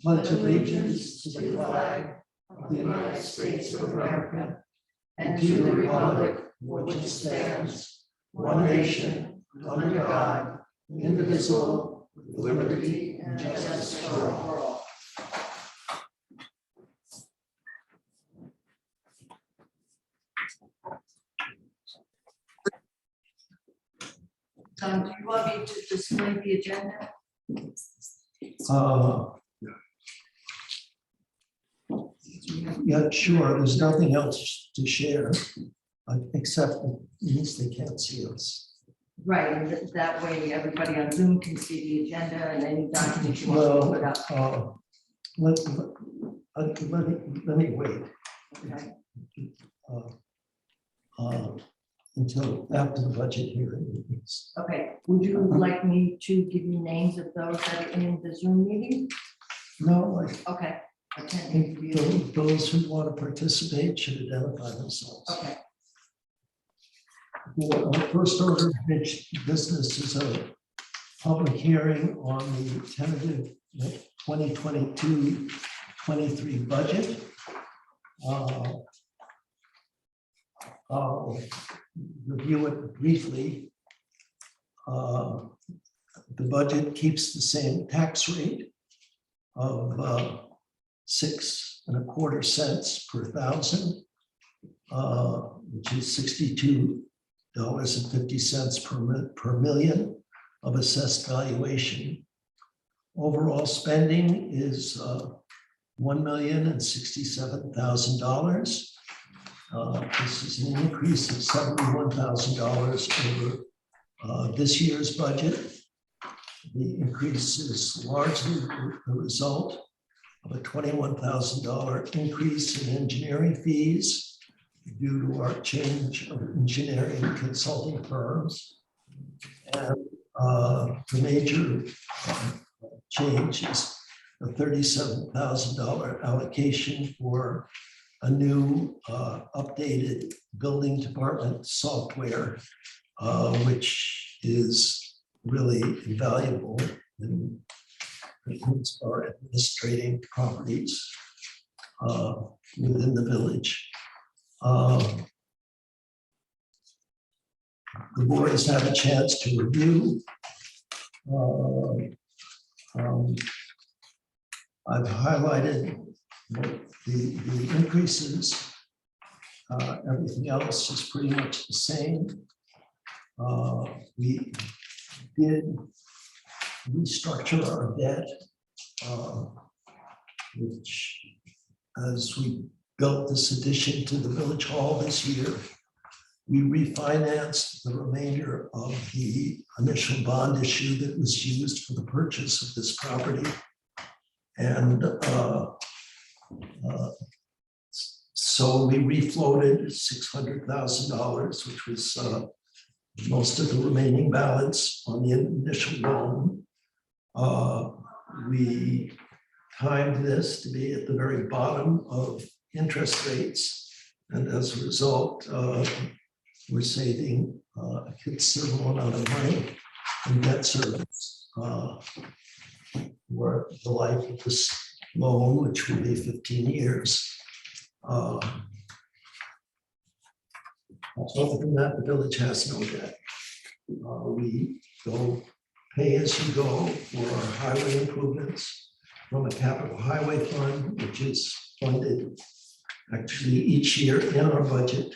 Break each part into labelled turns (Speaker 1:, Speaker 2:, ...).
Speaker 1: pledge allegiance to the flag of the United States of America and to the republic for which it stands, one nation, under God, indivisible, with liberty and justice for all.
Speaker 2: Do you want me to display the agenda?
Speaker 1: Yeah, sure. There's nothing else to share, except it means they can't see us.
Speaker 2: Right, and that way everybody on Zoom can see the agenda and any documents you want to put up.
Speaker 1: Let me wait
Speaker 2: Okay.
Speaker 1: until after the budget hearing.
Speaker 2: Okay, would you like me to give you names of those that are in the Zoom meeting?
Speaker 1: No,
Speaker 2: Okay. I
Speaker 1: I
Speaker 2: can't
Speaker 1: think
Speaker 2: interview.
Speaker 1: those who want to participate should identify themselves.
Speaker 2: Okay,
Speaker 1: Our first order of business is a public hearing on the tentative 2022-23 budget. I'll review it briefly. The budget keeps the same tax rate of 6.25 cents per thousand, which is $62.50 per million of assessed valuation. Overall spending is $1,067,000. This is an increase of $71,000 over this year's budget. The increase is largely the result of a $21,000 increase in engineering fees due to our change of engineering consulting firms. And the major change is a $37,000 allocation for a new updated building department software, which is really valuable in our administrating properties within the village. The board has had a chance to review. I've highlighted the increases. Everything else is pretty much the same. We did restructure our debt, which, as we built this addition to the village hall this year, we refinanced the remainder of the initial bond issue that was used for the purchase of this property. And so we refloated $600,000, which was most of the remaining balance on the initial loan. We timed this to be at the very bottom of interest rates. And as a result, we're saving a considerable amount of money in debt service for the life of this loan, which will be 15 years. Other than that, the village has no debt. We go pay as you go for our highway improvements from a capital highway fund, which is funded actually each year in our budget.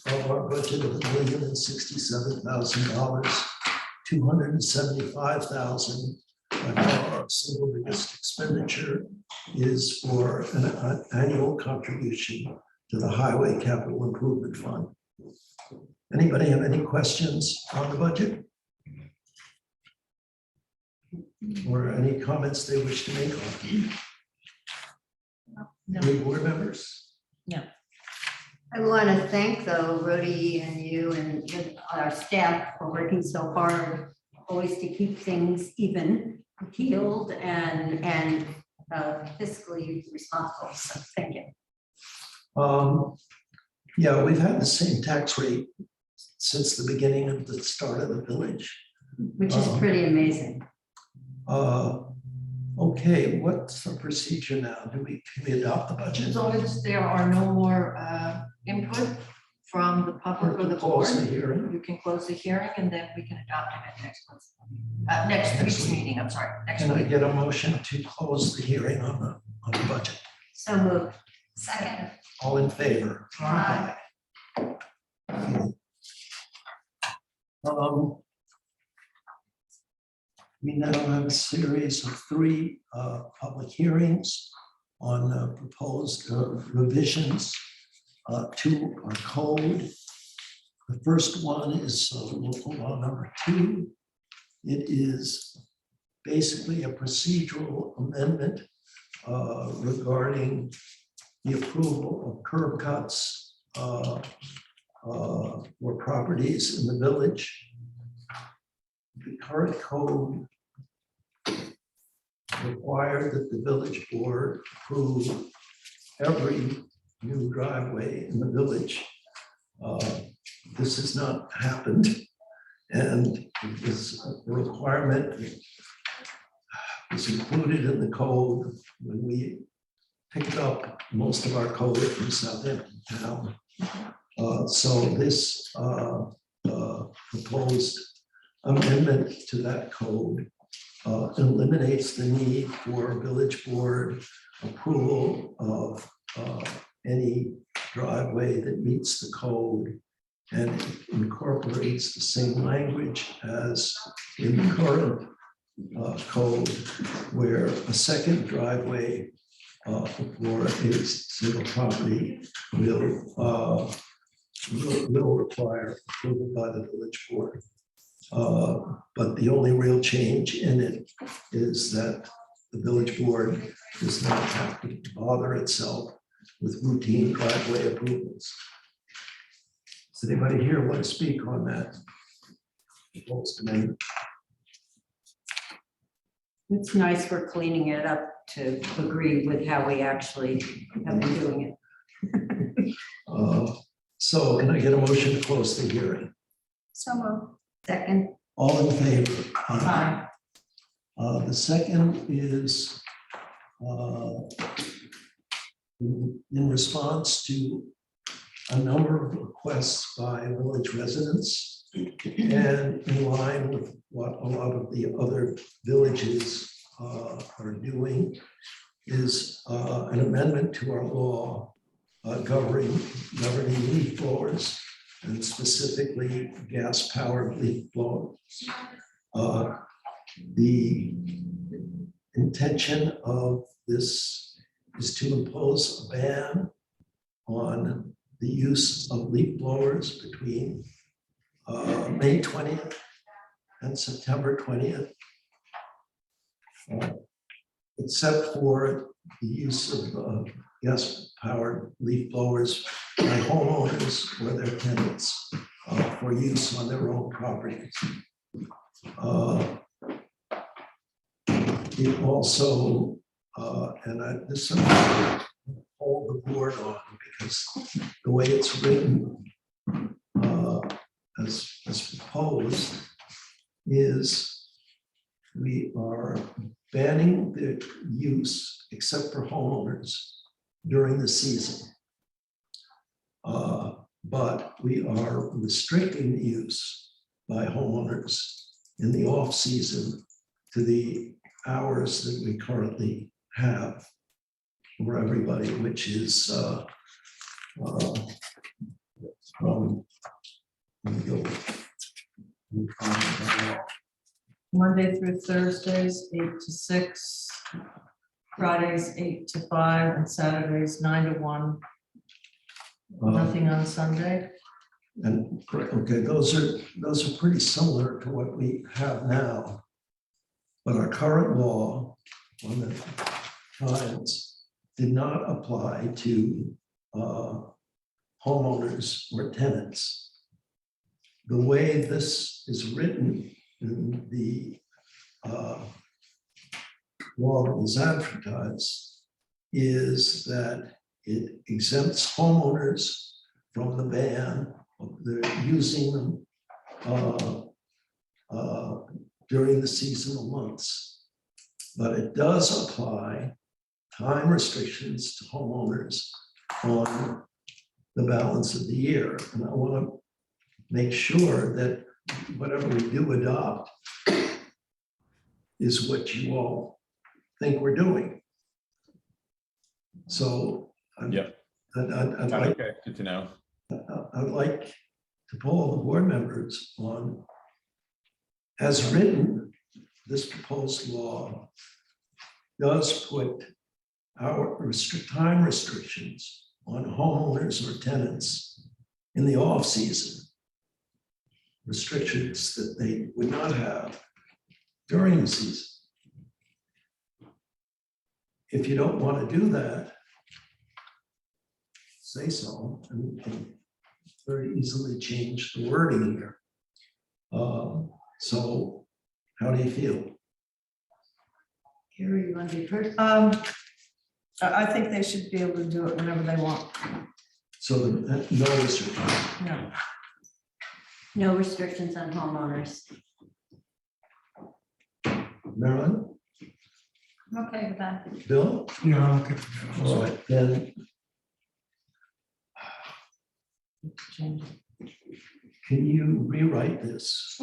Speaker 1: Of our budget of $1,067,000, $275,000 our single biggest expenditure is for an annual contribution to the Highway Capital Improvement Fund. Anybody have any questions on the budget? Or any comments they wish to make on it?
Speaker 2: No.
Speaker 1: Any board members?
Speaker 2: No.
Speaker 3: I want to thank though Rhodey and you and our staff for working so hard, always to keep things even keeled and fiscally responsible. So thank you.
Speaker 1: Yeah, we've had the same tax rate since the beginning of the start of the village.
Speaker 3: Which is pretty amazing.
Speaker 1: Okay, what's the procedure now? Can we adopt the budget?
Speaker 2: As long as there are no more input from the public or the board,
Speaker 1: Close the hearing.
Speaker 2: you can close the hearing and then we can adopt it at next month's, next week's
Speaker 1: week.
Speaker 2: meeting, I'm sorry, next
Speaker 1: Can I
Speaker 2: week.
Speaker 1: get a motion to close the hearing on the budget?
Speaker 3: So moved.
Speaker 4: Second.
Speaker 1: All in favor?
Speaker 4: Aye.
Speaker 1: Okay. We now have a series of three public hearings on proposed revisions to our code. The first one is local law number 2. It is basically a procedural amendment regarding the approval of curb cuts for properties in the village. The current code required that the village board approve every new driveway in the village. This has not happened, and it was a requirement that was included in the code when we picked up most of our code from Southampton town. So this proposed amendment to that code eliminates the need for village board approval of any driveway that meets the code, and incorporates the same language as in the current code, where a second driveway for a single property will require approval by the village board. But the only real change in it is that the village board does not have to bother itself with routine driveway approvals. Does anybody here want to speak on that? Proposed amendment?
Speaker 3: It's nice we're cleaning it up to agree with how we actually have been doing it.
Speaker 1: So can I get a motion to close the hearing?
Speaker 4: So moved.
Speaker 3: Second.
Speaker 1: All in favor?
Speaker 2: Aye.
Speaker 1: The second is in response to a number of requests by village residents, and in line with what a lot of the other villages are doing, is an amendment to our law governing leaf blowers, and specifically gas-powered leaf blowers. The intention of this is to impose a ban on the use of leaf blowers between May 20th and September 20th, except for the use of gas-powered leaf blowers by homeowners or their tenants for use on their own properties. It also, this I hold the board on, because the way it's written as proposed is we are banning the use except for homeowners during the season. But we are restricting the use by homeowners in the off season to the hours that we currently have for everybody, which is from, let me go.
Speaker 2: Monday through Thursdays, 8 to 6, Fridays, 8 to 5, and Saturdays, 9 to 1. Nothing on Sunday.
Speaker 1: And okay, those are pretty similar to what we have now. But our current law on the times did not apply to homeowners or tenants. The way this is written in the law that was advertised is that it exempts homeowners from the ban of their using them during the seasonal months. but it does apply time restrictions to homeowners on the balance of the year. And I want to make sure that whatever we do adopt is what you all think we're doing. So
Speaker 5: Yep.
Speaker 1: I'd like,
Speaker 5: Okay, good to know.
Speaker 1: I'd like to poll the board members on, as written, this proposed law does put our time restrictions on homeowners or tenants in the off-season. Restrictions that they would not have during the season. If you don't want to do that, say so, and we can very easily change the wording here. So how do you feel?
Speaker 3: Carrie, you want to be first?
Speaker 2: I think they should be able to do it whenever they want.
Speaker 1: So no restrictions.
Speaker 2: Yeah.
Speaker 3: No restrictions on homeowners.
Speaker 1: Marilyn,
Speaker 4: I'm okay with that.
Speaker 1: Bill?
Speaker 6: Yeah, okay.
Speaker 1: All right, then
Speaker 2: Change it.
Speaker 1: can you rewrite this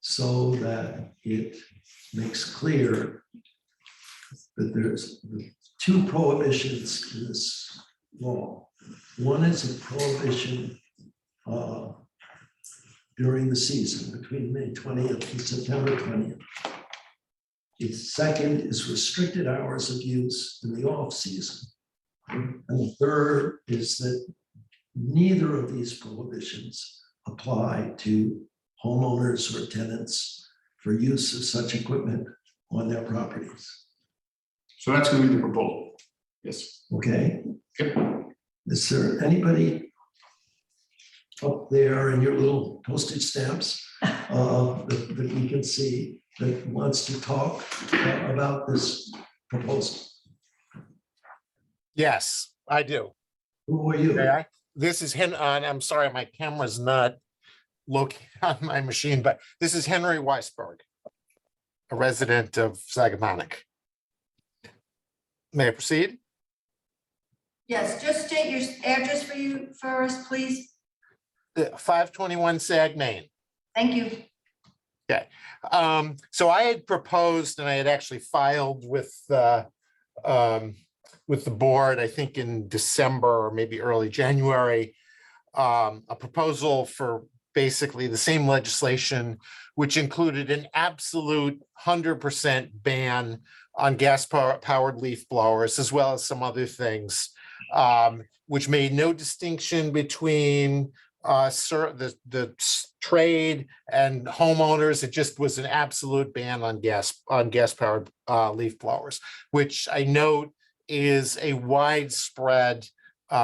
Speaker 1: so that it makes clear that there's two prohibitions in this law? One is a prohibition during the season between May 20th and September 20th. The second is restricted hours of use in the off-season. And the third is that neither of these prohibitions apply to homeowners or tenants for use of such equipment on their properties.
Speaker 6: So that's going to be the proposal. Yes.
Speaker 1: Okay?
Speaker 6: Yep.
Speaker 1: Is there anybody up there in your little postage stamps that we can see that wants to talk about this proposal?
Speaker 7: Yes, I do.
Speaker 1: Who are you?
Speaker 7: May I? This is I'm sorry, my camera's not located on my machine, but this is Henry Weisberg, a resident of Sagamonack. May I proceed?
Speaker 8: Yes, just state your address for us, please.
Speaker 7: 521 Sag, Main.
Speaker 8: Thank you.
Speaker 7: So I had proposed, and I had actually filed with the board, I think in December or maybe early January, a proposal for basically the same legislation, which included an absolute 100% ban on gas-powered leaf blowers, as well as some other things, which made no distinction between the trade and homeowners. It just was an absolute ban on gas-powered leaf blowers, which I note is a widespread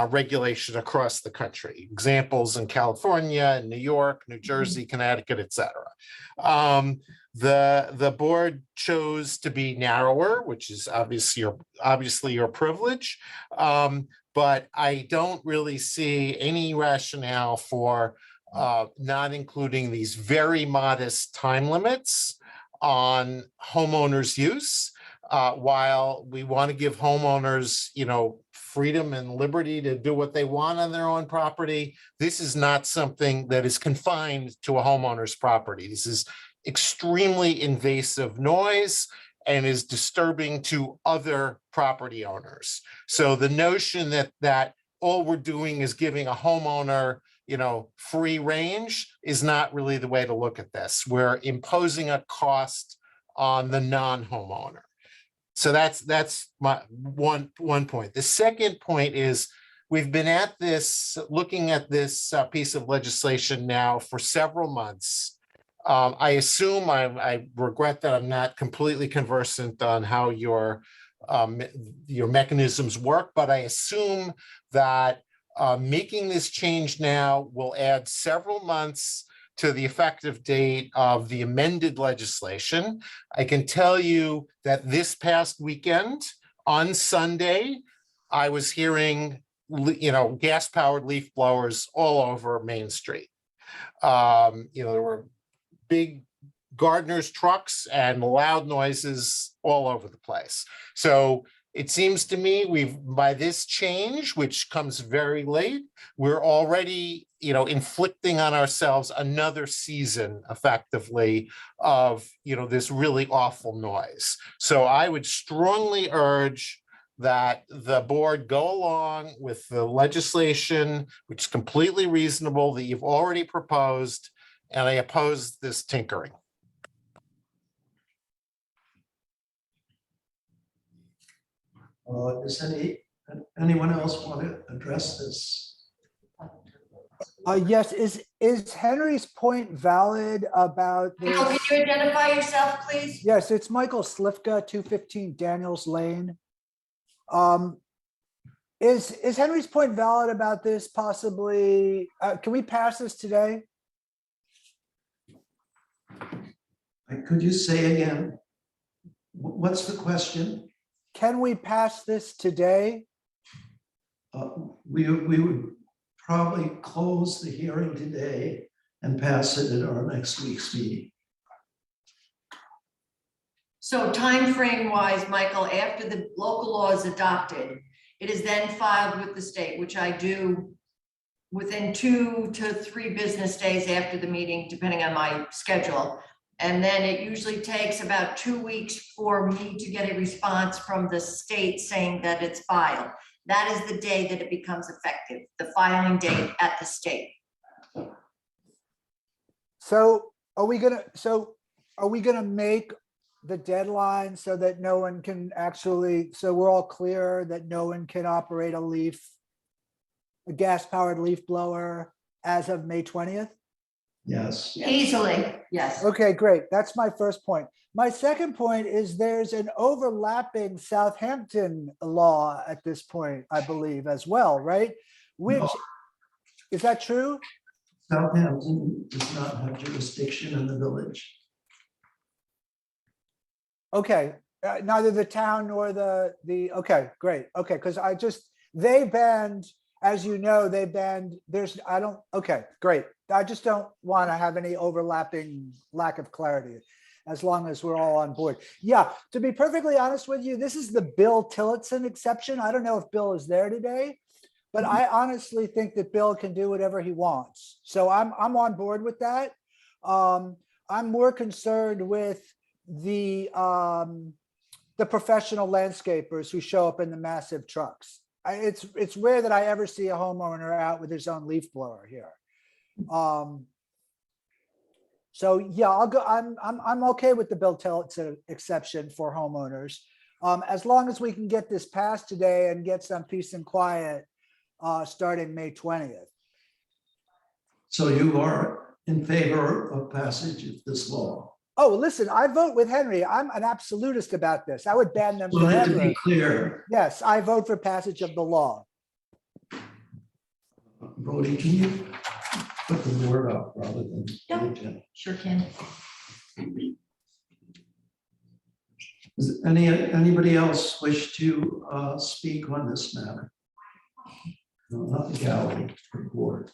Speaker 7: regulation across the country. Examples in California, New York, New Jersey, Connecticut, et cetera. The board chose to be narrower, which is obviously your privilege. But I don't really see any rationale for not including these very modest time limits on homeowners' use, while we want to give homeowners, freedom and liberty to do what they want on their own property. This is not something that is confined to a homeowner's property. This is extremely invasive noise and is disturbing to other property owners. So the notion that all we're doing is giving a homeowner, free range is not really the way to look at this. We're imposing a cost on the non-homeowner. So that's my one point. The second point is we've been looking at this piece of legislation now for several months. I assume I regret that I'm not completely conversant on how your mechanisms work, but I assume that making this change now will add several months to the effective date of the amended legislation. I can tell you that this past weekend, on Sunday, I was hearing, gas-powered leaf blowers all over Main Street. There were big gardeners' trucks and loud noises all over the place. So it seems to me by this change, which comes very late, we're already, inflicting on ourselves another season effectively of, this really awful noise. So I would strongly urge that the board go along with the legislation, which is completely reasonable, that you've already proposed, and I oppose this tinkering.
Speaker 1: Does anyone else want to address this?
Speaker 5: Yes, is Henry's point valid about
Speaker 8: Michael,
Speaker 5: this?
Speaker 8: can you identify yourself, please?
Speaker 5: Yes, it's Michael Slifka, 215 Daniels Lane. Is Henry's point valid about this possibly? Can we pass this today?
Speaker 1: Could you say again? What's the question?
Speaker 5: Can we pass this today?
Speaker 1: We would probably close the hearing today and pass it at our next week's meeting.
Speaker 8: So time frame wise, Michael, after the local law is adopted, it is then filed with the state, which I do within 2 to 3 business days after the meeting, depending on my schedule. And then it usually takes about 2 weeks for me to get a response from the state saying that it's filed. That is the day that it becomes effective, the filing date at the state.
Speaker 5: So are we gonna make the deadline so that no one can actually, so we're all clear that no one can operate a gas-powered leaf blower as of May 20th?
Speaker 1: Yes.
Speaker 3: Easily.
Speaker 8: Yes.
Speaker 5: Okay, great. That's my first point. My second point is there's an overlapping Southampton law at this point, I believe, as well, right? Which, is that true?
Speaker 1: Southampton does not have jurisdiction in the village.
Speaker 5: Okay, neither the town nor okay, great. Okay, because they banned, as you know, okay, great. I just don't want to have any overlapping lack of clarity as long as we're all on board. Yeah, to be perfectly honest with you, this is the Bill Tillotson exception. I don't know if Bill is there today, but I honestly think that Bill can do whatever he wants. So I'm on board with that. I'm more concerned with the professional landscapers who show up in the massive trucks. It's rare that I ever see a homeowner out with his own leaf blower here. So yeah, I'll go. I'm okay with the Bill Tillotson exception for homeowners, as long as we can get this passed today and get some peace and quiet starting May 20th.
Speaker 1: So you are in favor of passage of this law?
Speaker 5: Oh, listen, I vote with Henry. I'm an absolutist about this. I would ban them
Speaker 1: So to
Speaker 5: forever.
Speaker 1: be clear,
Speaker 5: Yes, I vote for passage of the law.
Speaker 1: Brody, can you put the word up rather than?
Speaker 8: Yep. Sure can.
Speaker 1: Does anybody else wish to speak on this matter? No, not the gallery, the board.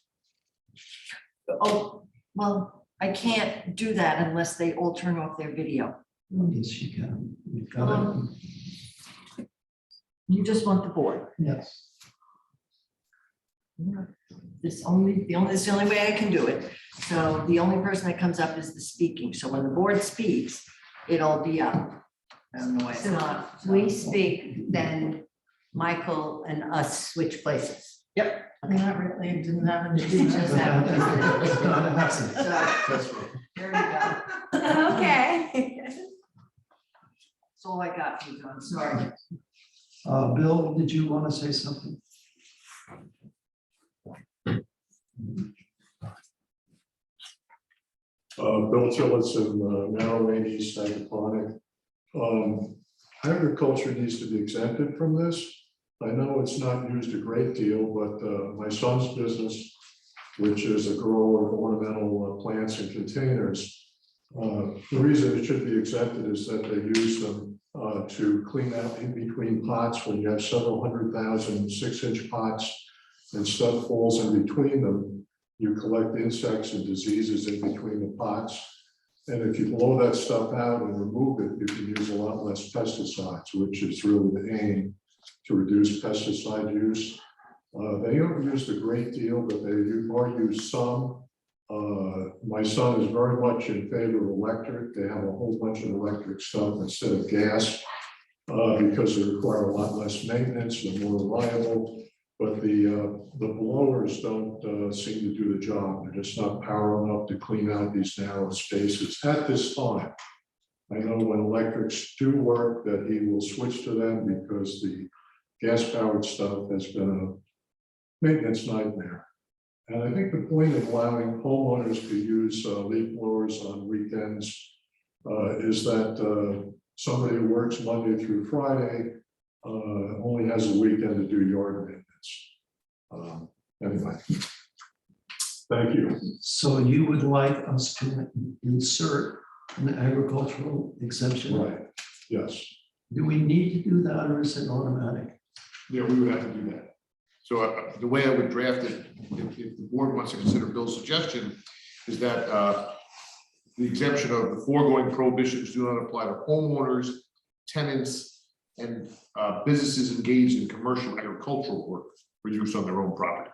Speaker 8: Oh, well, I can't do that unless they all turn off their video.
Speaker 1: Yes, you can. You've got it.
Speaker 8: You just want the board.
Speaker 1: Yes.
Speaker 8: It's the only way I can do it. So the only person that comes up is the speaking. So when the board speaks, it'll be up. I don't know why it's
Speaker 3: So
Speaker 8: not.
Speaker 3: we speak, then Michael and us switch places.
Speaker 8: Yep.
Speaker 2: Not really, it didn't happen.
Speaker 8: It didn't just happen.
Speaker 1: It's not a hassle.
Speaker 8: So
Speaker 1: That's right.
Speaker 8: there you go.
Speaker 3: Okay.
Speaker 8: That's all I got for you, John. Sorry.
Speaker 1: Bill, did you want to say something?
Speaker 9: Bill Tillotson, Narrow Lane East Hydroponic. Agriculture needs to be exempted from this. I know it's not used a great deal, but my son's business, which is a grower of ornamental plants in containers, the reason it should be exempted is that they use them to clean out in between pots when you have several 100,000 6-inch pots and stuff falls in between them. You collect insects and diseases in between the pots. And if you blow that stuff out and remove it, you can use a lot less pesticides, which is really the aim, to reduce pesticide use. They don't use a great deal, but they are used some. My son is very much in favor of electric. They have a whole bunch of electric stuff instead of gas because they require a lot less maintenance, they're more reliable. But the blowers don't seem to do the job. They're just not powerful enough to clean out these narrow spaces at this time. I know when electrics do work that he will switch to them because the gas-powered stuff has been a maintenance nightmare. And I think the point of allowing homeowners to use leaf blowers on weekends is that somebody who works Monday through Friday only has a weekend to do yard maintenance. Anyway, thank you.
Speaker 1: So you would like us to insert an agricultural exemption?
Speaker 9: Right, yes.
Speaker 1: Do we need to do that, or is it automatic?
Speaker 6: Yeah, we would have to do that. So the way I would draft it, if the board wants to consider Bill's suggestion, is that the exemption of the foregoing prohibitions do not apply to homeowners, tenants, and businesses engaged in commercial agricultural work for use on their own property.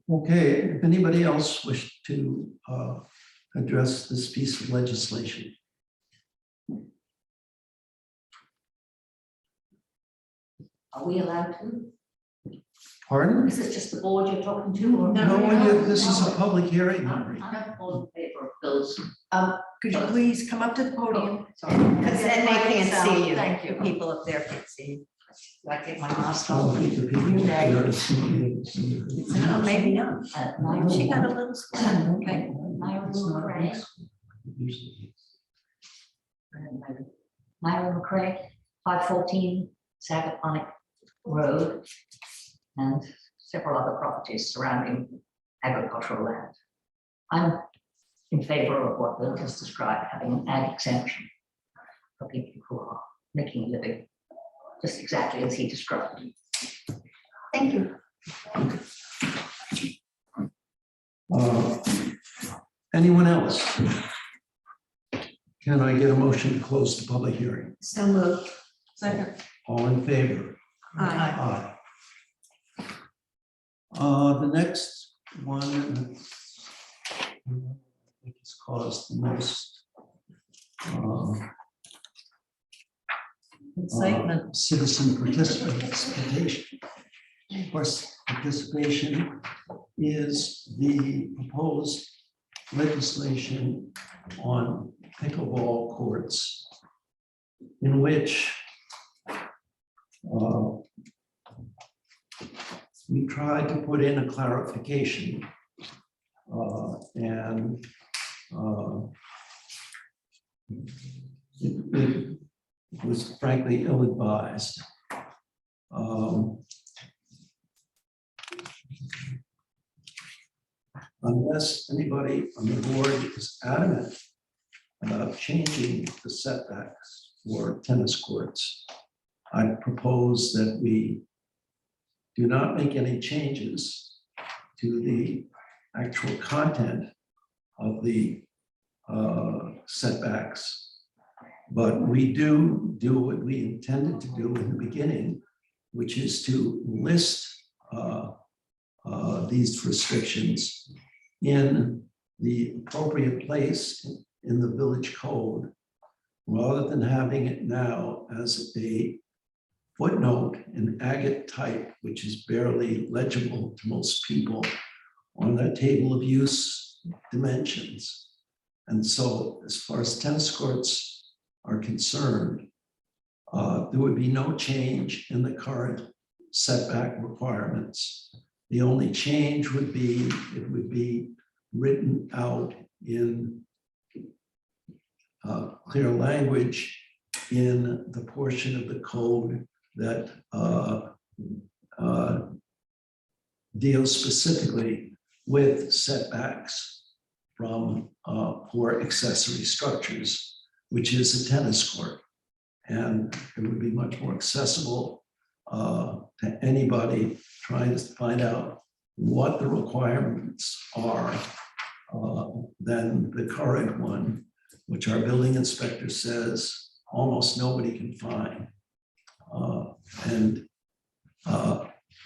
Speaker 1: Okay, if anybody else wish to address this piece of legislation.
Speaker 4: Are we allowed to?
Speaker 1: Pardon?
Speaker 4: Is it just the board you're talking to? Or
Speaker 1: This is a public hearing.
Speaker 4: I'm all in favor of those.
Speaker 8: Could you please come up to the podium?
Speaker 4: Sorry.
Speaker 3: Because then they can't see you.
Speaker 8: Thank you.
Speaker 3: The people up there can't see you.
Speaker 4: Do I get my mask
Speaker 1: I don't
Speaker 4: on?
Speaker 1: think the people there are seeing it.
Speaker 3: No, maybe not.
Speaker 4: She got
Speaker 3: a little square.
Speaker 4: Okay. Myra McCray. Myra McCray, 514 Sagaponic Road, and several other properties surrounding agricultural land. I'm in favor of what Bill just described, having an ag exemption for people who are making a living, just exactly as he described.
Speaker 3: Thank you.
Speaker 1: Anyone else? Can I get a motion to close the public hearing?
Speaker 3: So moved.
Speaker 2: Second.
Speaker 1: All in favor?
Speaker 3: Aye.
Speaker 1: Aye. The next one I think has caused the most
Speaker 2: Excitement.
Speaker 1: citizen participation. Of course, participation is the proposed legislation on pickleball courts, in which we tried to put in a clarification and it was frankly ill-advised. Unless anybody on the board is adamant about changing the setbacks for tennis courts, I propose that we do not make any changes to the actual content of the setbacks, but we do what we intended to do in the beginning, which is to list these restrictions in the appropriate place in the village code, rather than having it now as a footnote in agate type, which is barely legible to most people, on a table of use dimensions. And so as far as tennis courts are concerned, there would be no change in the current setback requirements. The only change would be, it would be written out in clear language in the portion of the code that deals specifically with setbacks from for accessory structures, which is a tennis court. And it would be much more accessible to anybody trying to find out what the requirements are than the current one, which our building inspector says almost nobody can find.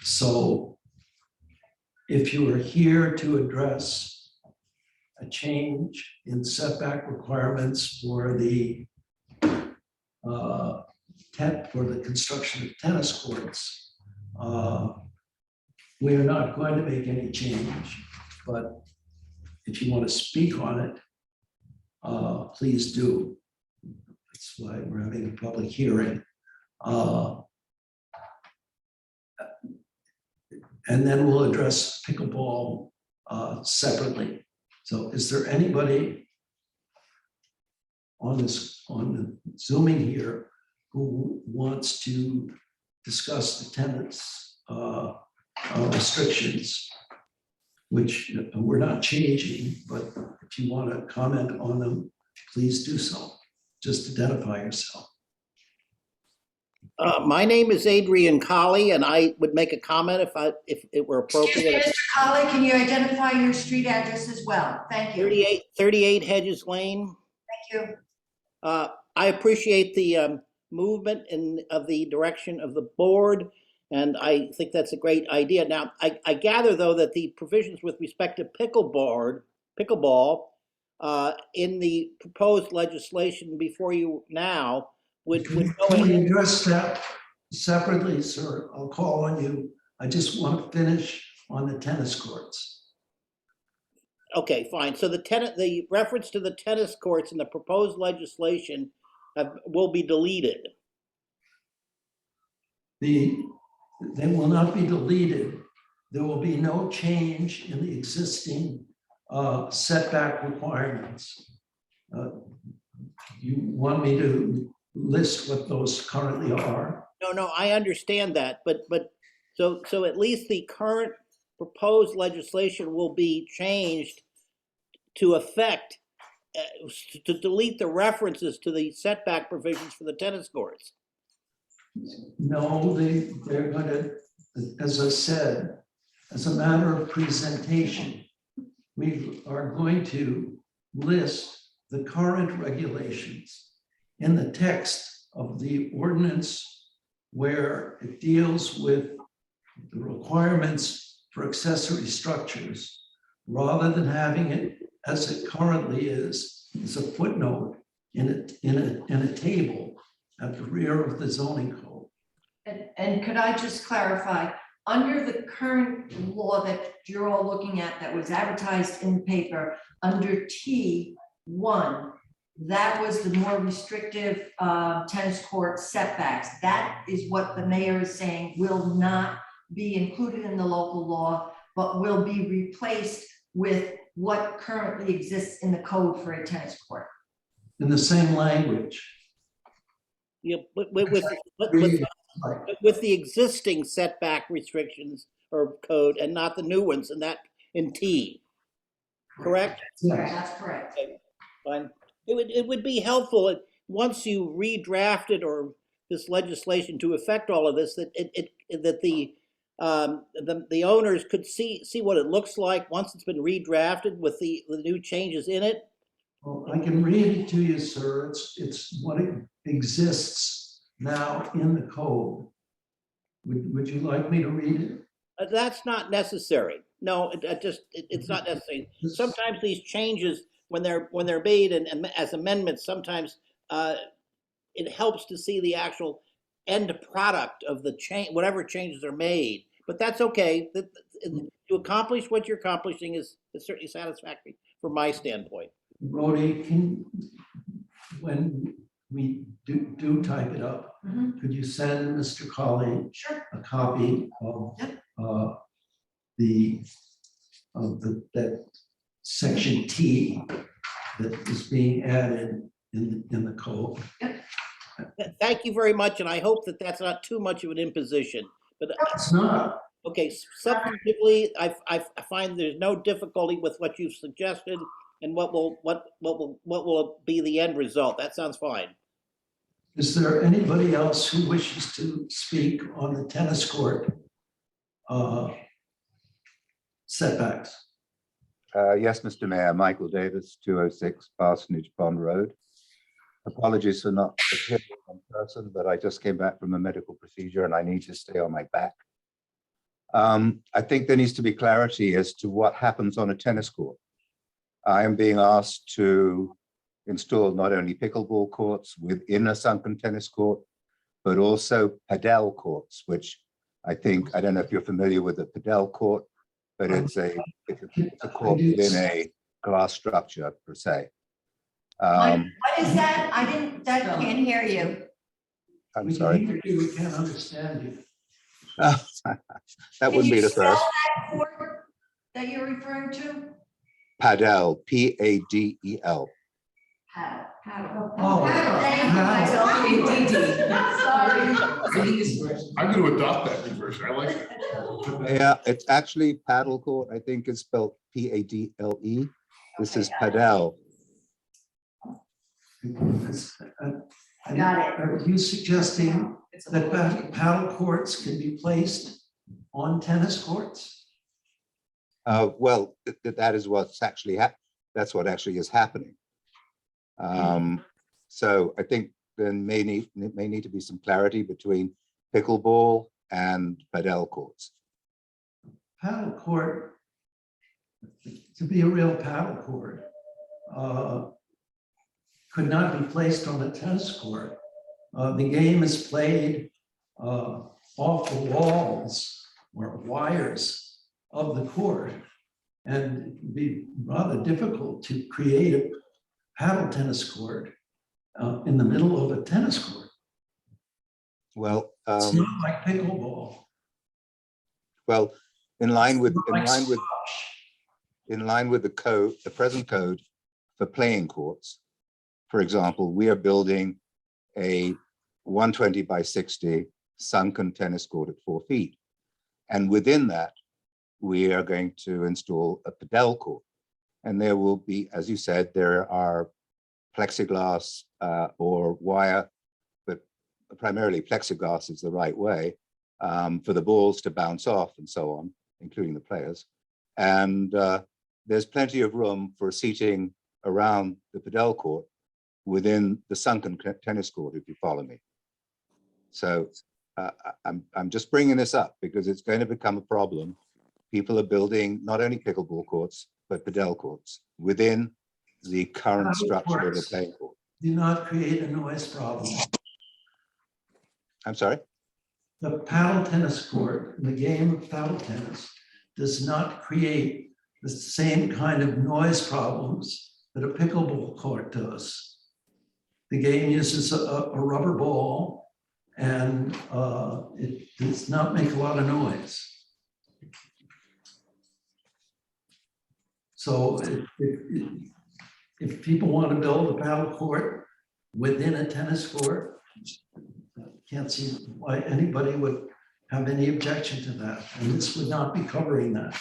Speaker 1: So if you are here to address a change in setback requirements for the for the construction of tennis courts, we are not going to make any change, but if you want to speak on it, please do. That's why we're having a public hearing. And then we'll address pickleball separately. So is there anybody on the Zooming here who wants to discuss the tenants restrictions, which we're not changing, but if you want to comment on them, please do so. Just identify yourself.
Speaker 10: My name is Adrian Colley, and I would make a comment if it were
Speaker 8: Excuse me,
Speaker 10: appropriate.
Speaker 8: Mr. Colley, can you identify your street address as well? Thank you.
Speaker 10: 38 Hedges Lane.
Speaker 8: Thank you.
Speaker 10: I appreciate the movement of the direction of the board, and I think that's a great idea. Now, I gather, though, that the provisions with respect to pickleball in the proposed legislation before you now would go
Speaker 1: Can we
Speaker 10: in.
Speaker 1: address that separately, sir? I'll call on you. I just want to finish on the tennis courts.
Speaker 10: Okay, fine. So the reference to the tennis courts in the proposed legislation will be deleted.
Speaker 1: They will not be deleted. There will be no change in the existing setback requirements. You want me to list what those currently are?
Speaker 10: No, I understand that, but so at least the current proposed legislation will be changed to affect to delete the references to the setback provisions for the tennis courts.
Speaker 1: No, they're going to, as I said, as a matter of presentation, we are going to list the current regulations in the text of the ordinance where it deals with the requirements for accessory structures, rather than having it as it currently is a footnote in a table at the rear of the zoning code.
Speaker 8: And could I just clarify, under the current law that you're all looking at that was advertised in the paper, under T1, that was the more restrictive tennis court setbacks. That is what the mayor is saying will not be included in the local law, but will be replaced with what currently exists in the code for a tennis court.
Speaker 1: In the same language.
Speaker 10: Yeah, with the existing setback restrictions or code and not the new ones, and that in T, correct?
Speaker 1: Yes.
Speaker 8: That's correct.
Speaker 10: Fine. It would be helpful once you redrafted or this legislation to affect all of this, that the owners could see what it looks like once it's been redrafted with the new changes in it.
Speaker 1: Well, I can read it to you, sir. It's what exists now in the code. Would you like me to read it?
Speaker 10: That's not necessary. No, it's not necessary. Sometimes these changes, when they're made and as amendments, sometimes it helps to see the actual end product of the change, whatever changes are made. But that's okay. To accomplish what you're accomplishing is certainly satisfactory from my standpoint.
Speaker 1: Rhodey, when we do type it up, could you send Mr. Colley
Speaker 8: Sure.
Speaker 1: a copy of that section T that is being added in the code?
Speaker 10: Thank you very much, and I hope that that's not too much of an imposition. But
Speaker 1: It's not.
Speaker 10: okay, substantively, I find there's no difficulty with what you've suggested and what will be the end result. That sounds fine.
Speaker 1: Is there anybody else who wishes to speak on the tennis court setbacks?
Speaker 11: Yes, Mr. Mayor, Michael Davis, 206 Parsonage Pond Road. Apologies for not appearing in person, but I just came back from a medical procedure and I need to stay on my back. I think there needs to be clarity as to what happens on a tennis court. I am being asked to install not only pickleball courts within a sunken tennis court, but also padel courts, which I think, I don't know if you're familiar with the padel court, but it's a court within a glass structure per se.
Speaker 3: What is that? I didn't, that can't hear you.
Speaker 11: I'm
Speaker 1: We
Speaker 11: sorry.
Speaker 1: can hear you, we can't understand you.
Speaker 11: That wouldn't be the first.
Speaker 8: That court that you're referring to?
Speaker 11: Padel, P-A-D-E-L.
Speaker 8: Paddle.
Speaker 1: Oh,
Speaker 6: I'm gonna adopt that new version. I like that.
Speaker 11: Yeah, it's actually paddle court. I think it's spelled P-A-D-L-E. This is padel.
Speaker 3: Got it.
Speaker 1: Are you suggesting that paddle courts can be placed on tennis courts?
Speaker 11: Well, that is what's actually that's what actually is happening. So I think there may need to be some clarity between pickleball and padel courts.
Speaker 1: Paddle court, to be a real paddle court, could not be placed on a tennis court. The game is played off the walls or wires of the court. And it would be rather difficult to create a paddle tennis court in the middle of a tennis court.
Speaker 11: Well,
Speaker 1: It's not like pickleball.
Speaker 11: well, in line with
Speaker 1: Like squash.
Speaker 11: the code, the present code for playing courts. For example, we are building a 120 by 60 sunken tennis court at 4 feet. And within that, we are going to install a padel court. And there will be, as you said, there are plexiglass or wire, but primarily plexiglass is the right way for the balls to bounce off and so on, including the players. And there's plenty of room for seating around the padel court within the sunken tennis court, if you follow me. So I'm just bringing this up because it's going to become a problem. People are building not only pickleball courts, but padel courts within the current
Speaker 1: Paddle
Speaker 11: structure of the
Speaker 1: courts
Speaker 11: playing court.
Speaker 1: do not create a noise problem.
Speaker 11: I'm sorry?
Speaker 1: The paddle tennis court, the game of paddle tennis, does not create the same kind of noise problems that a pickleball court does. The game uses a rubber ball and it does not make a lot of noise. So if people want to build a paddle court within a tennis court, I can't see why anybody would have any objection to that. And this would not be covering that.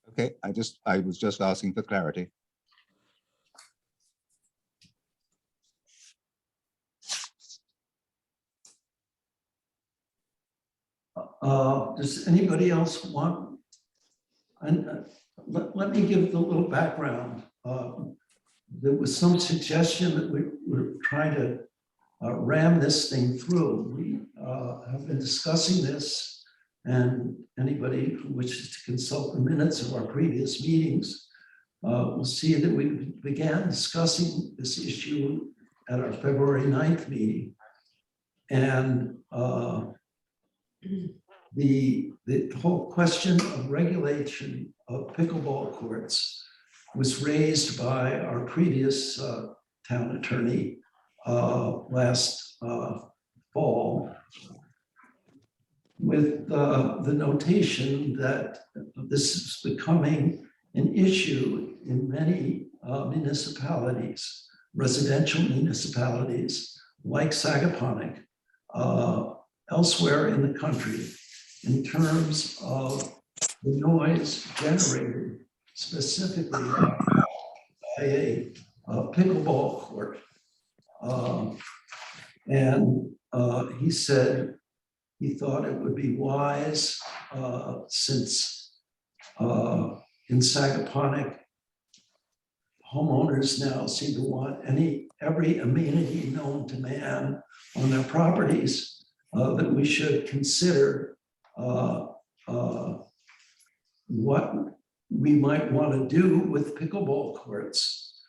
Speaker 11: Okay, I was just asking for clarity.
Speaker 1: Does anybody else want? And let me give a little background. There was some suggestion that we were trying to ram this thing through. We have been discussing this, and anybody who wishes to consult the minutes of our previous meetings will see that we began discussing this issue at our February 9th meeting. And the whole question of regulation of pickleball courts was raised by our previous town attorney last fall with the notation that this is becoming an issue in many municipalities, residential municipalities like Sagaponack, elsewhere in the country, in terms of the noise generated specifically by a pickleball court. And he said he thought it would be wise, since in Sagaponic, homeowners now seem to want every amenity known to man on their properties, that we should consider what we might want to do with pickleball courts,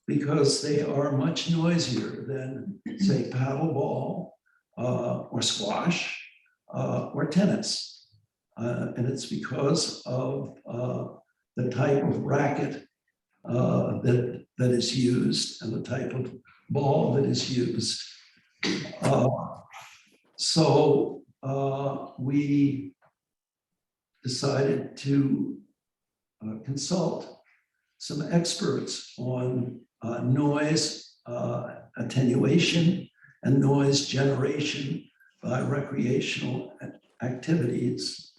Speaker 1: because they are much noisier than, say, paddleball or squash or tennis. And it's because of the type of racket that is used and the type of ball that is used. So we decided to consult some experts on noise attenuation and noise generation by recreational activities.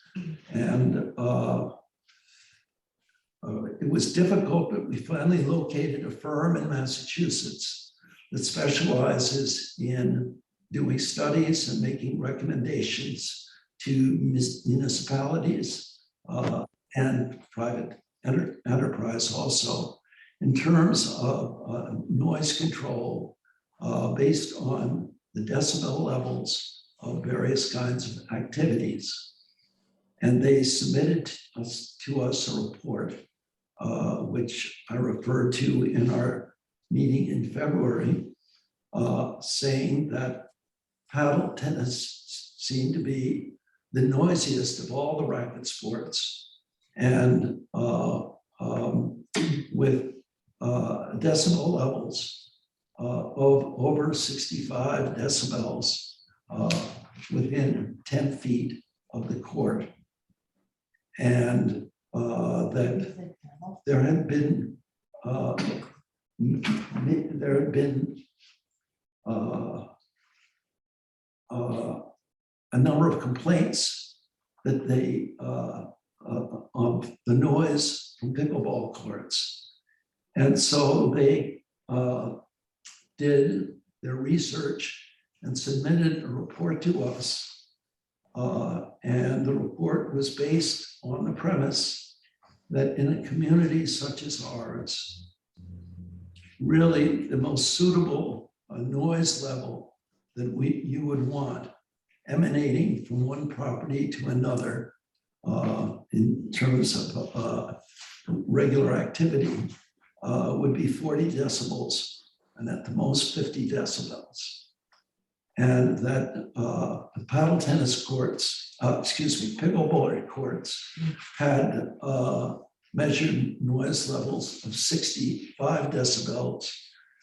Speaker 1: And it was difficult, but we finally located a firm in Massachusetts that specializes in doing studies and making recommendations to municipalities and private enterprise also, in terms of noise control based on the decibel levels of various kinds of activities. And they submitted to us a report, which I referred to in our meeting in February, saying that paddle tennis seemed to be the noisiest of all the racket sports, and with decibel levels of over 65 decibels within 10 feet of the court. And that there had been a number of complaints that they of the noise from pickleball courts. And so they did their research and submitted a report to us. And the report was based on the premise that in a community such as ours, really the most suitable noise level that you would want emanating from one property to another in terms of regular activity would be 40 decibels and at the most 50 decibels. And that the paddle tennis courts, pickleball courts had measured noise levels of 65 decibels,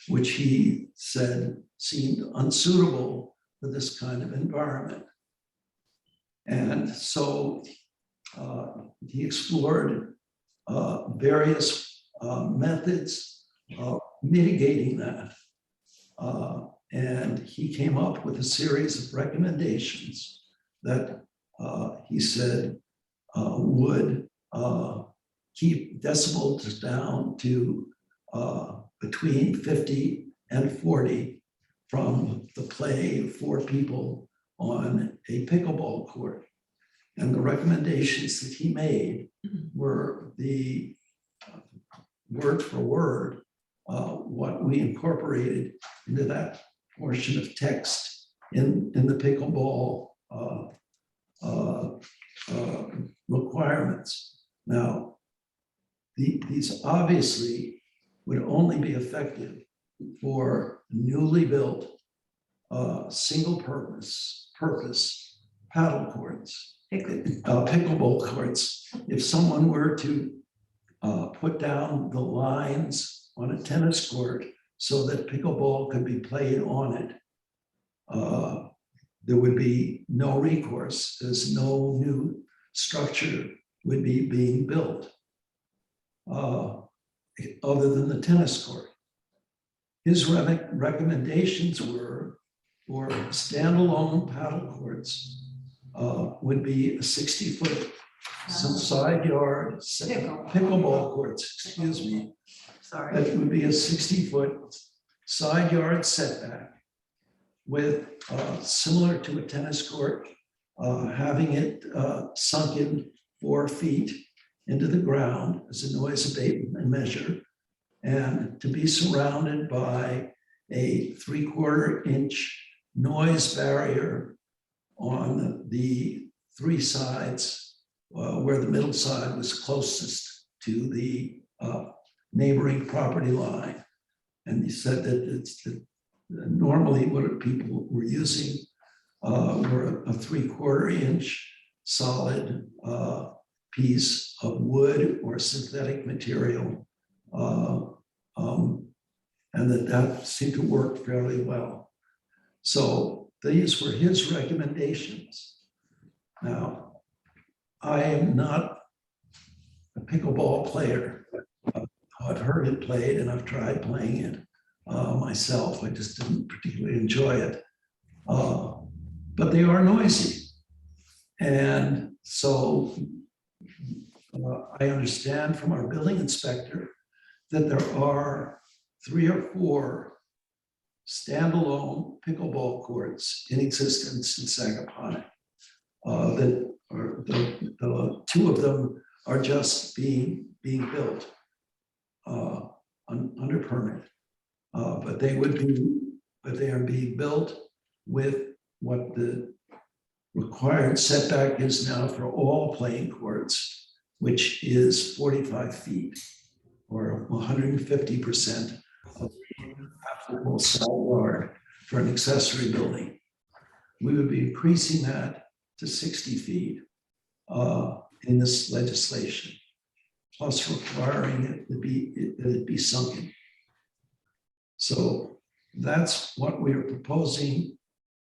Speaker 1: which he said seemed unsuitable for this kind of environment. And so he explored various methods of mitigating that. And he came up with a series of recommendations that he said would keep decibels down to between 50 and 40 from the play of 4 people on a pickleball court. And the recommendations that he made were the word for word what we incorporated into that portion of text in the pickleball requirements. Now, these obviously would only be effective for newly built single purpose paddle courts, pickleball courts. If someone were to put down the lines on a tennis court so that pickleball could be played on it, there would be no recourse. There's no new structure would be being built other than the tennis court. His recommendations were for standalone paddle courts would be a 60-foot side yard, pickleball courts, excuse me.
Speaker 2: Sorry.
Speaker 1: That would be a 60-foot side yard setback with, similar to a tennis court, having it sunken 4 feet into the ground as a noise abatement measure, and to be surrounded by a 3/4 inch noise barrier on the 3 sides, where the middle side was closest to the neighboring property line. And he said that it's normally what people were using were a 3/4 inch solid piece of wood or synthetic material. And that seemed to work fairly well. So these were his recommendations. Now, I am not a pickleball player. I've heard it played and I've tried playing it myself. I just didn't particularly enjoy it. But they are noisy. And so I understand from our building inspector that there are 3 or 4 standalone pickleball courts in existence in Sagaponic. That are the 2 of them are just being built under permit. But they are being built with what the required setback is now for all playing courts, which is 45 feet or 150% of applicable side yard for an accessory building. We would be increasing that to 60 feet in this legislation, plus requiring it to be sunken. So that's what we are proposing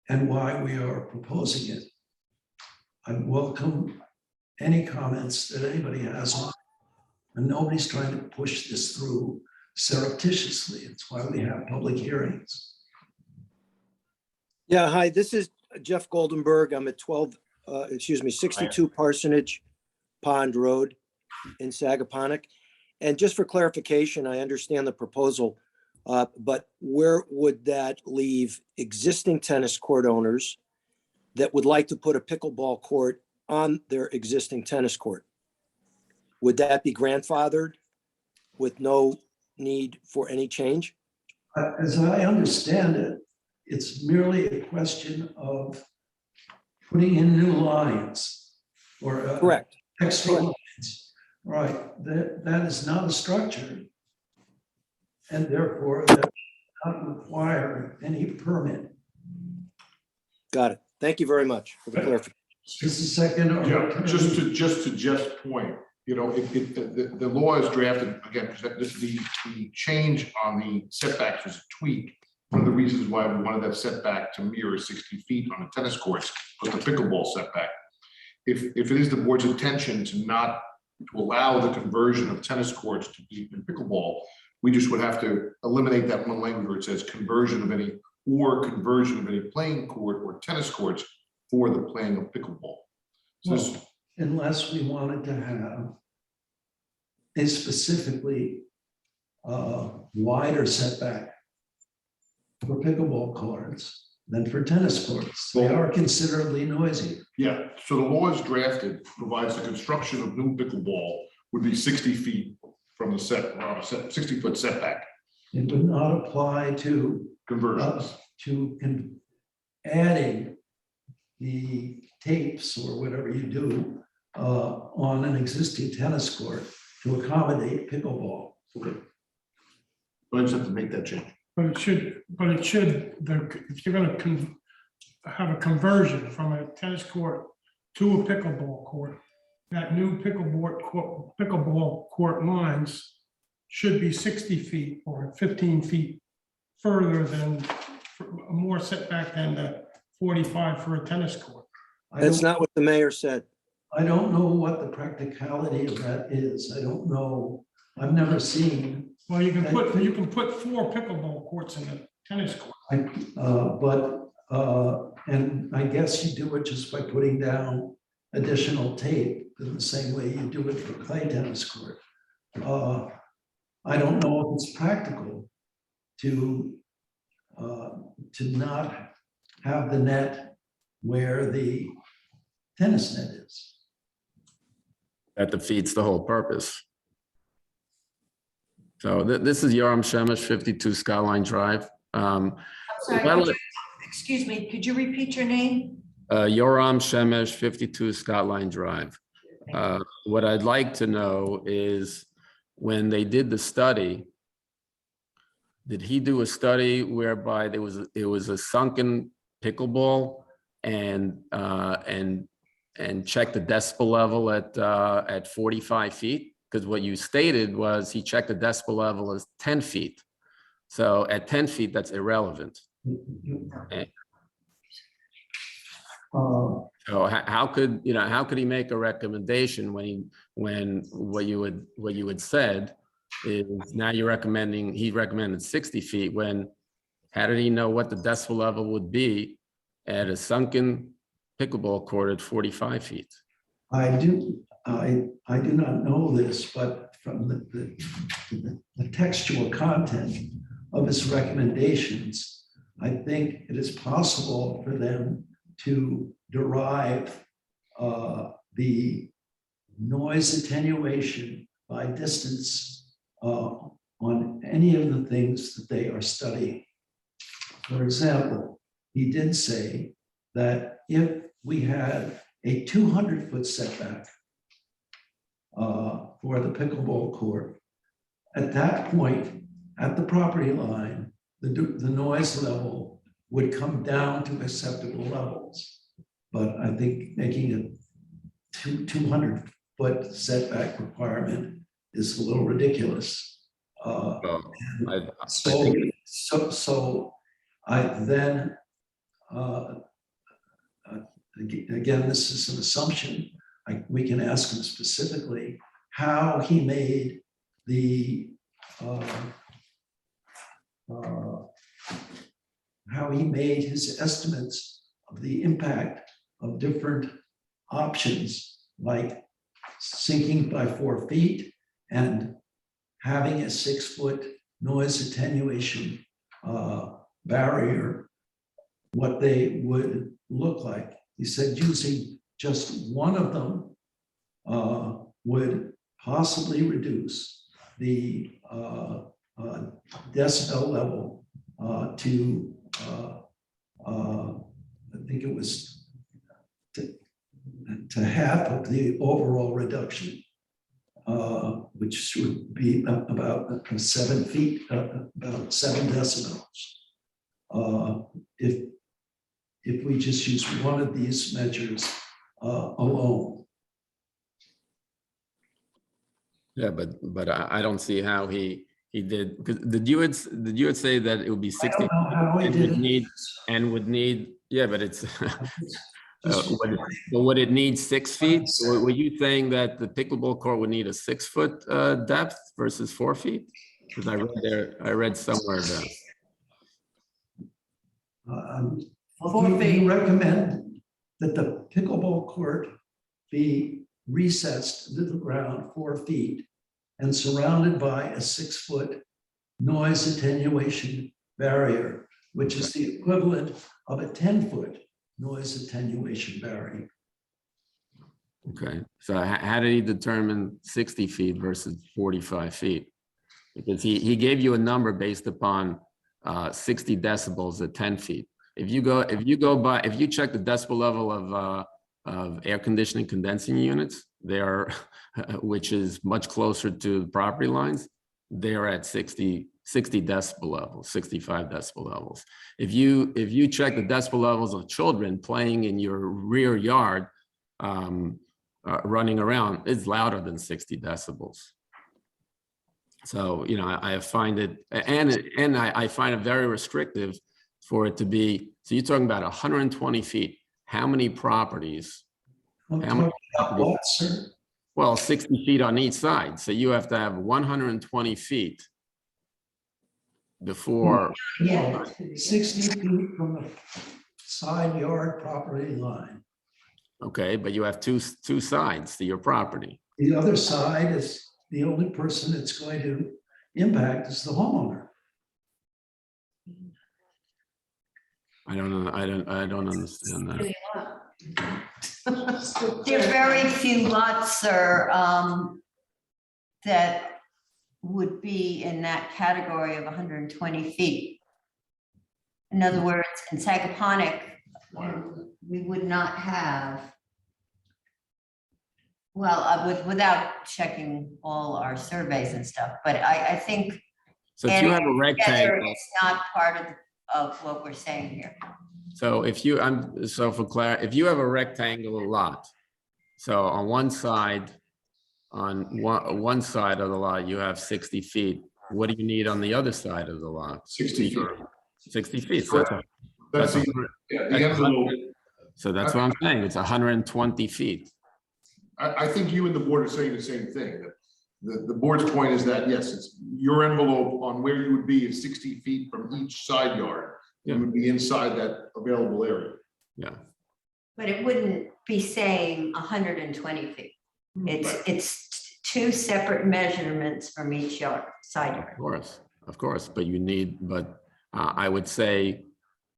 Speaker 1: and why we are proposing it. I welcome any comments that anybody has on it. And nobody's trying to push this through surreptitiously. It's why we have public hearings.
Speaker 12: Yeah, hi, this is Jeff Goldenberg. I'm at 62 Parsonage Pond Road in Sagaponic. And just for clarification, I understand the proposal, but where would that leave existing tennis court owners that would like to put a pickleball court on their existing tennis court? Would that be grandfathered with no need for any change?
Speaker 1: As I understand it, it's merely a question of putting in new lines or
Speaker 12: Correct.
Speaker 1: extra lines. Right, that is not a structure. And therefore that does not require any permit.
Speaker 12: Got it. Thank you very much for the clarification.
Speaker 1: Just a second.
Speaker 6: Yeah, just to Jeff's point, the law is drafted, again, because the change on the setbacks was a tweak. One of the reasons why we wanted that setback to mirror 60 feet on the tennis courts was the pickleball setback. If it is the board's intention to allow the conversion of tennis courts to be in pickleball, we just would have to eliminate that one language where it says conversion of any playing court or tennis courts for the playing of pickleball. So
Speaker 1: Unless we wanted to have a specifically wider setback for pickleball courts than for tennis courts. They are considerably noisy.
Speaker 6: yeah, so the law is drafted, provides the construction of new pickleball would be 60 feet from the 60-foot setback.
Speaker 1: It would not apply to
Speaker 6: Conversions.
Speaker 1: adding the tapes or whatever you do on an existing tennis court to accommodate pickleball.
Speaker 6: Okay. But I just have to make that change.
Speaker 13: But it should, if you're gonna have a conversion from a tennis court to a pickleball court, that new pickleball court lines should be 60 feet or 15 feet further than, more setback than the 45 for a tennis court.
Speaker 12: That's not what the mayor said.
Speaker 1: I don't know what the practicality of that is. I don't know. I've never seen.
Speaker 13: Well, you can put 4 pickleball courts in a tennis court.
Speaker 1: And I guess you do it just by putting down additional tape in the same way you do it for clay tennis court. I don't know if it's practical to not have the net where the tennis net is.
Speaker 14: That defeats the whole purpose. So this is Yoram Shemesh, 52 Skyline Drive.
Speaker 8: I'm sorry, could you- excuse me, could you repeat your name?
Speaker 14: Yoram Shemesh, 52 Skyline Drive. What I'd like to know is when they did the study, did he do a study whereby it was a sunken pickleball and check the decibel level at 45 feet? Because what you stated was he checked the decibel level as 10 feet. So at 10 feet, that's irrelevant. So how could he make a recommendation when what you had said is now he recommended 60 feet when, how did he know what the decibel level would be at a sunken pickleball court at 45 feet?
Speaker 1: I do not know this, but from the textual content of his recommendations, I think it is possible for them to derive the noise attenuation by distance on any of the things that they are studying. For example, he did say that if we had a 200-foot setback for the pickleball court, at that point, at the property line, the noise level would come down to acceptable levels. But I think making a 200-foot setback requirement is a little ridiculous. So I then, again, this is an assumption. We can ask him specifically how he made his estimates of the impact of different options, like sinking by 4 feet and having a 6-foot noise attenuation barrier, what they would look like. He said using just one of them would possibly reduce the decibel level to, I think it was to half of the overall reduction, which would be about 7 feet, about 7 decibels. If we just use one of these measures alone.
Speaker 14: Yeah, but I don't see how he did, because did you say that it would be 60
Speaker 1: I don't know how he did
Speaker 14: would need, yeah, but it's but would it need 6 feet? Or were you saying that the pickleball court would need a 6-foot depth versus 4 feet? Because I read somewhere that.
Speaker 1: We recommend that the pickleball court be recessed into the ground 4 feet and surrounded by a 6-foot noise attenuation barrier, which is the equivalent of a 10-foot noise attenuation barrier.
Speaker 14: Okay, so how did he determine 60 feet versus 45 feet? Because he gave you a number based upon 60 decibels at 10 feet. If you check the decibel level of air conditioning condensing units, which is much closer to the property lines, they're at 60 decibel levels, 65 decibel levels. If you check the decibel levels of children playing in your rear yard, running around, it's louder than 60 decibels. So, I find it, and I find it very restrictive for it to be, so you're talking about 120 feet. How many properties?
Speaker 1: What, sir?
Speaker 14: Well, 60 feet on each side. So you have to have 120 feet before.
Speaker 1: Yeah, 60 feet from the side yard property line.
Speaker 14: Okay, but you have two sides to your property.
Speaker 1: The other side is the only person it's going to impact is the homeowner.
Speaker 14: I don't know, I don't understand that.
Speaker 3: There are very few lots, sir, that would be in that category of 120 feet. In other words, in Sagaponic, we would not have, well, without checking all our surveys and stuff, but I think
Speaker 14: So if you have a
Speaker 3: together,
Speaker 14: rectangle,
Speaker 3: it's not part of what we're saying here.
Speaker 14: so if you, so for Claire, if you have a rectangular lot, so on one side, on one side of the lot, you have 60 feet. What do you need on the other side of the lot?
Speaker 6: 60 feet.
Speaker 14: 60 feet. So
Speaker 6: That's
Speaker 14: that's
Speaker 6: the, yeah, the
Speaker 14: that's
Speaker 6: envelope.
Speaker 14: so that's what I'm saying. It's 120 feet.
Speaker 6: I think you and the board are saying the same thing. That the board's point is that, yes, it's your envelope on where you would be is 60 feet from each side yard. You would be inside that available area.
Speaker 14: Yeah.
Speaker 3: But it wouldn't be saying 120 feet. It's two separate measurements from each side yard.
Speaker 14: Of course, but you need, but I would say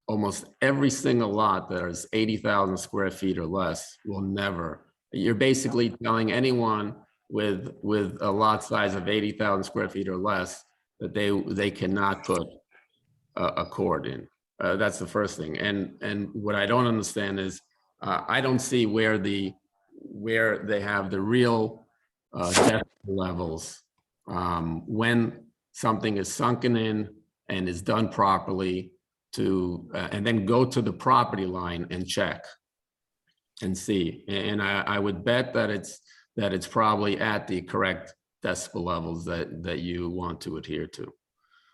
Speaker 14: almost every single lot that is 80,000 square feet or less will never, you're basically telling anyone with a lot size of 80,000 square feet or less that they cannot put a court in. That's the first thing. And what I don't understand is I don't see where they have the real depth levels when something is sunken in and is done properly to and then go to the property line and check and see. And I would bet that it's probably at the correct decibel levels that you want to adhere to.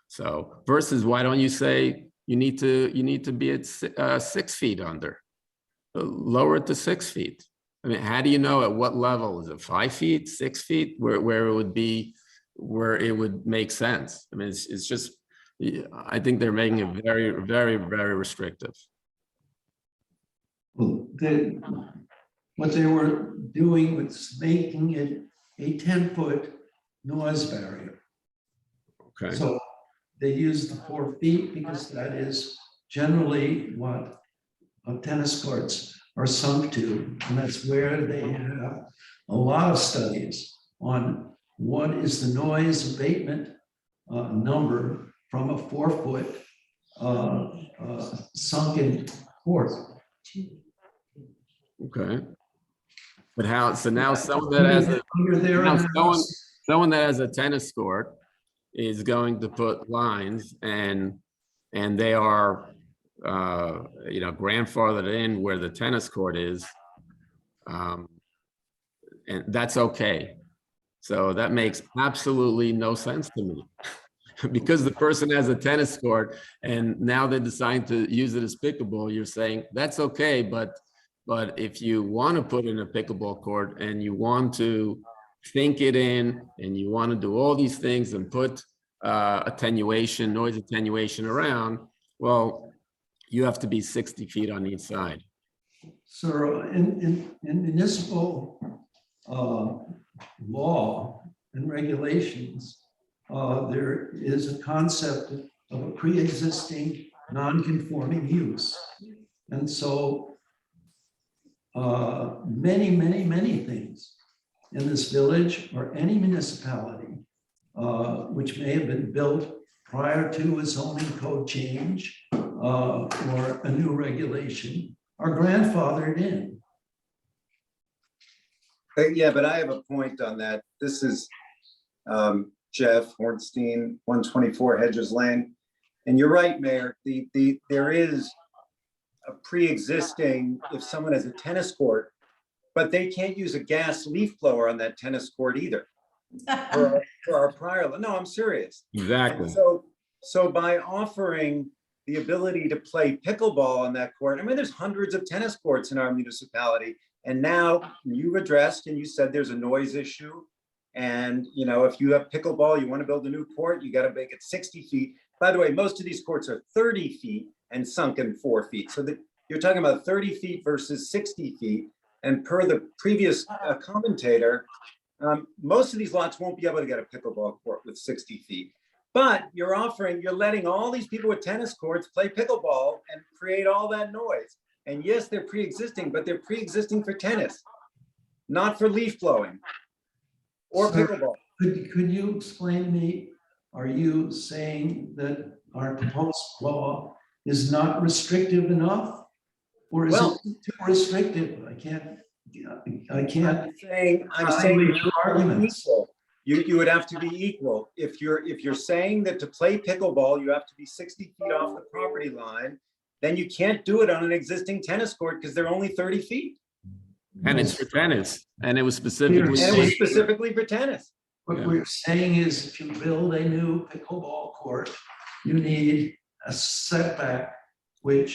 Speaker 14: So versus why don't you say you need to be at 6 feet under, lower it to 6 feet. I mean, how do you know at what level? Is it 5 feet, 6 feet, where it would be, where it would make sense? I mean, it's just, I think they're making it very, very, very restrictive.
Speaker 1: Well, what they were doing was making it a 10-foot noise barrier.
Speaker 14: Okay.
Speaker 1: So they use the 4 feet because that is generally what tennis courts are sunk to. And that's where they have a lot of studies on what is the noise abatement number from a 4-foot sunken court.
Speaker 14: Okay. But how, so now someone that has someone that has a tennis court is going to put lines and they are grandfathered in where the tennis court is, and that's okay. So that makes absolutely no sense to me. Because the person has a tennis court and now they decide to use it as pickleball, you're saying that's okay, but if you want to put in a pickleball court and you want to think it in and you want to do all these things and put attenuation, noise attenuation around, well, you have to be 60 feet on each side.
Speaker 1: So in municipal law and regulations, there is a concept of a pre-existing non-conforming use. And so many things in this village or any municipality which may have been built prior to a zoning code change or a new regulation are grandfathered in.
Speaker 15: Yeah, but I have a point on that. This is Jeff Hornstein, 124 Hedges Lane. And you're right, Mayor, there is a pre-existing, if someone has a tennis court, but they can't use a gas leaf blower on that tennis court either. For our prior, no, I'm serious.
Speaker 14: Exactly.
Speaker 15: So by offering the ability to play pickleball on that court, I mean, there's hundreds of tennis courts in our municipality. And now you've addressed and you said there's a noise issue. And, if you have pickleball, you want to build a new court, you got to make it 60 feet. By the way, most of these courts are 30 feet and sunken 4 feet. So that you're talking about 30 feet versus 60 feet. And per the previous commentator, most of these lots won't be able to get a pickleball court with 60 feet. But you're letting all these people with tennis courts play pickleball and create all that noise. And yes, they're pre-existing, but they're pre-existing for tennis, not for leaf blowing or
Speaker 1: Sir,
Speaker 15: pickleball.
Speaker 1: Could you explain to me, are you saying that our proposed law is not restrictive enough? Or is
Speaker 15: Well-
Speaker 1: it too restrictive? I can't.
Speaker 15: I'm saying
Speaker 1: evaluate your arguments.
Speaker 15: equal. You would have to be equal. If you're saying that to play pickleball, you have to be 60 feet off the property line, then you can't do it on an existing tennis court because they're only 30 feet.
Speaker 14: And it's for tennis, and it was specifically.
Speaker 15: And it was
Speaker 1: saying-
Speaker 15: specifically for tennis.
Speaker 1: What
Speaker 14: Yeah.
Speaker 1: we're saying is if you build a new pickleball court, you need a setback which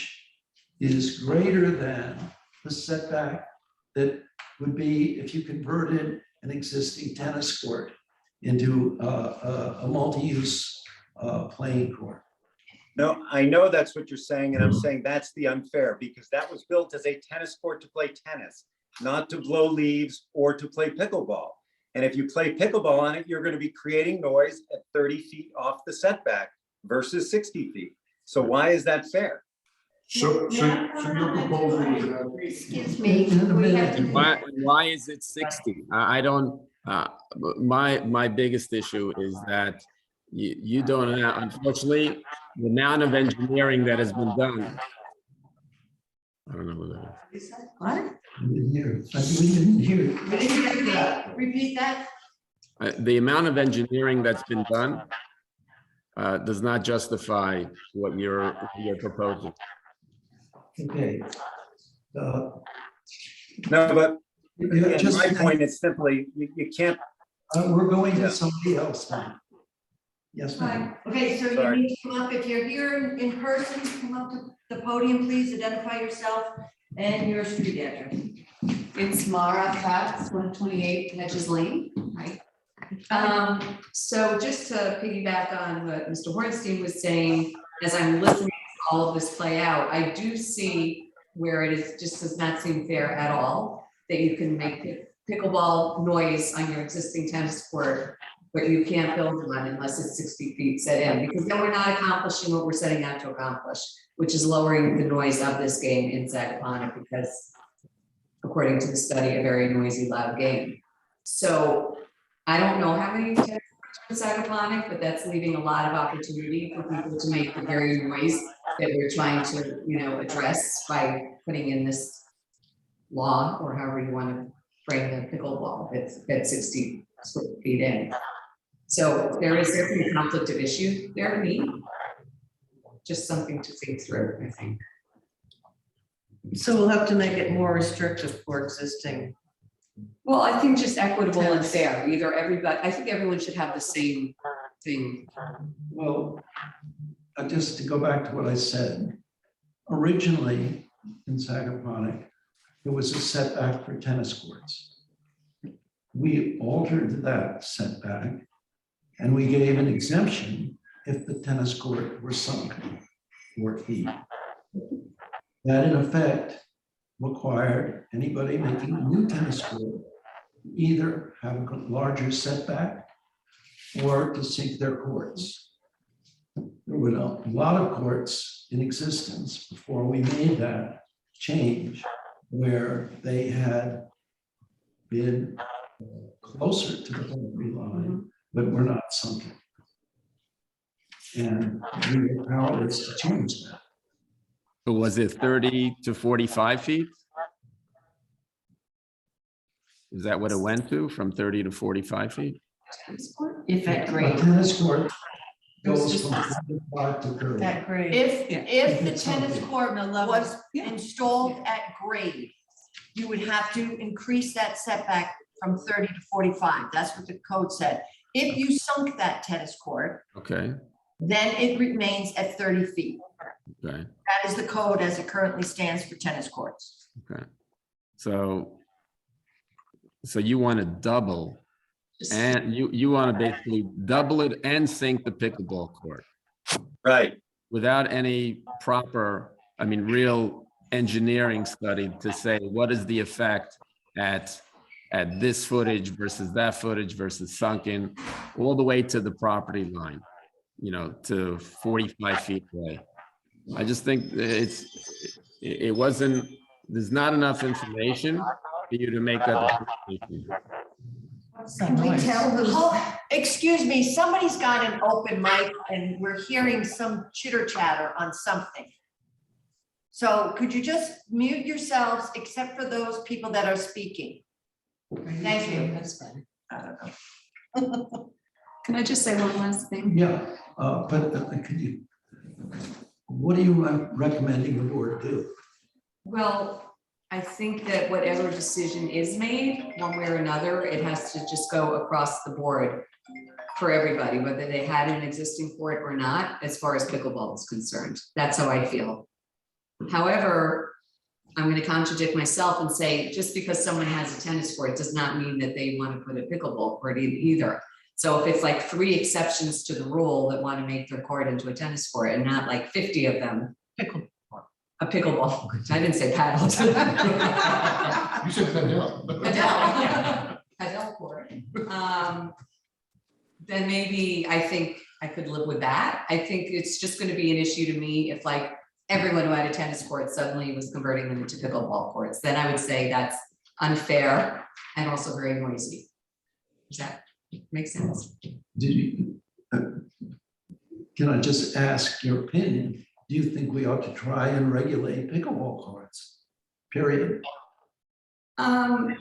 Speaker 1: is greater than the setback that would be if you converted an existing tennis court into a multi-use playing court.
Speaker 15: No, I know that's what you're saying, and I'm saying that's the unfair, because that was built as a tennis court to play tennis, not to blow leaves or to play pickleball. And if you play pickleball on it, you're going to be creating noise at 30 feet off the setback versus 60 feet. So why is that fair?
Speaker 6: So your proposal is that,
Speaker 3: Excuse me,
Speaker 1: In a
Speaker 3: we
Speaker 1: minute.
Speaker 3: have to.
Speaker 14: Why is it 60? I don't, my biggest issue is that you don't have, unfortunately, the amount of engineering that has been done. I don't know who that is.
Speaker 3: What?
Speaker 1: We didn't hear. We didn't hear.
Speaker 8: We didn't hear that. Repeat that.
Speaker 14: The amount of engineering that's been done does not justify what you're proposing.
Speaker 1: Okay.
Speaker 15: No, but
Speaker 1: Yeah,
Speaker 15: again,
Speaker 1: just-
Speaker 15: my point is simply, you can't,
Speaker 1: We're going
Speaker 15: Yeah.
Speaker 1: to somebody else now. Yes, ma'am.
Speaker 8: Okay, so you
Speaker 15: Sorry.
Speaker 8: need to come up, if you're here in person, come up to the podium, please identify yourself and your street address.
Speaker 16: It's Mara Katz, 128 Hedges Lane, right? So just to piggyback on what Mr. Hornstein was saying, as I'm listening to all of this play out, I do see where it is, just does not seem fair at all, that you can make pickleball noise on your existing tennis court, but you can't build one unless it's 60 feet set in, because then we're not accomplishing what we're setting out to accomplish, which is lowering the noise of this game in Sagaponic, because according to the study, a very noisy, loud game. So I don't know how many tennis courts in Sagaponic, but that's leaving a lot of opportunity for people to make the very noise that we're trying to, address by putting in this law, or however you want to frame the pickleball that's 60 feet in. So there's a conflict of issue there to me. Just something to think through, I think.
Speaker 2: So we'll have to make it more restrictive for existing.
Speaker 16: Well, I think just equitable and fair, either everybody, I think everyone should have the same thing.
Speaker 1: Well, just to go back to what I said, originally in Sagaponic, there was a setback for tennis courts. We altered that setback and we gave an exemption if the tennis court were sunk 4 feet. That in effect required anybody making a new tennis court either have a larger setback or to sink their courts. There were a lot of courts in existence before we made that change, where they had been closer to the boundary line, but were not sunken. And we were powerless to change that.
Speaker 14: But was it 30 to 45 feet? Is that what it went to, from 30 to 45 feet?
Speaker 8: If at
Speaker 1: A
Speaker 8: grade.
Speaker 1: tennis court goes from 45 to 30.
Speaker 2: At grade.
Speaker 8: If the tennis court was
Speaker 16: Yeah.
Speaker 8: installed at grade, you would have to increase that setback from 30 to 45. That's what the code said. If you sunk that tennis court,
Speaker 14: Okay,
Speaker 8: then it remains at 30 feet.
Speaker 14: okay,
Speaker 8: That is the code as it currently stands for tennis courts.
Speaker 14: okay. So you want to double, and you want to basically double it and sink the pickleball court
Speaker 15: right?
Speaker 14: without any proper, real engineering study to say what is the effect at this footage versus that footage versus sunken, all the way to the property line. to 45 feet away. I just think that it wasn't, there's not enough information for you to make that determination.
Speaker 8: Can we tell who's? Excuse me, somebody's got an open mic and we're hearing some chitter chatter on something. So could you just mute yourselves except for those people that are speaking? Thank you.
Speaker 2: That's fine.
Speaker 8: I don't know.
Speaker 16: Can I just say one last thing?
Speaker 1: Yeah, but could you, what are you recommending the board do?
Speaker 16: Well, I think that whatever decision is made, one way or another, it has to just go across the board for everybody, whether they had an existing court or not, as far as pickleball is concerned. That's how I feel. However, I'm going to contradict myself and say, just because someone has a tennis court does not mean that they want to put a pickleball court either. So if it's like 3 exceptions to the rule that want to make their court into a tennis court and not like 50 of them, a pickleball, I didn't say paddle.
Speaker 6: You said Padel.
Speaker 16: Padel court. Then maybe I think I could live with that. I think it's just going to be an issue to me if like everyone who had a tennis court suddenly was converting them into pickleball courts. Then I would say that's unfair and also very noisy. Does that make sense?
Speaker 1: Did you, can I just ask your opinion? Do you think we ought to try and regulate pickleball courts? Period.
Speaker 16: I'm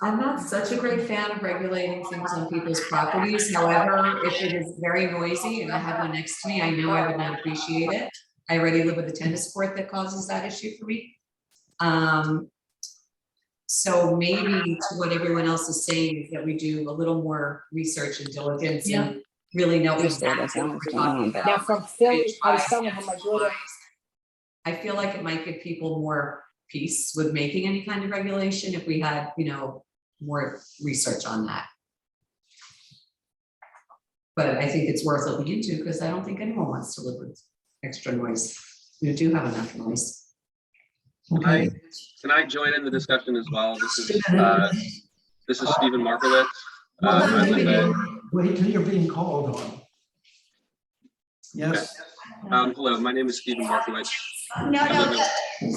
Speaker 16: not such a great fan of regulating things on people's properties. However, if it is very noisy and I have one next to me, I know I would not appreciate it. I already live with a tennis court that causes that issue for me. So maybe to what everyone else is saying is that we do a little more research and diligence and really know exactly what we're talking about.
Speaker 17: Now from Philly, I was telling her my daughter.
Speaker 16: I feel like it might give people more peace with making any kind of regulation if we had, more research on that. But I think it's worth looking into because I don't think anyone wants to live with extra noise. We do have enough noise.
Speaker 1: Okay.
Speaker 18: Can I join in the discussion as well? This is Stephen Markowitz. I live at,
Speaker 1: Wait till you're being called on. Yes.
Speaker 18: hello, my name is Stephen Markowitz.
Speaker 8: No,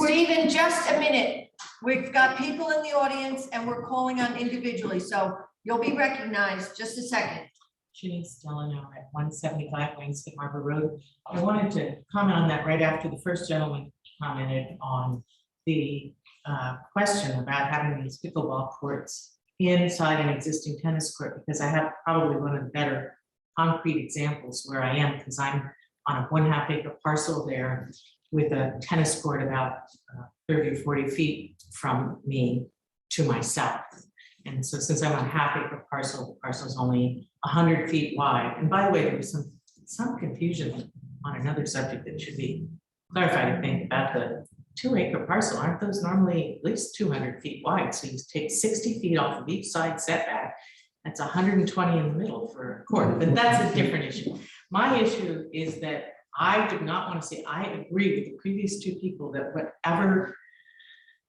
Speaker 8: Stephen, just a minute. We've got people in the audience and we're calling on individually, so you'll be recognized. Just a second.
Speaker 2: Janice Delano at 175 Waynesville Harbor Road. I wanted to comment on that right after the first gentleman commented on the question about having these pickleball courts inside an existing tennis court, because I have probably one of the better concrete examples where I am, because I'm on a 1/2 acre parcel there with a tennis court about 30 or 40 feet from me to my south. And so since I'm on a 1/2 acre parcel, the parcel is only 100 feet wide. And by the way, there was some confusion on another subject that should be clarified, I think, about the 2 acre parcel. Aren't those normally at least 200 feet wide? So you take 60 feet off of each side setback. That's 120 in the middle for a court, but that's a different issue. My issue is that I do not want to say, I agree with the previous 2 people that whatever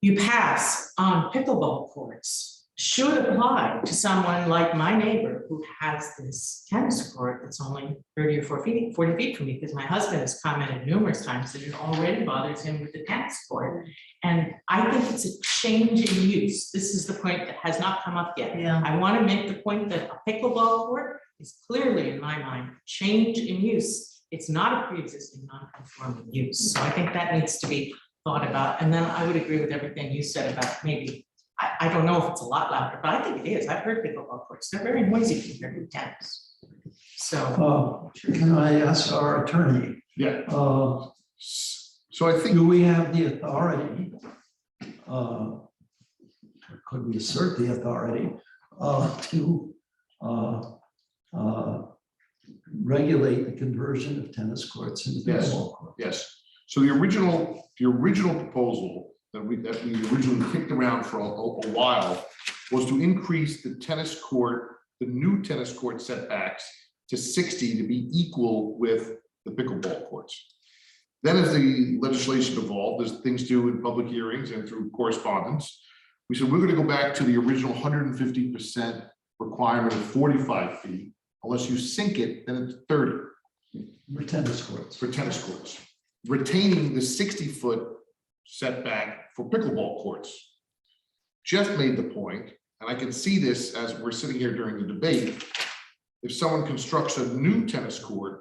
Speaker 2: you pass on pickleball courts should apply to someone like my neighbor who has this tennis court that's only 30 or 40 feet from me, because my husband has commented numerous times that it already bothers him with the tennis court. And I think it's a change in use. This is the point that has not come up yet. Yeah. I want to make the point that a pickleball court is clearly, in my mind, change in use. It's not a pre-existing non-conforming use. So I think that needs to be thought about. And then I would agree with everything you said about maybe, I don't know if it's a lot louder, but I think it is. I've heard pickleball courts. They're very noisy compared to tennis. So.
Speaker 1: Can I ask our attorney?
Speaker 6: Yeah. So I think.
Speaker 1: Do we have the authority? Could we assert the authority to regulate the conversion of tennis courts into pickleball courts?
Speaker 6: Yes. So the original proposal that we originally kicked around for a while was to increase the new tennis court setbacks to 60 to be equal with the pickleball courts. Then as the legislation evolved, as things do in public hearings and through correspondence, we said, we're going to go back to the original 150% requirement of 45 feet. Unless you sink it, then it's 30.
Speaker 1: For tennis courts.
Speaker 6: for tennis courts, retaining the 60-foot setback for pickleball courts. Jeff made the point, and I can see this as we're sitting here during the debate. If someone constructs a new tennis court,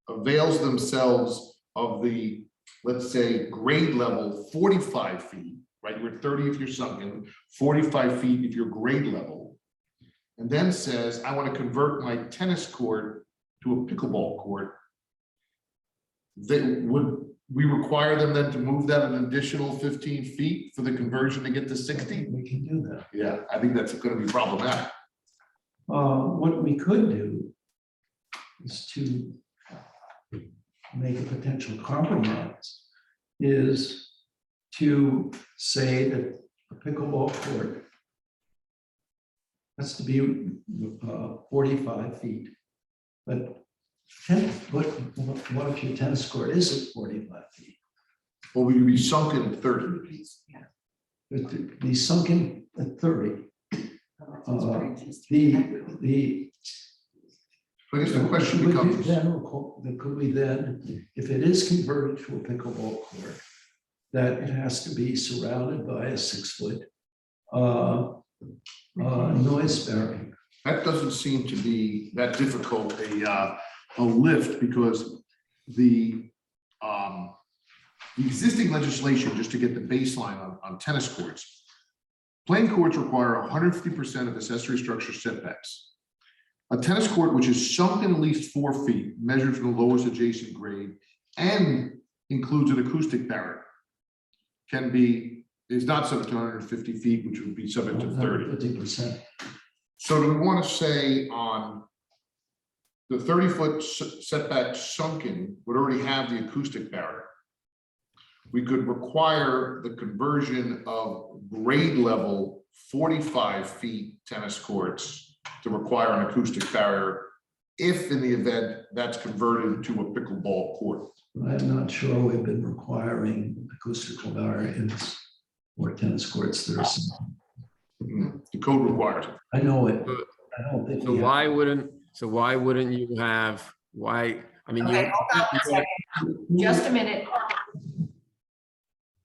Speaker 6: avails themselves of the, let's say, grade level 45 feet, right? You're at 30 if you're sunken, 45 feet if you're grade level, and then says, I want to convert my tennis court to a pickleball court, would we require them then to move that an additional 15 feet for the conversion to get to 60?
Speaker 1: We can do that.
Speaker 6: Yeah, I think that's going to be problematic.
Speaker 1: What we could do is to make a potential compromise, is to say that a pickleball court has to be 45 feet. But what if your tennis court isn't 45 feet?
Speaker 6: Well, we would be sunken at 30.
Speaker 1: It'd be sunken at 30.
Speaker 6: I guess the question becomes,
Speaker 1: Could we then, if it is converted to a pickleball court, that it has to be surrounded by a 6-foot noise barrier?
Speaker 6: that doesn't seem to be that difficult a lift, because the existing legislation, just to get the baseline on tennis courts, playing courts require 150% of accessory structure setbacks. A tennis court which is sunken at least 4 feet, measured from the lowest adjacent grade, and includes an acoustic barrier, is not subject to 150 feet, which would be subject to 30.
Speaker 1: 50%.
Speaker 6: So do we want to say on the 30-foot setback sunken would already have the acoustic barrier? We could require the conversion of grade level 45 feet tennis courts to require an acoustic barrier if in the event that's converted to a pickleball court.
Speaker 1: I'm not sure we've been requiring acoustical barriers for tennis courts. There's,
Speaker 6: The code requires it.
Speaker 1: I know it. I don't think.
Speaker 14: So why wouldn't you have, I mean, you.
Speaker 8: Okay, hold on one second. Just a minute.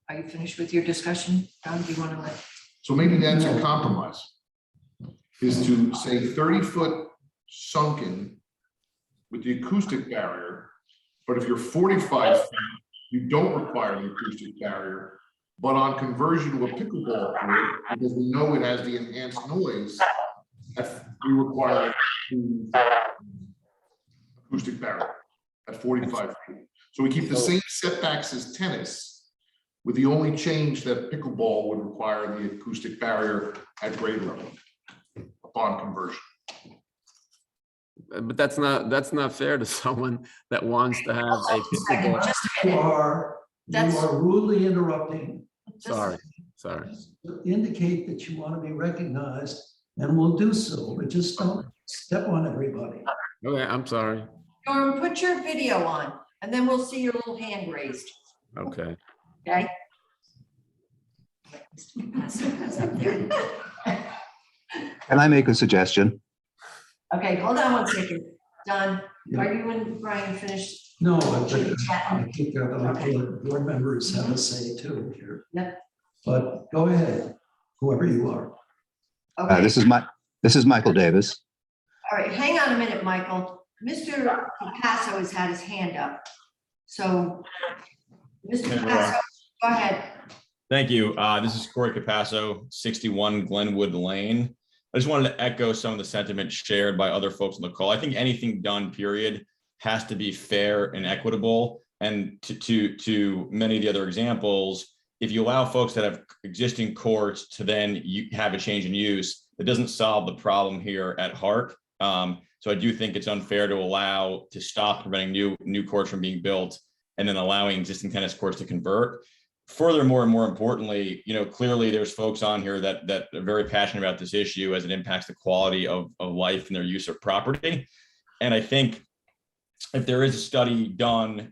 Speaker 8: Are you finished with your discussion? Don, do you want to let?
Speaker 6: So maybe that's a compromise, is to say 30-foot sunken with the acoustic barrier, but if you're 45 feet, you don't require the acoustic barrier, but on conversion to a pickleball court, because we know it has the enhanced noise, we require the acoustic barrier at 45 feet. So we keep the same setbacks as tennis, with the only change that pickleball would require the acoustic barrier at grade level upon conversion.
Speaker 14: But that's not fair to someone that wants to have a pickleball.
Speaker 8: Just a minute.
Speaker 1: You are rudely interrupting.
Speaker 14: Sorry.
Speaker 1: Indicate that you want to be recognized, and we'll do so, but just don't step on everybody.
Speaker 14: Okay, I'm sorry.
Speaker 8: Norm, put your video on, and then we'll see your little hand raised.
Speaker 14: Okay.
Speaker 8: Okay?
Speaker 11: Can I make a suggestion?
Speaker 8: Okay, hold on one second. Don, are you and Brian finished?
Speaker 1: No, I think the board members have a say too here.
Speaker 8: Yep.
Speaker 1: But go ahead, whoever you are.
Speaker 8: Okay,
Speaker 11: This is Michael Davis.
Speaker 8: all right, hang on a minute, Michael. Mr. Picasso has had his hand up. So, Mr. Picasso, go ahead.
Speaker 19: Thank you. This is Corey Capasso, 61 Glenwood Lane. I just wanted to echo some of the sentiment shared by other folks on the call. I think anything done, period, has to be fair and equitable. And to many of the other examples, if you allow folks that have existing courts to then have a change in use, it doesn't solve the problem here at heart. So I do think it's unfair to stop preventing new courts from being built and then allowing existing tennis courts to convert. Furthermore, and more importantly, clearly there's folks on here that are very passionate about this issue as it impacts the quality of life and their use of property. And I think if there is a study done,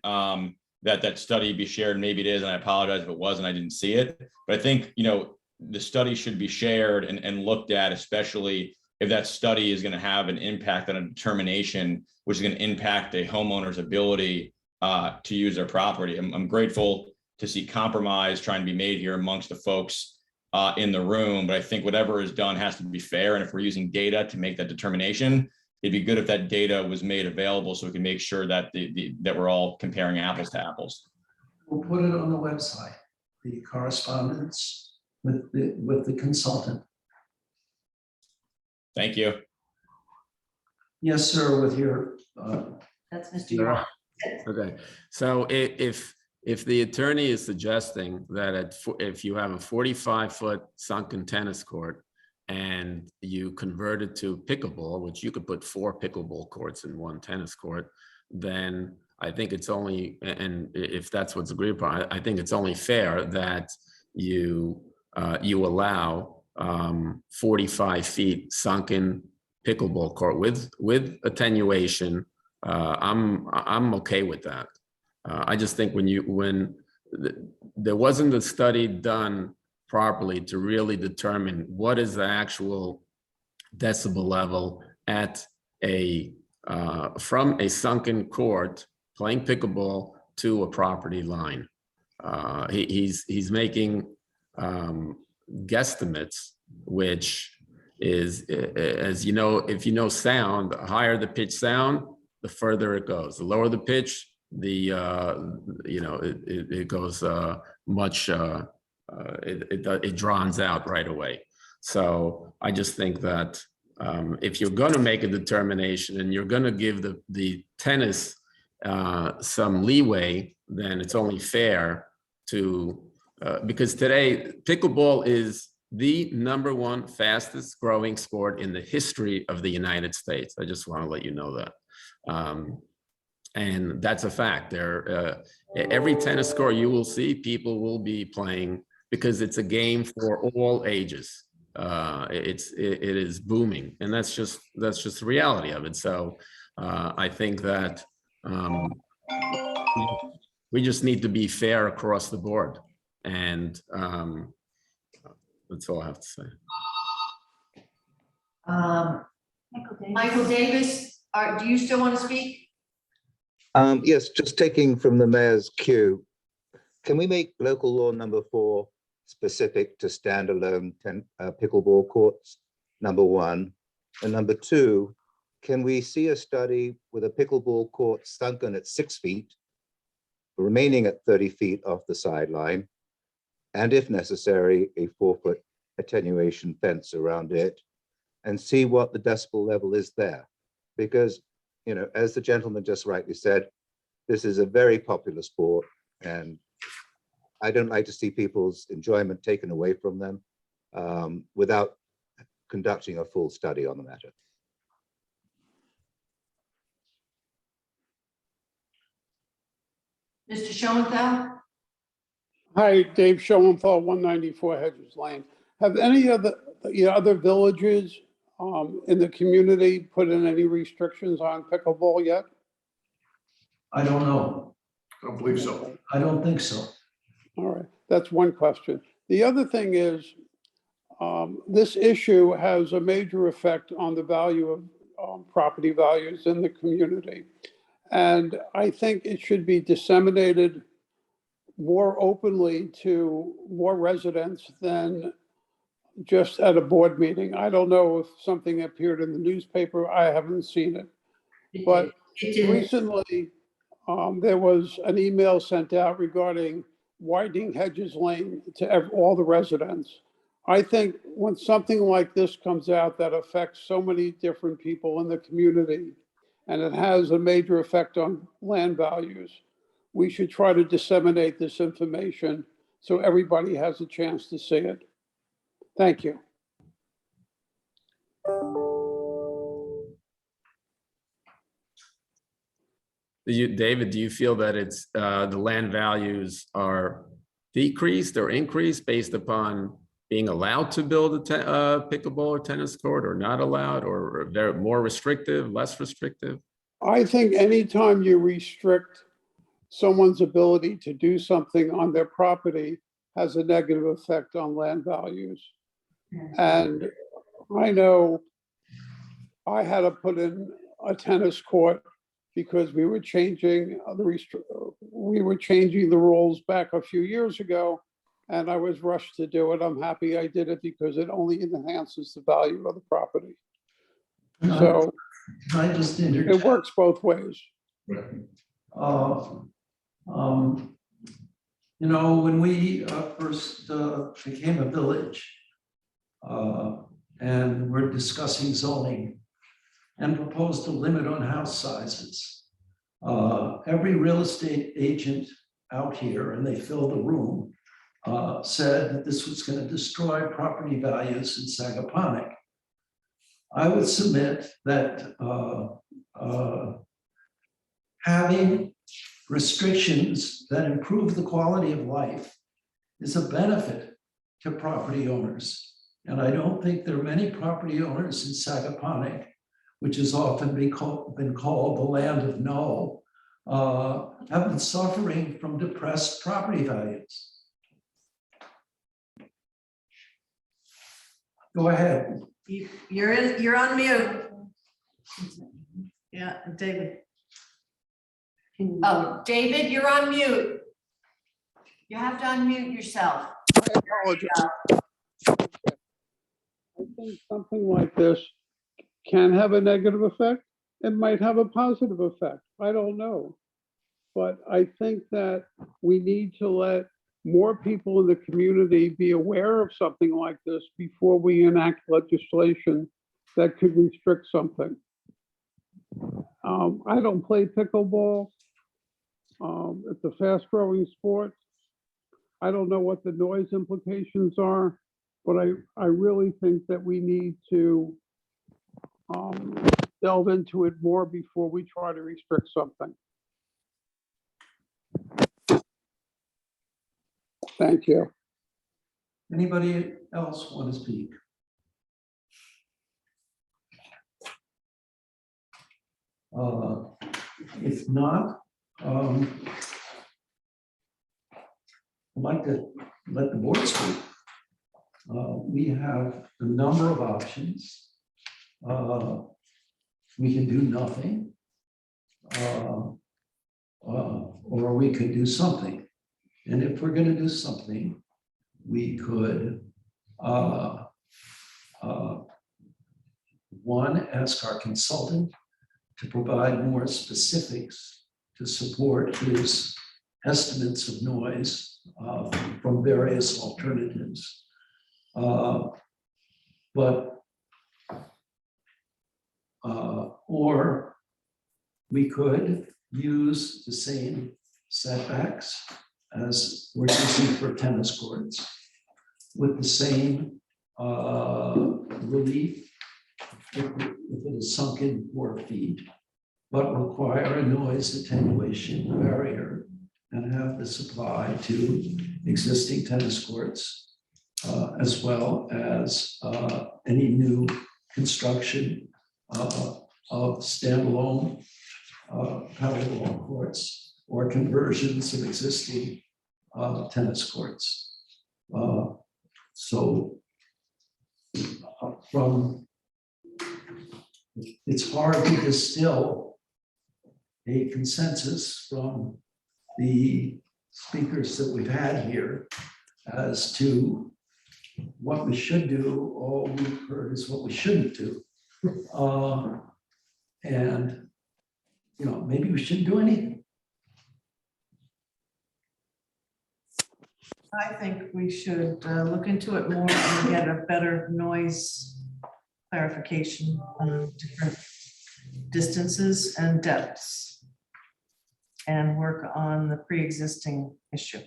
Speaker 19: that study be shared, maybe it is, and I apologize if it wasn't, I didn't see it. But I think, the study should be shared and looked at, especially if that study is going to have an impact on a determination, which is going to impact a homeowner's ability to use their property. I'm grateful to see compromise trying to be made here amongst the folks in the room, but I think whatever is done has to be fair. And if we're using data to make that determination, it'd be good if that data was made available so we can make sure that that we're all comparing apples to apples.
Speaker 1: We'll put it on the website, the correspondence with the consultant.
Speaker 19: Thank you.
Speaker 1: Yes, sir, with your,
Speaker 8: That's Mr. York.
Speaker 14: Okay, so if the attorney is suggesting that if you have a 45-foot sunken tennis court and you convert it to pickleball, which you could put 4 pickleball courts in 1 tennis court, then I think it's only, and if that's what's agreed upon, I think it's only fair that you allow 45 feet sunken pickleball court with attenuation. I'm okay with that. I just think when there wasn't a study done properly to really determine what is the actual decibel level at from a sunken court playing pickleball to a property line. He's making guesstimates, which is, as you know, if you know sound, the higher the pitch sound, the further it goes. The lower the pitch, it goes much, it drowns out right away. So I just think that if you're going to make a determination and you're going to give the tennis some leeway, then it's only fair to, because today pickleball is the #1 fastest growing sport in the history of the United States. I just want to let you know that. And that's a fact. Every tennis court you will see, people will be playing because it's a game for all ages. It is booming, and that's just the reality of it. So I think that we just need to be fair across the board, and that's all I have to say.
Speaker 8: Michael Davis, do you still want to speak?
Speaker 11: Yes, just taking from the mayor's cue, can we make local law number 4 specific to standalone pickleball courts, #1? And #2, can we see a study with a pickleball court sunken at 6 feet, remaining at 30 feet off the sideline, and if necessary, a 4-foot attenuation fence around it, and see what the decibel level is there? Because, you know, as the gentleman just rightly said, this is a very popular sport, and I don't like to see people's enjoyment taken away from them without conducting a full study on the matter.
Speaker 8: Mr. Schoenthal?
Speaker 20: Hi, Dave Schoenthal, 194 Hedges Lane. Have any of the other villages in the community put in any restrictions on pickleball yet?
Speaker 1: I don't know.
Speaker 6: I don't believe so.
Speaker 1: I don't think so.
Speaker 20: All right, that's one question. The other thing is, this issue has a major effect on the value of property values in the community. And I think it should be disseminated more openly to more residents than just at a board meeting. I don't know if something appeared in the newspaper. I haven't seen it. But recently, there was an email sent out regarding widening Hedges Lane to all the residents. I think when something like this comes out that affects so many different people in the community, and it has a major effect on land values, we should try to disseminate this information so everybody has a chance to see it. Thank you.
Speaker 14: David, do you feel that it's the land values are decreased or increased based upon being allowed to build a pickleball or tennis court, or not allowed, or they're more restrictive, less restrictive?
Speaker 20: I think anytime you restrict someone's ability to do something on their property has a negative effect on land values. And I know I had to put in a tennis court because we were changing the rules back a few years ago, and I was rushed to do it. I'm happy I did it because it only enhances the value of the property. So
Speaker 1: I just
Speaker 20: it
Speaker 1: interject.
Speaker 20: works both ways.
Speaker 1: You know, when we first became a village and we're discussing zoning and proposed a limit on house sizes, every real estate agent out here, and they filled the room, said that this was going to destroy property values in Sagaponack. I would submit that having restrictions that improve the quality of life is a benefit to property owners. And I don't think there are many property owners in Sagaponack, which has often been called the land of no, have been suffering from depressed property values. Go ahead.
Speaker 2: You're on mute. Yeah, David.
Speaker 8: Oh, David, you're on mute. You have to unmute yourself.
Speaker 20: I apologize. I think something like this can have a negative effect. It might have a positive effect. I don't know. But I think that we need to let more people in the community be aware of something like this before we enact legislation that could restrict something. I don't play pickleball. It's a fast-growing sport. I don't know what the noise implications are, but I really think that we need to delve into it more before we try to restrict something. Thank you.
Speaker 1: Anybody else want to speak? If not, I'd like to let the board speak. We have a number of options. We can do nothing, or we could do something. And if we're going to do something, we could, one, ask our consultant to provide more specifics to support his estimates of noise from various alternatives. Or we could use the same setbacks as we're using for tennis courts with the same relief if it is sunken 4 feet, but require a noise attenuation barrier and have this apply to existing tennis courts as well as any new construction of standalone paddleball courts or conversions of existing tennis courts. It's hard to distill a consensus from the speakers that we've had here as to what we should do. All we've heard is what we shouldn't do. And, you know, maybe we shouldn't do anything.
Speaker 2: I think we should look into it more and get a better noise clarification on different distances and depths and work on the pre-existing issue.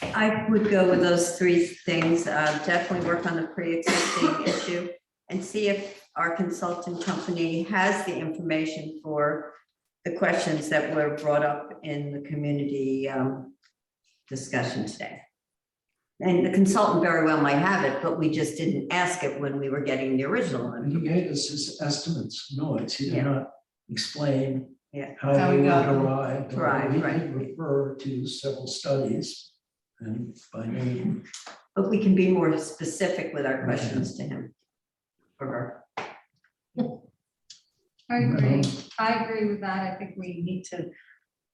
Speaker 3: I would go with those 3 things. Definitely work on the pre-existing issue and see if our consultant company has the information for the questions that were brought up in the community discussion today. And the consultant very well might have it, but we just didn't ask it when we were getting the original
Speaker 1: And he
Speaker 3: information.
Speaker 1: gave us his estimates, noise. He did
Speaker 3: Yeah.
Speaker 1: not explain
Speaker 3: Yeah.
Speaker 1: how we would
Speaker 2: got them.
Speaker 1: arrive.
Speaker 3: Right,
Speaker 1: We
Speaker 3: right.
Speaker 1: did refer to several studies and by name.
Speaker 3: But we can be more specific with our questions to him. I agree. I agree with that. I think we need to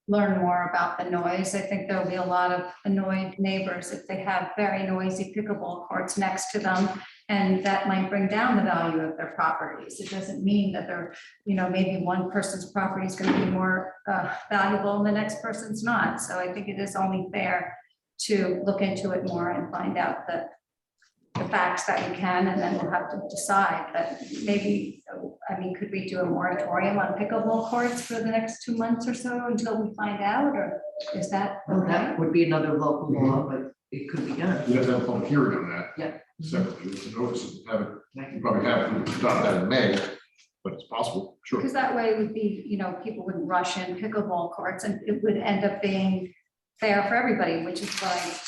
Speaker 3: learn more about the noise. I think there'll be a lot of annoyed neighbors if they have very noisy pickleball courts next to them. And that might bring down the value of their properties. It doesn't mean that they're, maybe one person's property is going to be more valuable and the next person's not. So I think it is only fair to look into it more and find out the facts that we can, and then we'll have to decide. But maybe, could we do a moratorium on pickleball courts for the next 2 months or so until we find out, or is that?
Speaker 2: Well, that would be another local law, but it could be done.
Speaker 6: We have to have a public hearing on that.
Speaker 2: Yeah.
Speaker 6: Separately, we have to notice it, have it, you probably have to start that in May, but it's possible, sure.
Speaker 3: Because that way it would be, people wouldn't rush in pickleball courts, and it would end up being fair for everybody, which is what I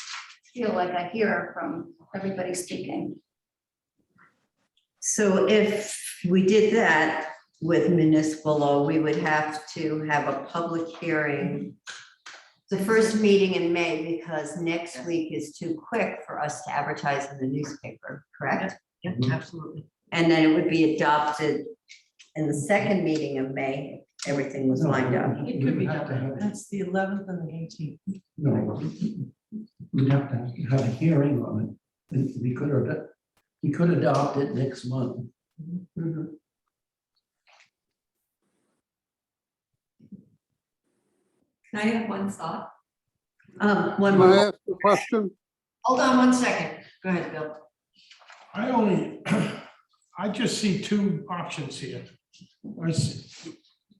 Speaker 3: feel like I hear from everybody speaking.
Speaker 21: So if we did that with municipal law, we would have to have a public hearing. The first meeting in May, because next week is too quick for us to advertise in the newspaper, correct?
Speaker 2: Yeah, absolutely.
Speaker 21: And then it would be adopted in the second meeting of May, if everything was lined up.
Speaker 2: It could be done. That's the 11th and the 18th.
Speaker 1: No, we'd have to have a hearing on it. And we could adopt it next month.
Speaker 21: Mhm.
Speaker 16: Can I have one thought?
Speaker 21: One
Speaker 20: Can I
Speaker 21: more.
Speaker 20: ask a question?
Speaker 8: Hold on one second. Go ahead, Bill.
Speaker 13: I just see two options here.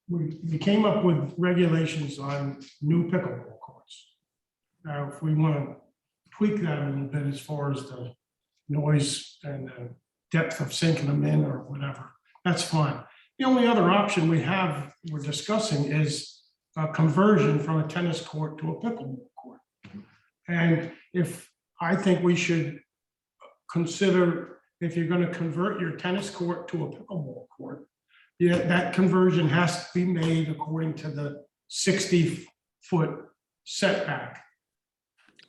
Speaker 13: We came up with regulations on new pickleball courts. Now, if we want to tweak that a little bit as far as the noise and the depth of sinking them in or whatever, that's fine. The only other option we're discussing is a conversion from a tennis court to a pickleball court. And I think we should consider, if you're going to convert your tennis court to a pickleball court, that conversion has to be made according to the 60-foot setback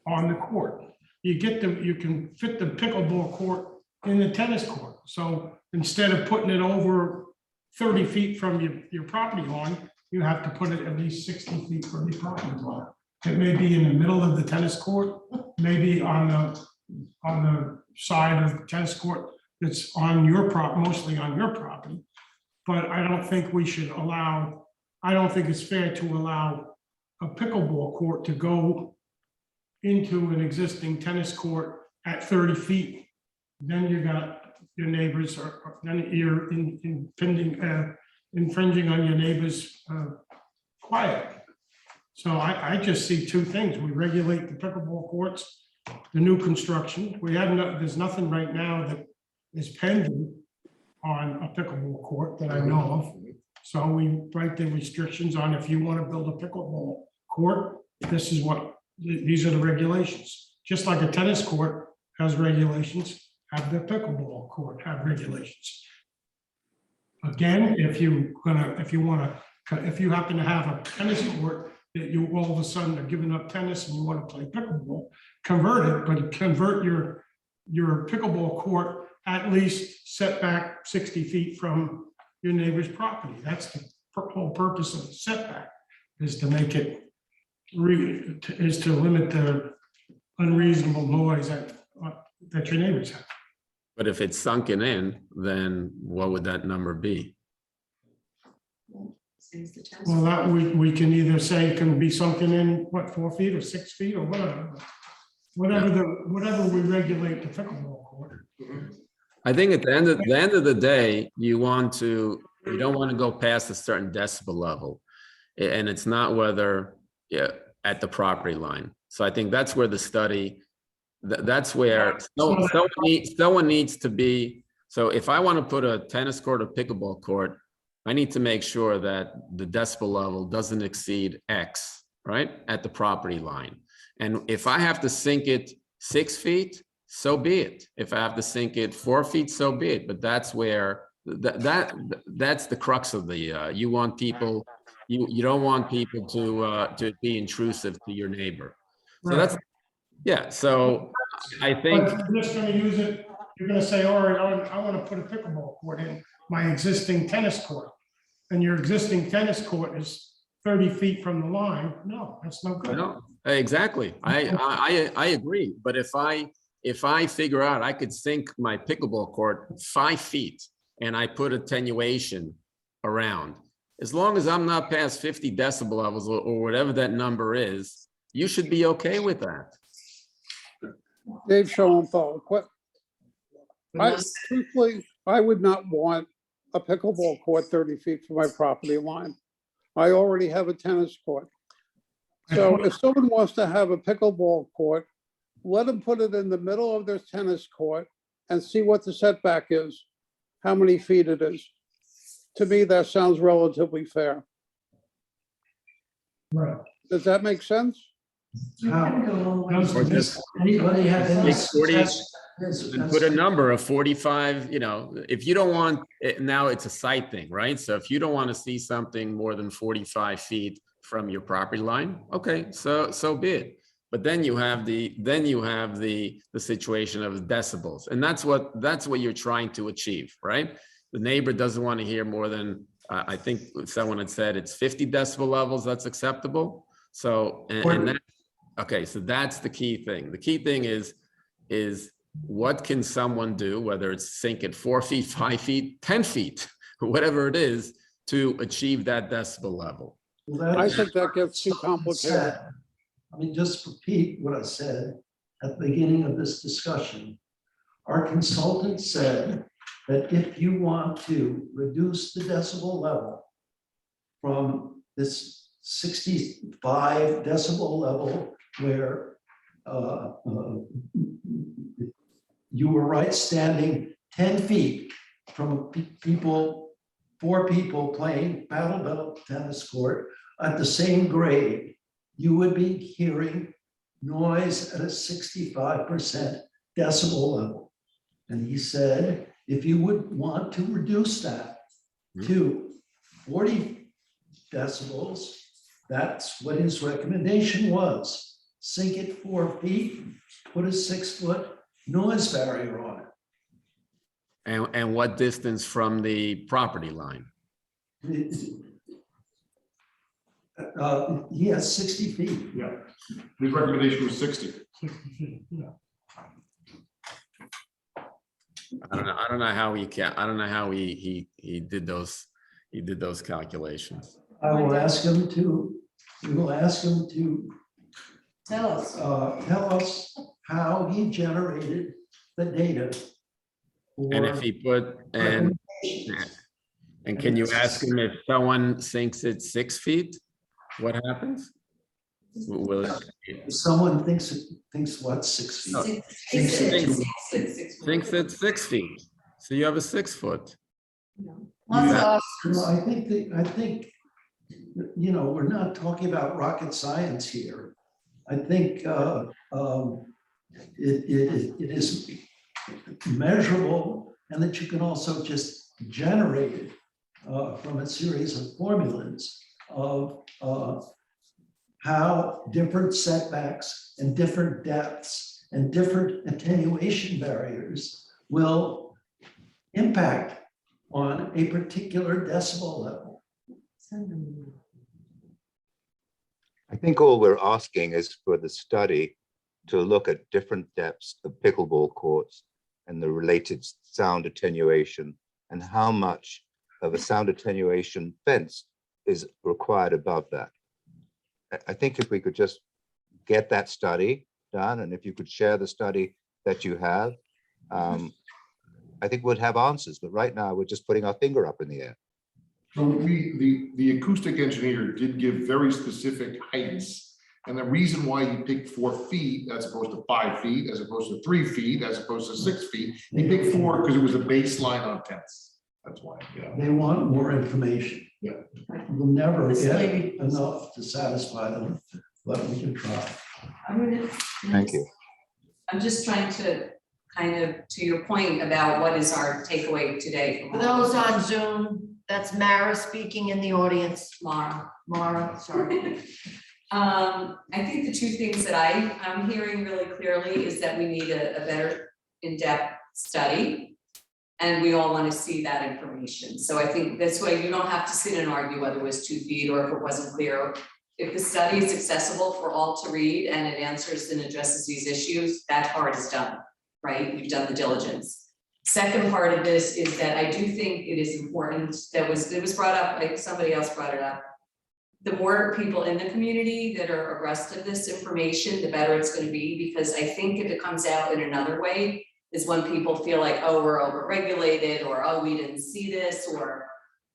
Speaker 13: on the court. You can fit the pickleball court in the tennis court. So instead of putting it over 30 feet from your property line, you have to put it at least 60 feet from your property line. It may be in the middle of the tennis court, maybe on the side of the tennis court that's on your mostly on your property. But I don't think it's fair to allow a pickleball court to go into an existing tennis court at 30 feet. Then you got your neighbors, then you're infringing on your neighbor's quiet. So I just see two things. We regulate the pickleball courts, the new construction. There's nothing right now that is pending on a pickleball court that I know of. So we write the restrictions on, if you want to build a pickleball court, these are the regulations. Just like a tennis court has regulations, have the pickleball court have regulations. Again, if you happen to have a tennis court that you all of a sudden are giving up tennis and you want to play pickleball, convert it, but convert your pickleball court at least set back 60 feet from your neighbor's property. That's the whole purpose of the setback, is to make it, is to limit the unreasonable noise that your neighbors have.
Speaker 14: But if it's sunken in, then what would that number be?
Speaker 13: Well, that we can either say it can be sunken in, 4 feet or 6 feet or whatever. Whatever we regulate the pickleball court.
Speaker 14: I think at the end of the day, you don't want to go past a certain decibel level. And it's not whether at the property line. So I think that's where the study, that's where someone needs to be. So if I want to put a tennis court or pickleball court, I need to make sure that the decibel level doesn't exceed X, right, at the property line. And if I have to sink it 6 feet, so be it. If I have to sink it 4 feet, so be it. But that's where that's the crux of the. You want people. You don't want people to be intrusive to your neighbor. So
Speaker 13: Right.
Speaker 14: So I think.
Speaker 13: But you're just going to use it You're gonna say, all right, I want to put a pickleball court in my existing tennis court. And your existing tennis court is 30 feet from the line. No, that's no good.
Speaker 14: No, exactly. I agree. But if I figure out I could sink my pickleball court 5 feet and I put attenuation around, as long as I'm not past 50 decibel levels or whatever that number is, you should be okay with that.
Speaker 20: Dave Schoenthal, truthfully, I would not want a pickleball court 30 feet from my property line. I already have a tennis court. So if someone wants to have a pickleball court, let them put it in the middle of their tennis court and see what the setback is, how many feet it is. To me, that sounds relatively fair.
Speaker 13: Right.
Speaker 20: Does that make sense?
Speaker 14: Or just
Speaker 1: Anybody have any?
Speaker 14: make 40 put a number of 45, if you don't want, now it's a site thing, right? So if you don't want to see something more than 45 feet from your property line, okay, so be it. But then you have the situation of decibels, and that's what you're trying to achieve, right? The neighbor doesn't want to hear more than, I think someone had said it's 50 decibel levels that's acceptable. So, okay, so that's the key thing. The key thing is what can someone do, whether it's sink it 4 feet, 5 feet, 10 feet, whatever it is, to achieve that decibel level.
Speaker 20: I think that gets too complicated.
Speaker 1: I mean, just repeat what I said at the beginning of this discussion. Our consultant said that if you want to reduce the decibel level from this 65 decibel level where you were right standing 10 feet from four people playing paddle tennis court at the same grade, you would be hearing noise at a 65% decibel level. And he said, if you would want to reduce that to 40 decibels, that's what his recommendation was. Sink it 4 feet, put a 6-foot noise barrier on it.
Speaker 14: And what distance from the property line?
Speaker 1: He has 60 feet.
Speaker 6: Yeah, his recommendation was 60.
Speaker 14: I don't know how he did those calculations.
Speaker 1: I will ask him to, we will ask him to
Speaker 2: Tell us.
Speaker 1: tell us how he generated the data.
Speaker 14: And if he put, and can you ask him if someone sinks it 6 feet, what happens? Will it?
Speaker 1: If someone thinks what, 6 feet?
Speaker 14: No, Sinks it 6 feet, so you have a 6 foot.
Speaker 1: I think, we're not talking about rocket science here. I think it is measurable, and that you can also just generate it from a series of formulas of how different setbacks and different depths and different attenuation barriers will impact on a particular decibel level.
Speaker 11: I think all we're asking is for the study to look at different depths of pickleball courts and the related sound attenuation and how much of a sound attenuation fence is required above that. I think if we could just get that study done, and if you could share the study that you have, I think we'd have answers, but right now we're just putting our finger up in the air.
Speaker 6: So the acoustic engineer did give very specific heights. And the reason why he picked 4 feet as opposed to 5 feet, as opposed to 3 feet, as opposed to 6 feet, he picked 4 because it was a baseline on tents. That's why, yeah.
Speaker 1: They want more information.
Speaker 6: Yeah.
Speaker 1: We'll never get enough to satisfy them, but we can try.
Speaker 11: Thank you.
Speaker 16: I'm just trying to kind of, to your point about what is our takeaway today.
Speaker 8: For those on Zoom, that's Mara speaking in the audience. Mara, sorry.
Speaker 16: I think the two things that I'm hearing really clearly is that we need a better in-depth study. And we all want to see that information. So I think this way you don't have to sit and argue whether it was 2 feet or if it wasn't clear. If the study is accessible for all to read and it answers and addresses these issues, that part is done, right? We've done the diligence. Second part of this is that I do think it is important, it was brought up, like somebody else brought it up. The more people in the community that are abreast of this information, the better it's going to be, because I think if it comes out in another way, is when people feel like, oh, we're overregulated, or oh, we didn't see this, or,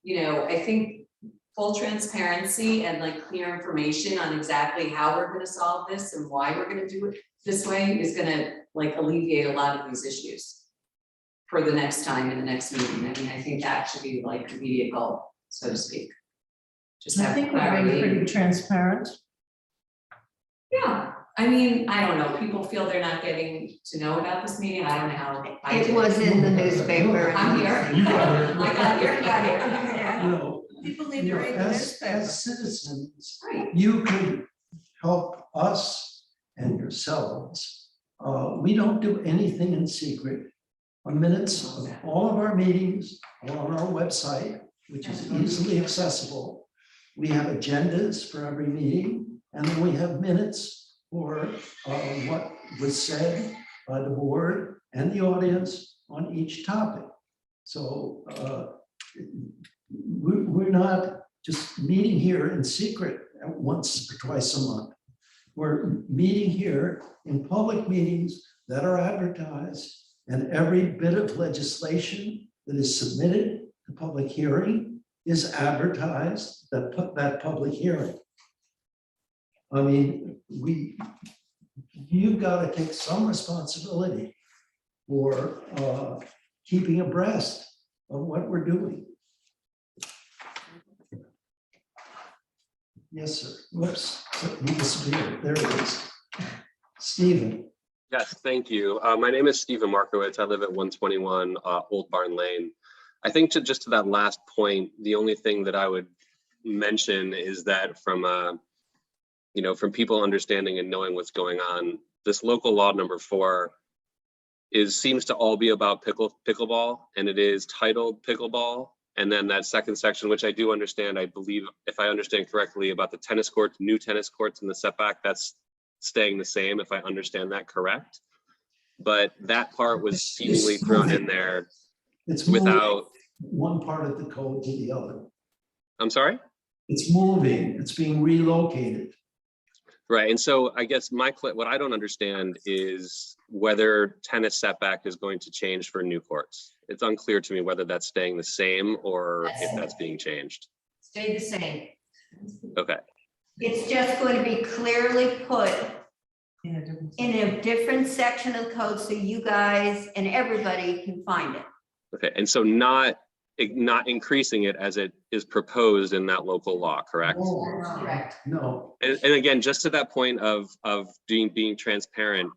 Speaker 16: you know, I think full transparency and like clear information on exactly how we're going to solve this and why we're going to do it this way is going to like alleviate a lot of these issues for the next time in the next meeting. I mean, I think that should be like the immediate goal, so to speak. Just
Speaker 2: I
Speaker 16: have
Speaker 2: think we're being
Speaker 16: clarity.
Speaker 2: pretty transparent.
Speaker 16: Yeah, I mean, I don't know, people feel they're not getting to know about this meeting, I don't know how. I
Speaker 21: It
Speaker 16: do.
Speaker 21: was in the newspaper.
Speaker 16: I'm here.
Speaker 13: You got here.
Speaker 16: I got here.
Speaker 21: Yeah.
Speaker 1: You know,
Speaker 2: People need
Speaker 1: you
Speaker 2: to
Speaker 1: know,
Speaker 2: read the newspaper.
Speaker 1: as citizens,
Speaker 16: Right.
Speaker 1: you could help us and yourselves. We don't do anything in secret. Our minutes of all of our meetings are on our website, which is easily accessible. We have agendas for every meeting, and then we have minutes for what was said by the board and the audience on each topic. So we're not just meeting here in secret once or twice a month. We're meeting here in public meetings that are advertised, and every bit of legislation that is submitted to public hearing is advertised, that public hearing. I mean, you've got to take some responsibility for keeping abreast of what we're doing. Yes, sir. Whoops, he disappeared. There it is. Stephen.
Speaker 18: Yes, thank you. My name is Stephen Markowitz. I live at 121 Old Barn Lane. I think to that last point, the only thing that I would mention is that from from people understanding and knowing what's going on, this local law number 4 seems to all be about pickleball, and it is titled pickleball. And then that second section, which I do understand, I believe, if I understand correctly, about the tennis courts, new tennis courts in the setback, that's staying the same, if I understand that correct. But that part was seemingly thrown in there
Speaker 1: It's
Speaker 18: without
Speaker 1: one part of the code to the other.
Speaker 18: I'm sorry?
Speaker 1: It's moving, it's being relocated.
Speaker 18: Right, and so I guess what I don't understand is whether tennis setback is going to change for new courts. It's unclear to me whether that's staying the same or if that's being changed.
Speaker 21: Stay the same.
Speaker 18: Okay,
Speaker 21: It's just going to be clearly put in a different section of code so you guys and everybody can find it.
Speaker 18: okay, and so not increasing it as it is proposed in that local law, correct?
Speaker 21: Correct.
Speaker 1: No.
Speaker 18: And again, just to that point of being transparent,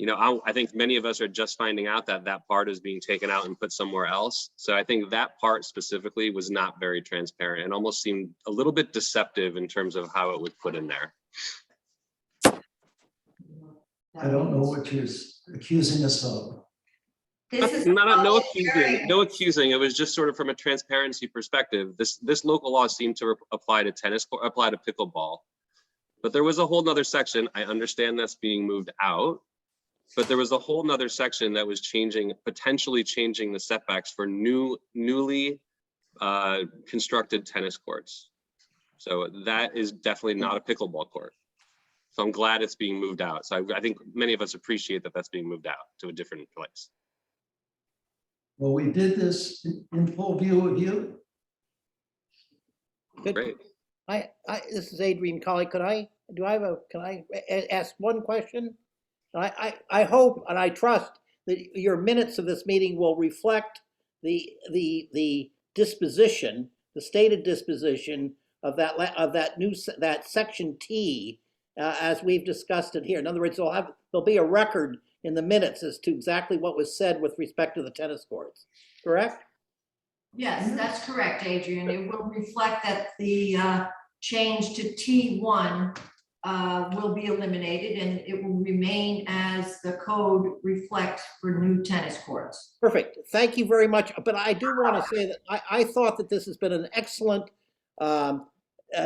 Speaker 18: I think many of us are just finding out that that part is being taken out and put somewhere else. So I think that part specifically was not very transparent and almost seemed a little bit deceptive in terms of how it was put in there.
Speaker 1: I don't know what you're accusing us of.
Speaker 18: No accusing. It was just sort of from a transparency perspective. This local law seemed to apply to apply to pickleball, but there was a whole nother section. I understand that's being moved out, but there was a whole nother section that was potentially changing the setbacks for newly constructed tennis courts. So that is definitely not a pickleball court. So I'm glad it's being moved out. So I think many of us appreciate that that's being moved out to a different place.
Speaker 1: Well, we did this in full view of you.
Speaker 18: Great.
Speaker 10: This is Adrian Colley. Can I ask one question? I hope and I trust that your minutes of this meeting will reflect the disposition, the stated disposition of that section T, as we've discussed it here. In other words, there'll be a record in the minutes as to exactly what was said with respect to the tennis courts, correct?
Speaker 8: Yes, that's correct, Adrian. It will reflect that the change to T1 will be eliminated and it will remain as the code reflects for new tennis courts.
Speaker 10: Perfect. Thank you very much. But I do want to say that I thought that this has been an excellent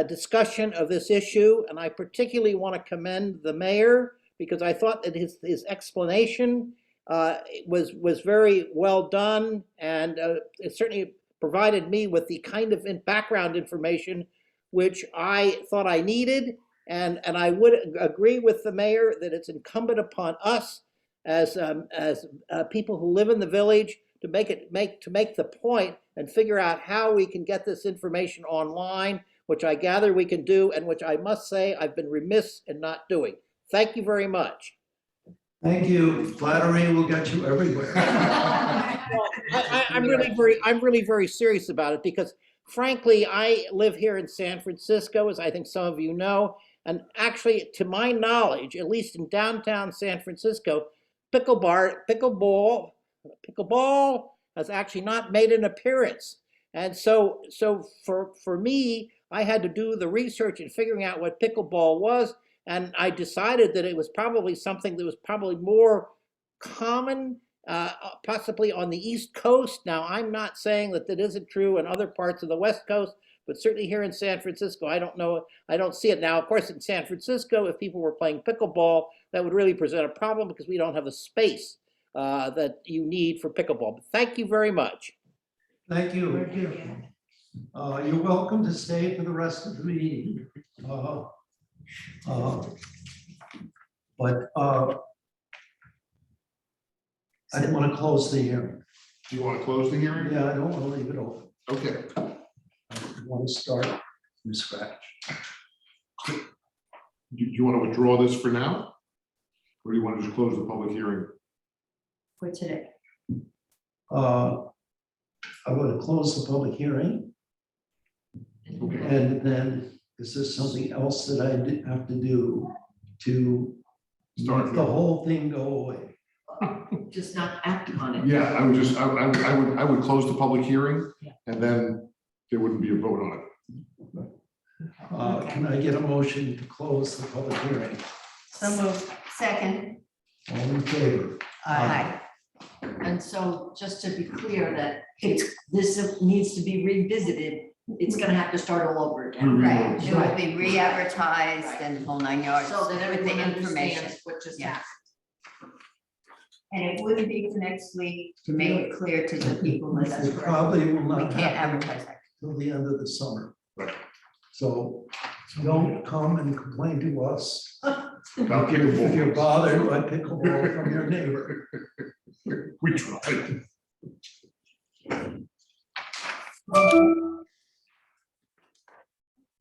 Speaker 10: discussion of this issue. And I particularly want to commend the mayor because I thought that his explanation was very well done. And it certainly provided me with the kind of background information which I thought I needed. And I would agree with the mayor that it's incumbent upon us as people who live in the village to make the point and figure out how we can get this information online, which I gather we can do, and which I must say I've been remiss in not doing. Thank you very much.
Speaker 1: Thank you. Flattery will get you everywhere.
Speaker 10: Well, I'm really very serious about it because frankly, I live here in San Francisco, as I think some of you know, and actually, to my knowledge, at least in downtown San Francisco, pickleball has actually not made an appearance. And so for me, I had to do the research and figuring out what pickleball was, and I decided that it was probably something that was probably more common, possibly on the East Coast. Now, I'm not saying that that isn't true in other parts of the West Coast, but certainly here in San Francisco, I don't know, I don't see it. Now, of course, in San Francisco, if people were playing pickleball, that would really present a problem because we don't have the space that you need for pickleball. But thank you very much.
Speaker 1: Thank you. Thank you. You're welcome to stay for the rest of the meeting. I didn't want to close the hearing.
Speaker 6: Do you want to close the hearing?
Speaker 1: Yeah, I don't want to leave it open.
Speaker 6: Okay.
Speaker 1: I want to start from scratch.
Speaker 6: Do you want to withdraw this for now? Or do you want to just close the public hearing?
Speaker 3: For today.
Speaker 1: I want to close the public hearing.
Speaker 6: Okay.
Speaker 1: And then is there something else that I have to do to
Speaker 6: Start
Speaker 1: make the whole thing go away?
Speaker 8: Just not act on it.
Speaker 6: Yeah, I would close the public hearing and then there wouldn't be a vote on it.
Speaker 1: Can I get a motion to close the public hearing?
Speaker 2: So moved.
Speaker 3: Second.
Speaker 1: All in favor?
Speaker 3: Aye.
Speaker 8: And so just to be clear that this needs to be revisited, it's gonna have to start all over again.
Speaker 3: Right, it will be re-advertised and whole 9 yards
Speaker 8: So that
Speaker 3: with the
Speaker 8: everyone
Speaker 3: information.
Speaker 8: understands what just
Speaker 3: Yeah.
Speaker 8: happened.
Speaker 3: And it wouldn't be for next week to make it clear to the people that
Speaker 1: It probably will
Speaker 3: we
Speaker 1: not
Speaker 3: can't
Speaker 1: happen
Speaker 3: advertise that.
Speaker 1: till the end of the summer.
Speaker 6: Right.
Speaker 1: So don't come and complain to us
Speaker 6: About
Speaker 1: if
Speaker 6: pickleball.
Speaker 1: you're bothered by pickleball from your neighbor.
Speaker 6: We tried.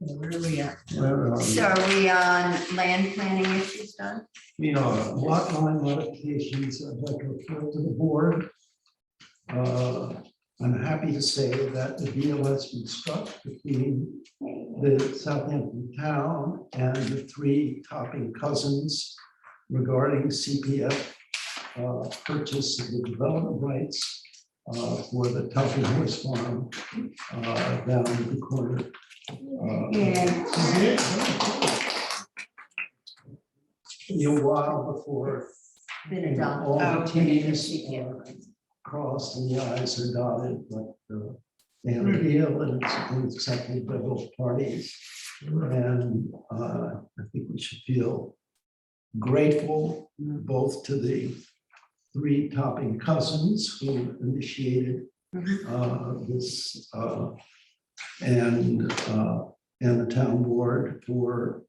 Speaker 2: Where are we at?
Speaker 1: Where are we?
Speaker 3: So are we on land planning issues done?
Speaker 1: You know, lot line modifications, I'd like to report to the board. I'm happy to say that the deal has been struck between the Southampton town and the 3 Topping cousins regarding CPF purchase of the development rights for the Topping Horse Farm down at the corner. Be a while before
Speaker 3: Been adopted.
Speaker 1: all
Speaker 3: Oh,
Speaker 1: the
Speaker 3: okay.
Speaker 1: T's are crossed and the I's are dotted, but they have a deal and it's been accepted by both parties. And I think we should feel grateful both to the 3 Topping cousins who initiated this and the town board for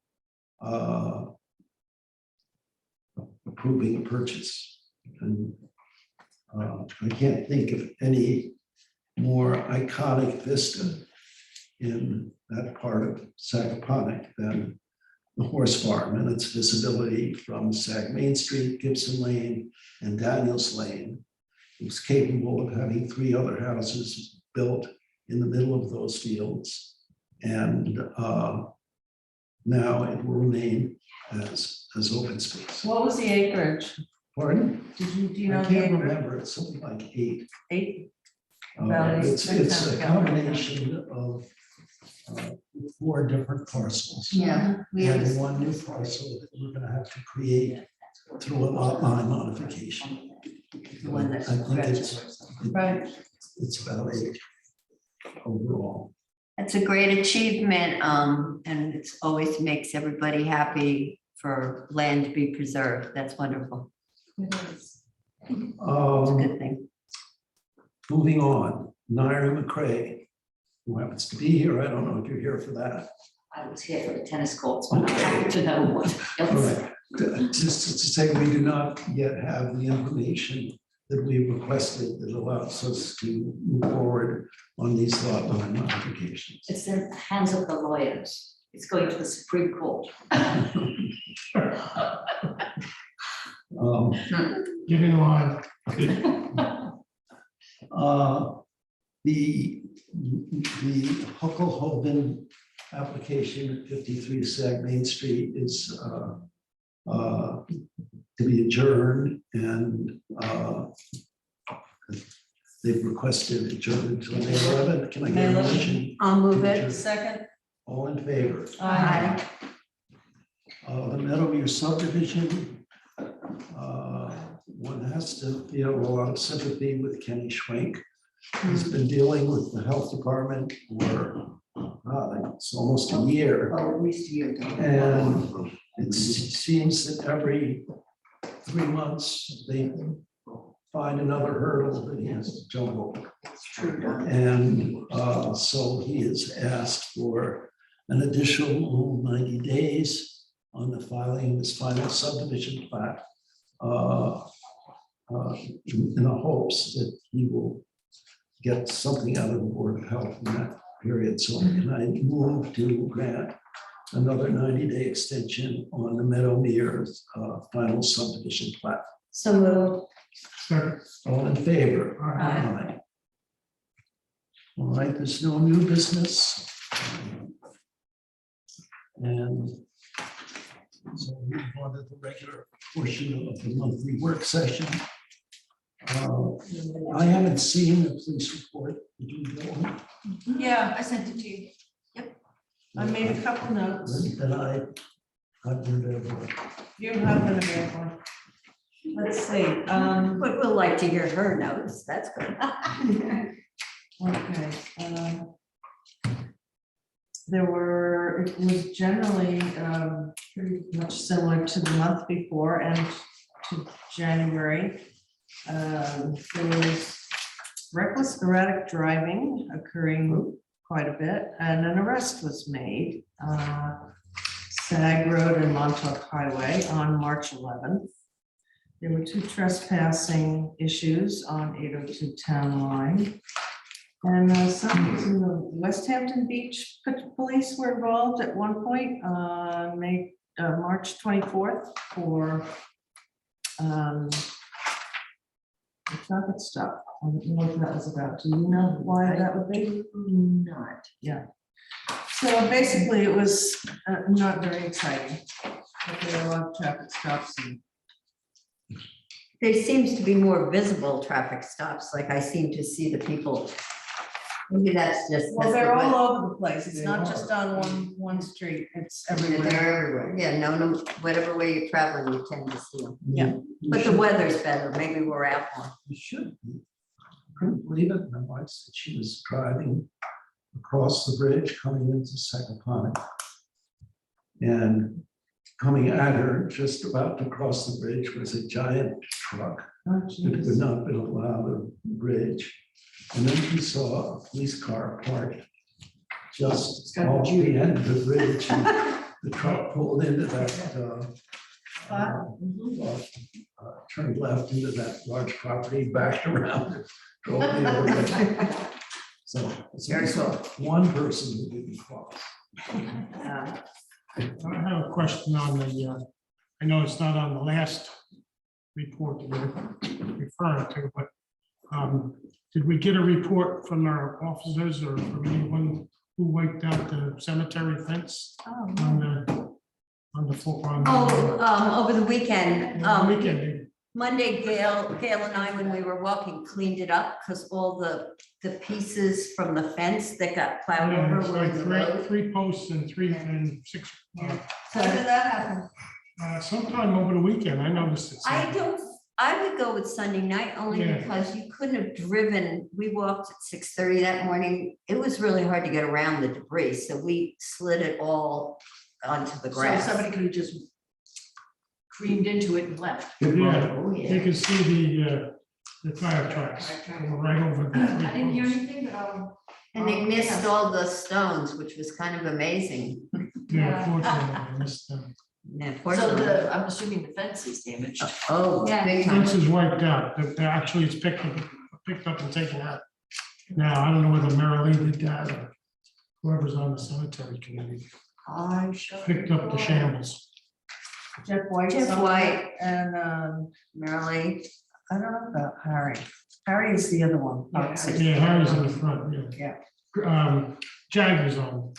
Speaker 1: approving a purchase. And I can't think of any more iconic vista in that part of Sagaponic than the horse farm and its visibility from Sag Main Street, Gibson Lane, and Daniels Lane. It was capable of having 3 other houses built in the middle of those fields. And now it will remain as open space.
Speaker 2: What was the acreage?
Speaker 1: Pardon?
Speaker 2: Do you know
Speaker 1: I
Speaker 2: the
Speaker 1: can't
Speaker 2: acreage?
Speaker 1: remember, it's something like 8.
Speaker 2: 8? Well,
Speaker 1: It's
Speaker 2: that
Speaker 1: a
Speaker 2: sounds good.
Speaker 1: combination of 4 different parcels.
Speaker 3: Yeah. We
Speaker 1: And
Speaker 3: have,
Speaker 1: one new parcel that we're gonna have to create through a lot line modification.
Speaker 3: the one that
Speaker 1: I think
Speaker 3: stretches.
Speaker 2: Right.
Speaker 1: it's about 8 overall.
Speaker 3: It's a great achievement, and it's always makes everybody happy for land to be preserved. That's wonderful. It's a good thing.
Speaker 1: Moving on, Naira McCray, who happens to be here. I don't know if you're here for that.
Speaker 4: I was here for the tennis courts, but I happen to know what
Speaker 1: All
Speaker 4: else.
Speaker 1: right, just to say, we do not yet have the information that we requested that allows us to move forward on these lot line modifications.
Speaker 4: It's in the hands of the lawyers. It's going to the Supreme Court.
Speaker 13: Get in line.
Speaker 1: The Hucklehoven application at 53 Sag Main Street is to be adjourned, and they've requested adjourned until May 11th. Can I get a
Speaker 2: May 11th.
Speaker 1: motion?
Speaker 3: I'll move
Speaker 1: to
Speaker 3: it.
Speaker 1: adjourn?
Speaker 2: Second.
Speaker 1: All in favor?
Speaker 2: Aye.
Speaker 1: The Meadowmere subdivision, one has to feel a lot of sympathy with Kenny Schwenk. He's been dealing with the health department for, it's almost a year.
Speaker 3: Oh, at least a year.
Speaker 1: And it seems that every 3 months, they find another hurdle that he has to jump over. And so he has asked for an additional 90 days on the filing of his final subdivision plat, in the hopes that he will get something out of the Board of Health in that period. So can I move to grant another 90-day extension on the Meadowmere final subdivision plat?
Speaker 3: So moved.
Speaker 13: Second.
Speaker 1: All in favor?
Speaker 3: Aye.
Speaker 1: All right, there's no new business. And so we move on to the regular portion of the monthly work session. I haven't seen the police report. Did you go?
Speaker 2: Yeah,
Speaker 8: I sent it to you.
Speaker 2: I made a couple notes.
Speaker 1: Then I've been there.
Speaker 2: You have been available. Let's see,
Speaker 3: But we'll like to hear her notes. That's good.
Speaker 2: okay. There were, it was generally pretty much similar to the month before and to January. There was reckless erratic driving occurring quite a bit, and an arrest was made. Sag Road and Montauk Highway on March 11th. There were 2 trespassing issues on 802 Town Line. And some in the West Hampton Beach Police were involved at one point on March 24th for a traffic stop. I don't know what that was about. Do you know why that would be?
Speaker 4: Not.
Speaker 2: Yeah. So basically, it was not very exciting. But there were a lot of traffic stops and
Speaker 3: There seems to be more visible traffic stops, like I seem to see the people. Maybe that's just.
Speaker 2: well,
Speaker 3: that's
Speaker 2: they're
Speaker 3: the way-
Speaker 2: all over the place. It's
Speaker 1: They
Speaker 2: not
Speaker 1: are.
Speaker 2: just on one street. It's
Speaker 3: Yeah,
Speaker 2: everywhere.
Speaker 3: they're everywhere. Yeah, no, whatever way you're traveling, you tend to see them.
Speaker 2: Yeah.
Speaker 3: But the weather's better. Maybe we're out more.
Speaker 1: You should be. Couldn't believe it. My wife said she was driving across the bridge coming into Sagaponic. And coming at her, just about to cross the bridge, was a giant truck
Speaker 2: Oh,
Speaker 1: that
Speaker 2: geez.
Speaker 1: would not allow the bridge. And then she saw a police car parked just
Speaker 2: got a
Speaker 1: off
Speaker 2: Jeep.
Speaker 1: the end of the bridge. And the truck pulled into that, turned left into that large property, backed around, and drove the other way. So
Speaker 3: Very
Speaker 1: it's one person who didn't cross.
Speaker 13: I have a question on the, I know it's not on the last report that we're referring to, but did we get a report from our officers or from anyone who wiped out the cemetery fence on the floor?
Speaker 3: Oh, over the weekend.
Speaker 13: Weekend,
Speaker 3: Monday, Gail and I, when we were walking, cleaned it up because all the pieces from the fence that got plowed
Speaker 13: Yeah,
Speaker 3: over
Speaker 13: it's
Speaker 3: were in the
Speaker 13: like
Speaker 3: road.
Speaker 13: three posts and six.
Speaker 3: So did that happen?
Speaker 13: Sometime over the weekend, I noticed it.
Speaker 3: I would go with Sunday night only
Speaker 13: Yeah.
Speaker 3: because you couldn't have driven. We walked at 6:30 that morning. It was really hard to get around the debris, so we slid it all onto the
Speaker 8: So
Speaker 3: grass.
Speaker 8: somebody could have just creamed into it and left.
Speaker 13: Yeah,
Speaker 3: Oh,
Speaker 13: you
Speaker 3: yeah.
Speaker 13: can see the tire tracks going right over the.
Speaker 8: I didn't hear anything, but
Speaker 3: And they missed all the stones, which was kind of amazing.
Speaker 13: Yeah, unfortunately, I missed them.
Speaker 3: Yeah,
Speaker 8: So
Speaker 3: fortunately.
Speaker 8: I'm assuming the fence is damaged.
Speaker 3: Oh,
Speaker 16: Yeah.
Speaker 3: big time.
Speaker 13: Fence is wiped out. Actually, it's picked up and taken out. Now, I don't know whether Mary Lee did that or whoever's on the cemetery committee
Speaker 8: I'm sure.
Speaker 13: picked up the shambles.
Speaker 2: Jeff White.
Speaker 3: Jeff White.
Speaker 2: And,
Speaker 3: Merrily.
Speaker 2: I don't know about Harry. Harry is the other one.
Speaker 13: Yeah, Harry's in the front, yeah.
Speaker 2: Yeah.
Speaker 13: Jagger's on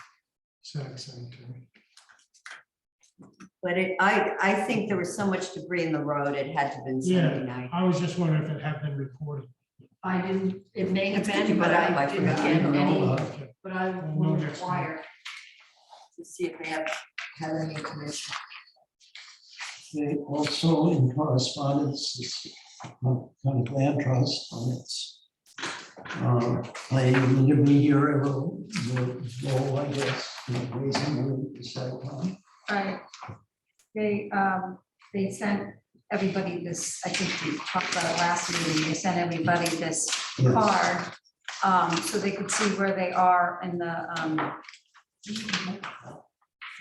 Speaker 13: Sag Cemetery.
Speaker 3: But I think there was so much debris in the road, it had to have been Sunday
Speaker 13: Yeah,
Speaker 3: night.
Speaker 13: I was just wondering if it had been reported.
Speaker 8: I didn't, it may have
Speaker 3: That's good you
Speaker 8: been, but
Speaker 3: brought it up.
Speaker 8: I
Speaker 3: I
Speaker 8: didn't
Speaker 3: forgot.
Speaker 8: get any,
Speaker 13: Okay.
Speaker 8: but I
Speaker 13: know
Speaker 8: will
Speaker 13: next time.
Speaker 8: inquire to see if they have had any information.
Speaker 1: They also in correspondence, is kind of land trust on its playing an intermediary role, I guess, in raising money to sell on.
Speaker 16: Right. They sent everybody this, I think we talked about it last meeting, they sent everybody this
Speaker 1: Yes.
Speaker 16: card. So they could see where they are in the,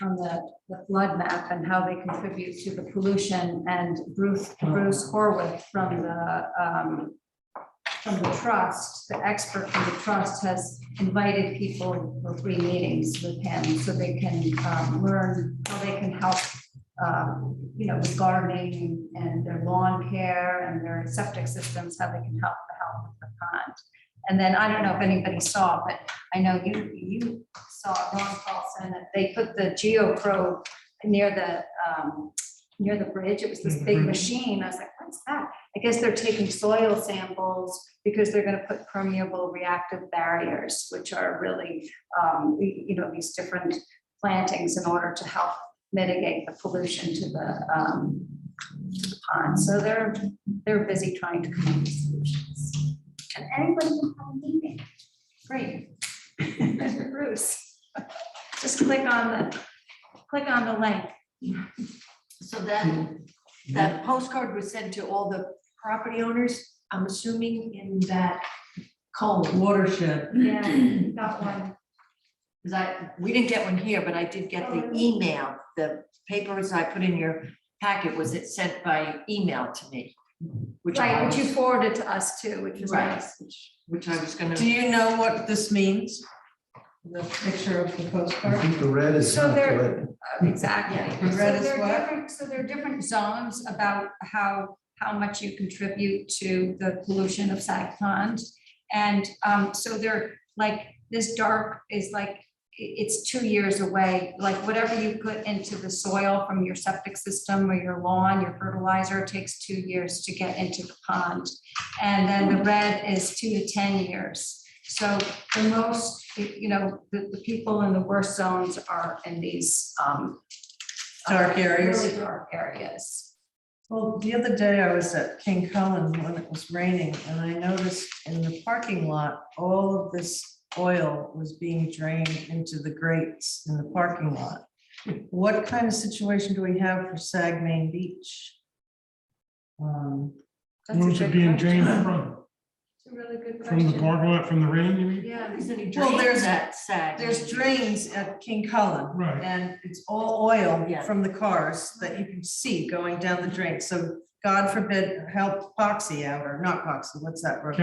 Speaker 16: on the flood map and how they contribute to the pollution. And Bruce Horwick from the trust, the expert from the trust, has invited people for 3 meetings with him so they can learn how they can help, with gardening and their lawn care and their septic systems, how they can help with the pond. And then I don't know if anybody saw, but I know you saw, Ron Paulson, that they put the geoprobe near the bridge. It was this big machine. I was like, what's that? I guess they're taking soil samples because they're going to put permeable reactive barriers, which are really, these different plantings in order to help mitigate the pollution to the pond. So they're busy trying to come up with solutions. And anybody can have a meeting. Great. Bruce. Just click on the link.
Speaker 8: So that postcard was sent to all the property owners, I'm assuming in that cone.
Speaker 2: Watershed.
Speaker 16: Yeah, got one.
Speaker 8: Because we didn't get one here, but I did get the email. The papers I put in your packet was it sent by email to me. Which
Speaker 16: Right, which you forwarded to us too, which is
Speaker 8: Right.
Speaker 16: nice.
Speaker 8: Which I was gonna.
Speaker 2: Do you know what this means? The picture of the
Speaker 1: I
Speaker 2: postcard?
Speaker 1: think the red is
Speaker 16: So
Speaker 1: not
Speaker 16: they're-
Speaker 1: correct.
Speaker 16: Exactly.
Speaker 2: The
Speaker 16: So
Speaker 2: red is
Speaker 16: there are
Speaker 2: what?
Speaker 16: different- So there are different zones about how much you contribute to the pollution of Sag Pond. And so they're like, this dark is like, it's 2 years away, like whatever you put into the soil from your septic system or your lawn, your fertilizer, it takes 2 years to get into the pond. And then the red is 2 to 10 years. So the most, the people in the worst zones are in these
Speaker 2: Dark areas.
Speaker 16: really dark areas.
Speaker 2: Well, the other day I was at King Cullen when it was raining and I noticed in the parking lot, all of this oil was being drained into the grates in the parking lot. What kind of situation do we have for Sag Main Beach?
Speaker 16: That's a
Speaker 13: Where's it
Speaker 16: good
Speaker 13: being
Speaker 16: question.
Speaker 13: drained from?
Speaker 16: It's a really good
Speaker 13: From the
Speaker 16: question.
Speaker 13: parking lot, from the rain, you mean?
Speaker 16: Yeah,
Speaker 8: Is any
Speaker 2: Well,
Speaker 8: drains
Speaker 2: there's-
Speaker 8: at Sag?
Speaker 2: There's drains at King Cullen.
Speaker 13: Right.
Speaker 2: And it's all oil
Speaker 8: Yeah.
Speaker 2: from the cars that you can see going down the drain. So God forbid, help Poxy out, or not Poxy, what's that road?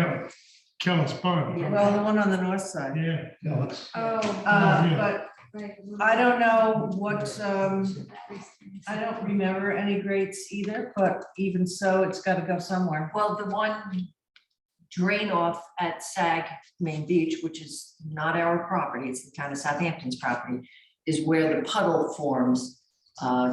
Speaker 13: Kellis Pond.
Speaker 8: Yeah.
Speaker 2: Well, the one on the north side.
Speaker 13: Yeah.
Speaker 1: No, it's-
Speaker 16: Oh.
Speaker 13: Yeah.
Speaker 2: But
Speaker 16: right.
Speaker 2: I don't know what, I don't remember any grates either, but even so, it's gotta go somewhere.
Speaker 8: Well, the one drain off at Sag Main Beach, which is not our property, it's the town of Southampton's property, is where the puddle forms,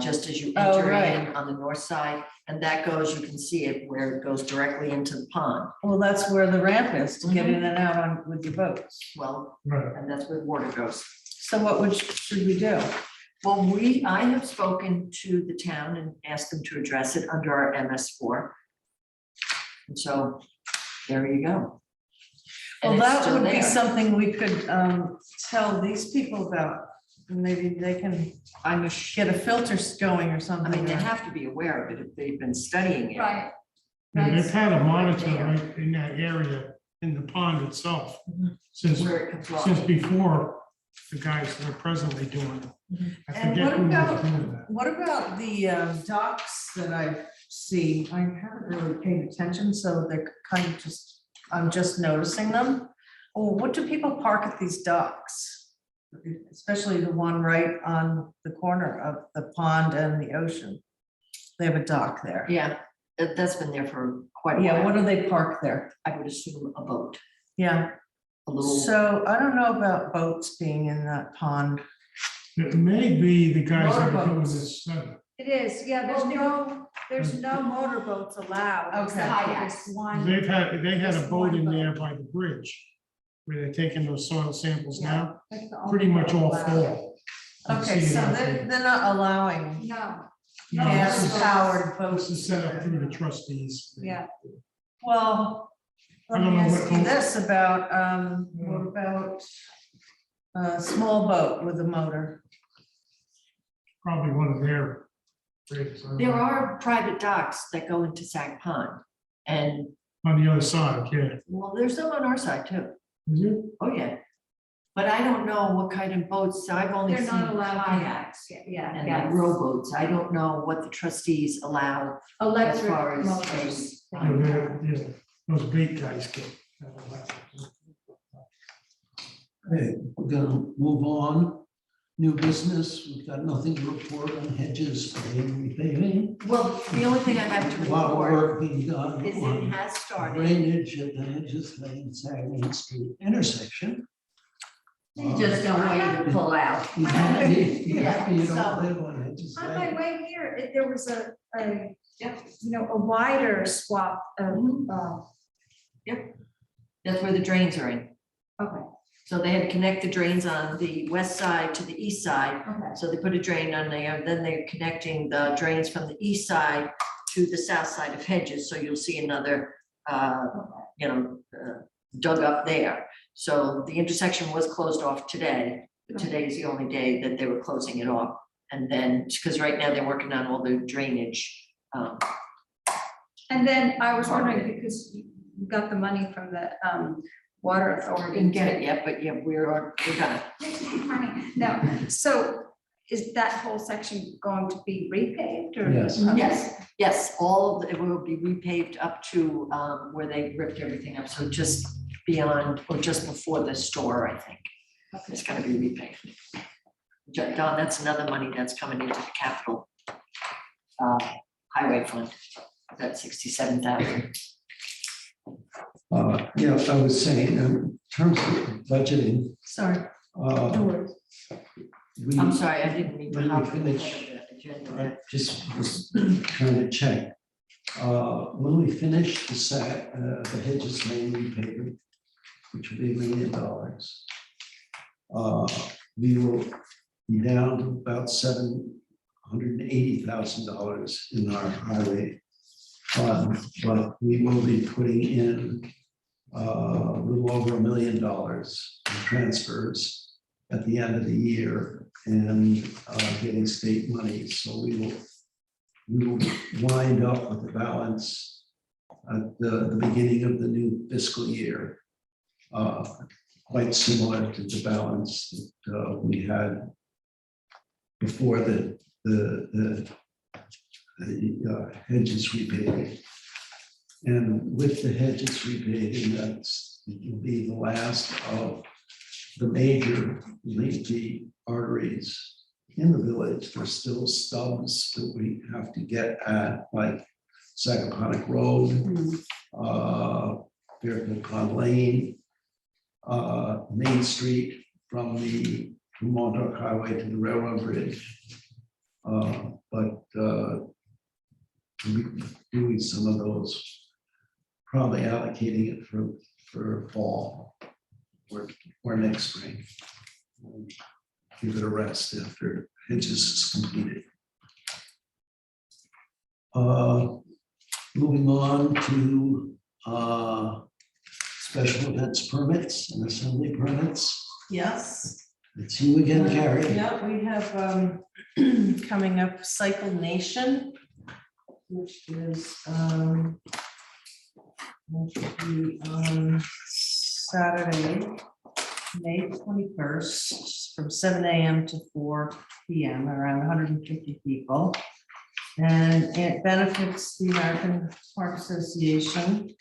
Speaker 8: just as you
Speaker 2: Oh,
Speaker 8: enter
Speaker 2: right.
Speaker 8: in on the north side. And that goes, you can see it where it goes directly into the pond.
Speaker 2: Well, that's where the ramp is to get in and out on with your boats.
Speaker 8: Well,
Speaker 13: Right.
Speaker 8: and that's where water goes.
Speaker 2: So what should we do?
Speaker 8: Well, I have spoken to the town and asked them to address it under our MS4. And so there you go.
Speaker 2: Well,
Speaker 8: And it's
Speaker 2: that
Speaker 8: still
Speaker 2: would be
Speaker 8: there.
Speaker 2: something we could tell these people about. Maybe they can get a filter going or
Speaker 8: I
Speaker 2: something.
Speaker 8: mean, they have to be aware of it if they've been studying it.
Speaker 16: Right.
Speaker 13: And they've had a monitor
Speaker 8: there.
Speaker 13: right in that area, in the pond itself, since,
Speaker 8: Where it comes off.
Speaker 13: since before the guys that are presently doing it. I
Speaker 2: And
Speaker 13: forget
Speaker 2: what
Speaker 13: who was
Speaker 2: about,
Speaker 13: doing that.
Speaker 2: what about the docks that I see? I haven't really paid attention, so they're kind of just, I'm just noticing them. Oh, what do people park at these docks? Especially the one right on the corner of the pond and the ocean. They have a dock there.
Speaker 8: Yeah, that's been there for quite a while.
Speaker 2: Yeah, what do they park there?
Speaker 8: I would assume a boat,
Speaker 2: Yeah,
Speaker 8: a little.
Speaker 2: so I don't know about boats being in that pond.
Speaker 13: It may be the guys that are doing
Speaker 2: Motorboats.
Speaker 13: this study.
Speaker 17: It is, yeah, there's no motorboats allowed.
Speaker 2: Okay.
Speaker 17: except for this one.
Speaker 13: They had a
Speaker 17: Just
Speaker 13: boat
Speaker 17: one
Speaker 13: in
Speaker 17: boat.
Speaker 13: there by the bridge, where they're taking those soil samples now,
Speaker 17: That's the only
Speaker 13: pretty much
Speaker 17: boat
Speaker 13: all
Speaker 17: allowed.
Speaker 13: full. You can
Speaker 2: Okay,
Speaker 13: see it
Speaker 2: so
Speaker 13: out
Speaker 2: they're,
Speaker 13: there.
Speaker 2: they're not allowing
Speaker 17: No,
Speaker 13: No, this is-
Speaker 2: gas-powered boats.
Speaker 13: This is set up through the trustees.
Speaker 17: yeah.
Speaker 2: Well, let
Speaker 13: I don't
Speaker 2: me
Speaker 13: know
Speaker 2: ask
Speaker 13: what
Speaker 2: you
Speaker 13: boat-
Speaker 2: this about, what about a small boat with a motor?
Speaker 13: Probably one of their rigs. I don't
Speaker 8: There
Speaker 13: know.
Speaker 8: are private docks that go into Sag Pond. And,
Speaker 13: On the other side, yeah.
Speaker 8: well, there's some on our side too.
Speaker 13: Is it?
Speaker 8: Oh, yeah. But I don't know what kind of boats, I've only
Speaker 17: They're
Speaker 8: seen
Speaker 17: not allowed
Speaker 8: kayaks
Speaker 17: Yeah,
Speaker 8: and
Speaker 17: yeah.
Speaker 8: like rowboats. I don't know what the trustees allow as
Speaker 17: Electric
Speaker 8: far as.
Speaker 17: motors.
Speaker 13: Yeah, those bait guys get.
Speaker 1: Okay, we're gonna move on. New business, we've got nothing to report on hedges, paving, repaving.
Speaker 8: Well, the only thing I have to
Speaker 1: A lot of
Speaker 8: report
Speaker 1: work being done
Speaker 8: is it
Speaker 1: on
Speaker 8: has started.
Speaker 1: drainage at the Hedges Lane, Sagamore Street intersection.
Speaker 3: You just don't want you to pull out.
Speaker 1: You happy you don't
Speaker 3: So-
Speaker 1: live on Hedges
Speaker 17: On my
Speaker 1: Lane?
Speaker 17: way here, there was a a wider swap of,
Speaker 8: That's where the drains are in.
Speaker 17: okay,
Speaker 8: So they had to connect the drains on the west side to the east side.
Speaker 17: okay.
Speaker 8: So they put a drain on there, then they're connecting the drains from the east side to the south side of Hedges, so you'll see another, dug up there. So the intersection was closed off today, but today is the only day that they were closing it off. And then, because right now they're working on all the drainage.
Speaker 17: And then I was wondering, because you got the money from the water authority.
Speaker 8: Didn't get it yet, but yeah, we're done.
Speaker 17: No, so is that whole section going to be repaved or?
Speaker 1: Yes.
Speaker 8: Yes, yes, all of it will be repaved up to where they ripped everything up, so just beyond or just before the store, I think. It's gonna be repaved. Don, that's another money that's coming into the capital highway fund, that's 67,000.
Speaker 1: Yeah, I was saying, in terms of budgeting,
Speaker 2: Sorry.
Speaker 1: we.
Speaker 8: I'm sorry, I didn't mean to
Speaker 1: When we
Speaker 8: hop in the
Speaker 1: finish,
Speaker 8: agenda
Speaker 1: I
Speaker 8: there.
Speaker 1: just was trying to check. When we finish the Hedges Lane repaving, which will be $1 million, we will be down to about $780,000 in our highway fund, but we will be putting in a little over $1 million in transfers at the end of the year and getting state money. So we will wind up with the balance at the beginning of the new fiscal year, quite similar to the balance that we had before the Hedges repaving. And with the Hedges repaving, it will be the last of the major lengthy arteries in the village. There's still stubs that we have to get at, like Sagaponic Road, Fairfield Pond Lane, Main Street from the Montauk Highway to the railroad bridge. But doing some of those, probably allocating it for fall or next spring. Give it a rest after hedges is completed. Moving on to special events permits and assembly permits.
Speaker 2: Yes.
Speaker 1: It's you again, Carrie.
Speaker 2: Yeah, we have coming up Cycle Nation, which is which will be on Saturday, May 21st, from 7 a.m. to 4 p.m., around 150 people. And it benefits the American Park Association.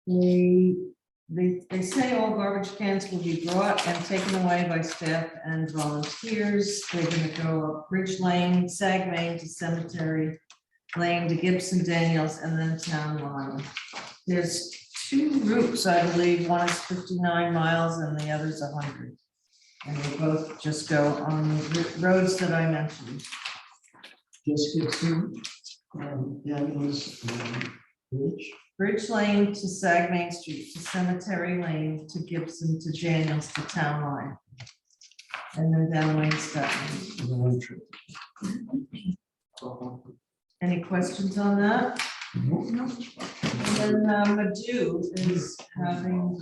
Speaker 2: They say all garbage cans will be brought and taken away by staff and volunteers. They're gonna go up Bridge Lane, Sag Main to Cemetery Lane to Gibson Daniels and then Town Line. There's 2 routes, I believe. One is 59 miles and the other's 100. And they both just go on the roads that I mentioned.
Speaker 1: Just Gibson, Daniels,
Speaker 2: Bridge Lane to Sag Main Street to Cemetery Lane to Gibson to Daniels to Town Line. And then down Wayne Staten. Any questions on that?
Speaker 1: No.
Speaker 2: And then Madu is having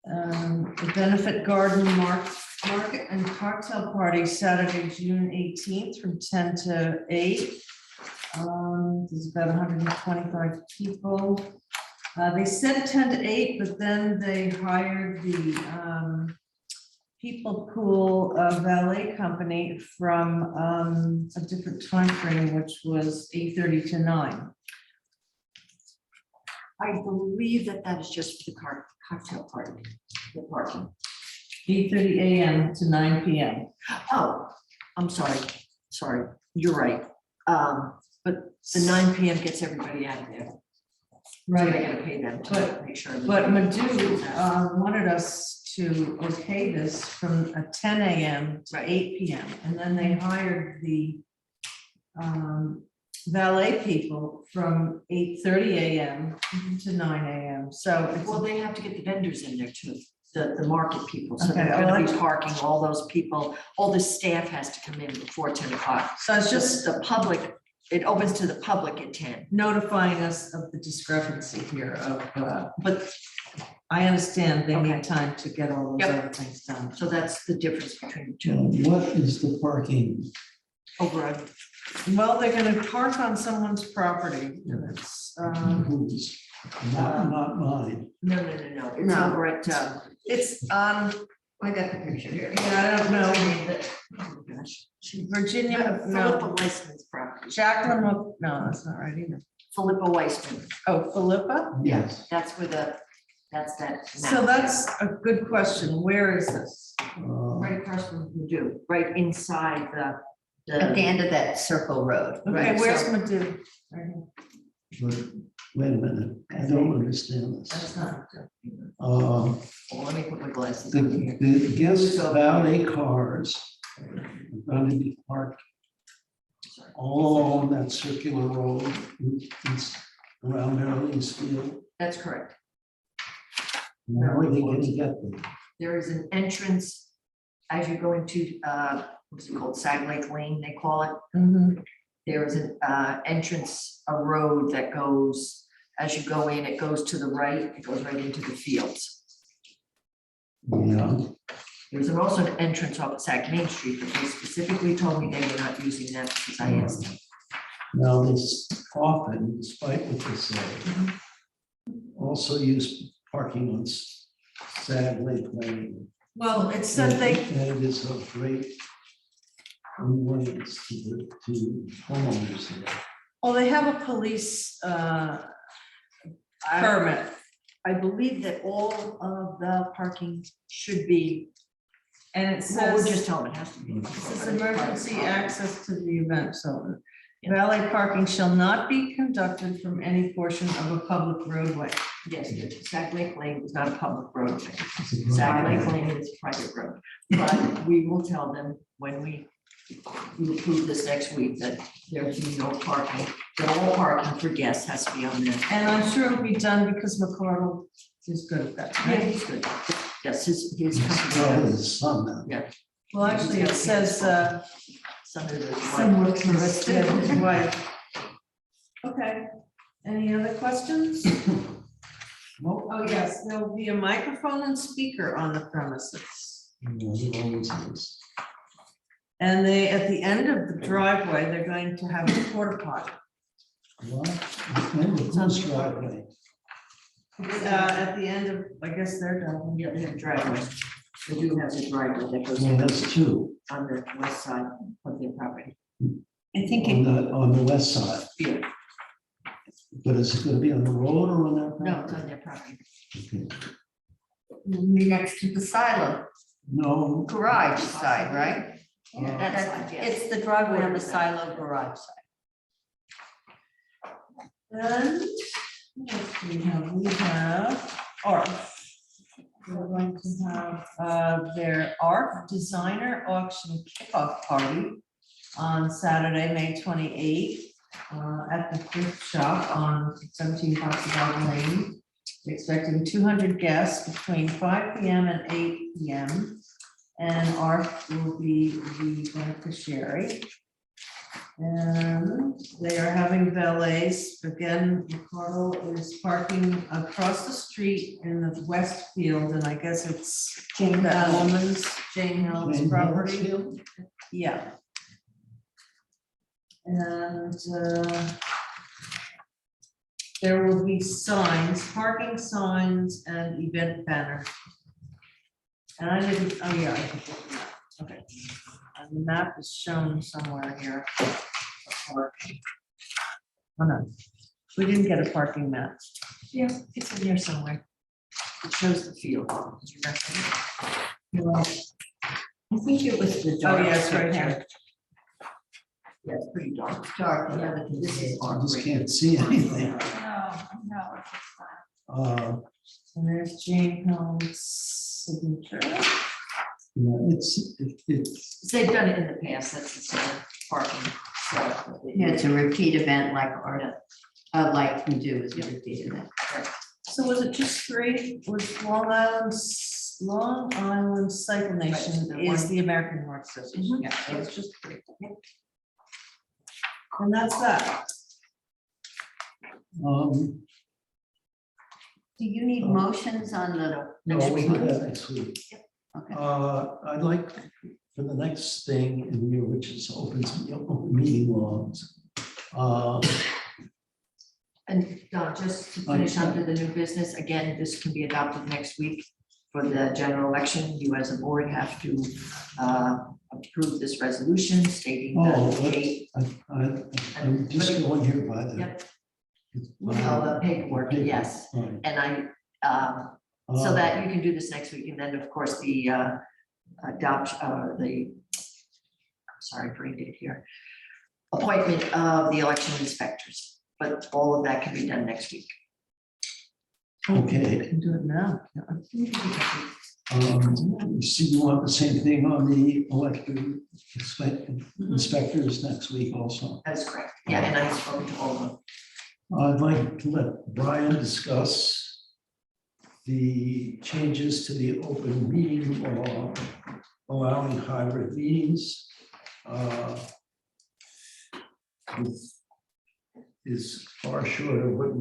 Speaker 2: a benefit garden market and cocktail party Saturday, June 18th from 10 to 8. There's about 125 people. They said 10 to 8, but then they hired the People Pool valet company from a different time frame, which was 8:30 to 9.
Speaker 8: I believe that is just for the cocktail party, the parking.
Speaker 2: 8:30 a.m. to 9 p.m.
Speaker 8: Oh, I'm sorry, you're right. But the 9 p.m. gets everybody out of there. So they gotta pay them to make sure.
Speaker 2: But Madu wanted us to okay this from 10 a.m. to 8 p.m. And then they hired the valet people from 8:30 a.m. to 9 a.m. So it's,
Speaker 8: Well, they have to get the vendors in there too, the market people. So
Speaker 2: Okay,
Speaker 8: they're
Speaker 2: well,
Speaker 8: gonna be
Speaker 2: that's-
Speaker 8: parking all those people, all the staff has to come in before 10 o'clock.
Speaker 2: so it's just
Speaker 8: The public, it opens to the public at 10.
Speaker 2: notifying us of the discrepancy here of, but I understand they
Speaker 8: Okay.
Speaker 2: need time to get all those
Speaker 8: Yep.
Speaker 2: other things done.
Speaker 8: So that's the difference between the two.
Speaker 1: What is the parking?
Speaker 8: Over on
Speaker 2: Well, they're gonna park on someone's property. And it's,
Speaker 1: Who's? Not mine.
Speaker 8: No. It's
Speaker 2: No.
Speaker 8: over at,
Speaker 2: it's on,
Speaker 3: I got the picture here.
Speaker 2: yeah, I don't know,
Speaker 8: oh my gosh.
Speaker 2: Virginia,
Speaker 8: Philippa
Speaker 2: no,
Speaker 8: Weissman's property.
Speaker 2: Jacqueline, no, that's not right either.
Speaker 8: Philippa Weissman.
Speaker 2: Oh, Philippa?
Speaker 1: Yes.
Speaker 8: That's where that's that.
Speaker 2: So that's a good question. Where is this?
Speaker 8: Right across from Madu, right inside the.
Speaker 21: At the end of that circle road.
Speaker 2: Okay,
Speaker 8: Right,
Speaker 2: where's
Speaker 8: so-
Speaker 2: Madu? Right here.
Speaker 1: But wait a minute, I don't understand this.
Speaker 2: That's not.
Speaker 1: Uh,
Speaker 8: Well, let me put my glasses
Speaker 1: The,
Speaker 8: on here.
Speaker 1: the guest valet cars are going to be parked all on that circular road around Maryland's Field.
Speaker 8: That's correct.
Speaker 1: How are they going to get them?
Speaker 8: There is an entrance as you go into, what's it called, Sag Lake Lane, they call it.
Speaker 2: Mhm.
Speaker 8: There is an entrance, a road that goes, as you go in, it goes to the right, it goes right into the fields.
Speaker 1: Yeah,
Speaker 8: There's also an entrance off of Sag Main Street, but they specifically told me they were not using that because I asked them.
Speaker 1: now this often, despite what they say, also use parking on Sag Lake Lane.
Speaker 2: Well, it said they,
Speaker 1: And it is of great annoyance to homeowners there.
Speaker 2: well, they have a police permit.
Speaker 8: I believe that all of the parking should be,
Speaker 2: And it
Speaker 8: well, we're
Speaker 2: says,
Speaker 8: just telling them it has to be.
Speaker 2: this is emergency access to the event, so valet parking shall not be conducted from any portion of a public roadway.
Speaker 8: Yes, Sag Lake Lane is not a public roadway. Sag Lake Lane is a private road, but we will tell them when we
Speaker 2: you approve this next week, that there's no parking, that all parking for guests has to be on there. And I'm sure it'll be done because McCardle is good at that, right? He's good. Yes, his company. Yeah. Well, actually, it says, somewhat interested, his wife. Okay, any other questions? Oh, yes, there will be a microphone and speaker on the premises. And they, at the end of the driveway, they're going to have a porta potty.
Speaker 1: Whose driveway?
Speaker 2: At the end of, I guess they're done, yeah, they have driveways. They do have a driveway that goes
Speaker 1: Well, that's two.
Speaker 2: on the west side of their property.
Speaker 3: I think
Speaker 1: On the west side.
Speaker 2: Yeah.
Speaker 1: But is it gonna be on the road or on their property?
Speaker 2: No, it's on their property.
Speaker 1: Okay.
Speaker 3: next to the silo
Speaker 1: No.
Speaker 3: garage side, right?
Speaker 1: Yeah,
Speaker 3: That's, it's the driveway on the silo garage side.
Speaker 2: And what else do we have? We have art. We're going to have their art designer auction kickoff party on Saturday, May 28th at the thrift shop on 17 Foxabody Lane. We're expecting 200 guests between 5 p.m. and 8 p.m. And art will be the beneficiary. And they are having valets. Again, McCardle is parking across the street in the west field, and I guess it's
Speaker 3: Jane
Speaker 2: that
Speaker 3: Hill.
Speaker 2: woman's, Jane Hill's
Speaker 1: Jane
Speaker 2: property.
Speaker 1: Hill's field?
Speaker 2: Yeah. And there will be signs, parking signs and event banners. And I didn't, oh yeah, I can put the map. Okay. And the map is shown somewhere here. Oh no, we didn't get a parking map. Yeah, it's in here somewhere. It shows the field. You're right.
Speaker 3: I think it was the
Speaker 2: Oh,
Speaker 3: dark.
Speaker 2: yeah, it's right
Speaker 3: picture.
Speaker 2: here. Yeah, it's pretty dark.
Speaker 3: Dark, yeah, but this is.
Speaker 1: I just can't see anything.
Speaker 3: No.
Speaker 2: And there's Jane Helm's signature.
Speaker 1: It's,
Speaker 2: They've done it in the past, that's the same parking. So,
Speaker 3: Yeah, it's a repeat event like art, like we do is a repeat event.
Speaker 2: So was it just three? Was Long Island Cycle Nation
Speaker 3: Right,
Speaker 2: is the American Heart Association? Yeah, so it's just three. And that's that.
Speaker 3: Do you need motions on the?
Speaker 1: no, we do that next week.
Speaker 3: Okay.
Speaker 1: I'd like for the next thing in here, which is open meeting laws.
Speaker 2: And just to finish under the new business, again, this can be adopted next week for the general election. You as a board have to approve this resolution stating
Speaker 1: Oh,
Speaker 2: the date.
Speaker 1: I'm just going here by the.
Speaker 2: Yep. The paperwork, yes.
Speaker 1: Right.
Speaker 2: And so that you can do this next week, and then, of course, the sorry, brain date here. Appointment of the election inspectors, but all of that can be done next week.
Speaker 1: Okay.
Speaker 2: You can do it now.
Speaker 1: So you want the same thing on the elected inspectors next week also?
Speaker 2: That's correct. Yeah, and I've spoken to all of them.
Speaker 1: I'd like to let Brian discuss the changes to the open meeting law allowing hybrid meetings. Is far short of what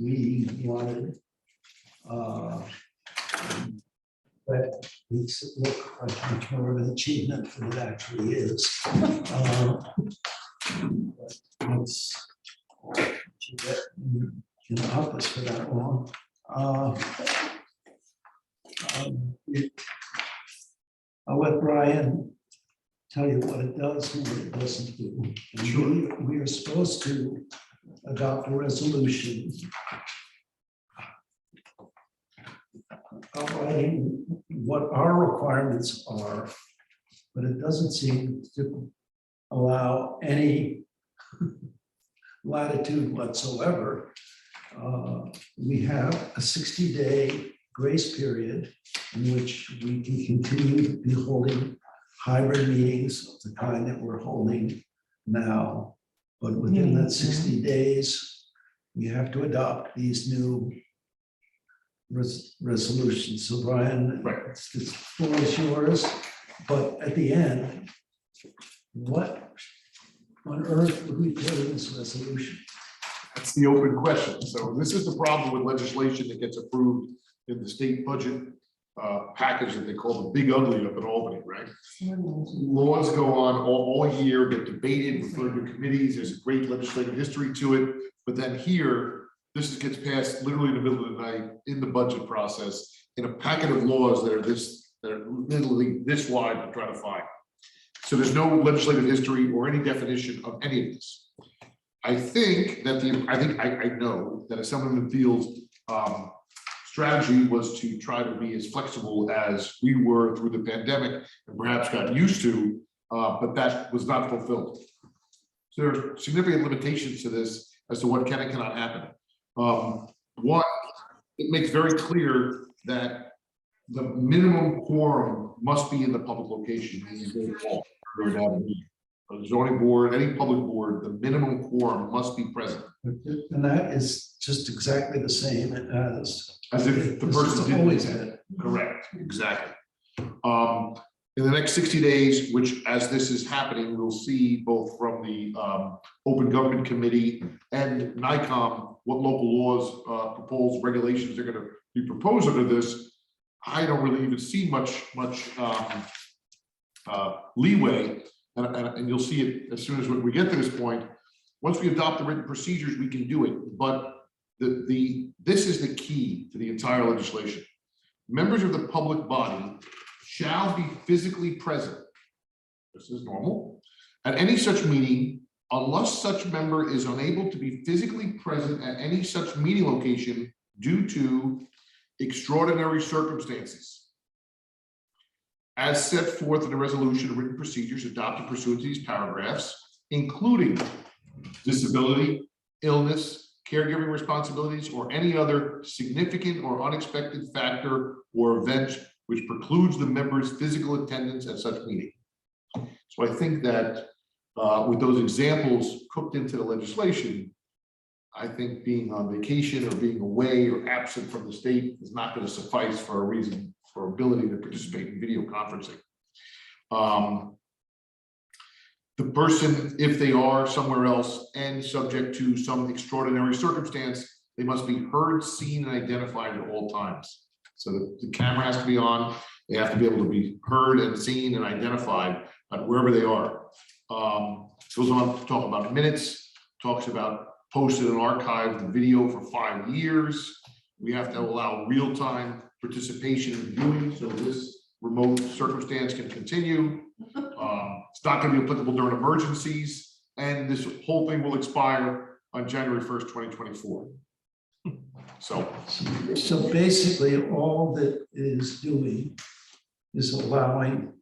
Speaker 1: we wanted. But it's look like much more of an achievement than it actually is. It's in the office for that long. I'll let Brian tell you what it does and what it doesn't do. And we are supposed to adopt a resolution outlining what our requirements are, but it doesn't seem to allow any latitude whatsoever. We have a 60-day grace period in which we can continue to be holding hybrid meetings of the kind that we're holding now. But within that 60 days, we have to adopt these new resolutions. So Brian, the floor is yours, but at the end, what on earth would we put in this resolution?
Speaker 6: That's the open question. So this is the problem with legislation that gets approved in the state budget package that they call the big ugly up in Albany, right? Laws go on all year, get debated, referred to committees. There's a great legislative history to it. But then here, this gets passed literally in the middle of the night in the budget process in a packet of laws that are literally this wide to try to find. So there's no legislative history or any definition of any of this. I think that I know that Assemblyman Field's strategy was to try to be as flexible as we were through the pandemic and perhaps got used to, but that was not fulfilled. So there are significant limitations to this as to what can and cannot happen. One, it makes very clear that the minimum quorum must be in the public location. The zoning board, any public board, the minimum quorum must be present.
Speaker 1: And that is just exactly the same as
Speaker 6: if the person did
Speaker 1: always
Speaker 6: that.
Speaker 1: been.
Speaker 6: Correct, exactly. In the next 60 days, which as this is happening, we'll see both from the Open Government Committee and NICOM, what local laws, proposed regulations are going to be proposed under this. I don't really even see much leeway. And you'll see it as soon as we get to this point. Once we adopt the written procedures, we can do it. But this is the key to the entire legislation. Members of the public body shall be physically present. This is normal. At any such meeting, unless such member is unable to be physically present at any such meeting location due to extraordinary circumstances, as set forth in the resolution of written procedures adopted pursuant to these paragraphs, including disability, illness, caregiving responsibilities, or any other significant or unexpected factor or event which precludes the member's physical attendance at such meeting. So I think that with those examples cooked into the legislation, I think being on vacation or being away or absent from the state is not going to suffice for a reason for ability to participate in video conferencing. The person, if they are somewhere else and subject to some extraordinary circumstance, they must be heard, seen, and identified at all times. So the camera has to be on. They have to be able to be heard and seen and identified wherever they are. Goes on to talk about minutes, talks about posted and archived the video for 5 years. We have to allow real-time participation in viewing, so this remote circumstance can continue. It's not going to be applicable during emergencies, and this whole thing will expire on January 1st, 2024.
Speaker 1: So basically, all that it is doing is allowing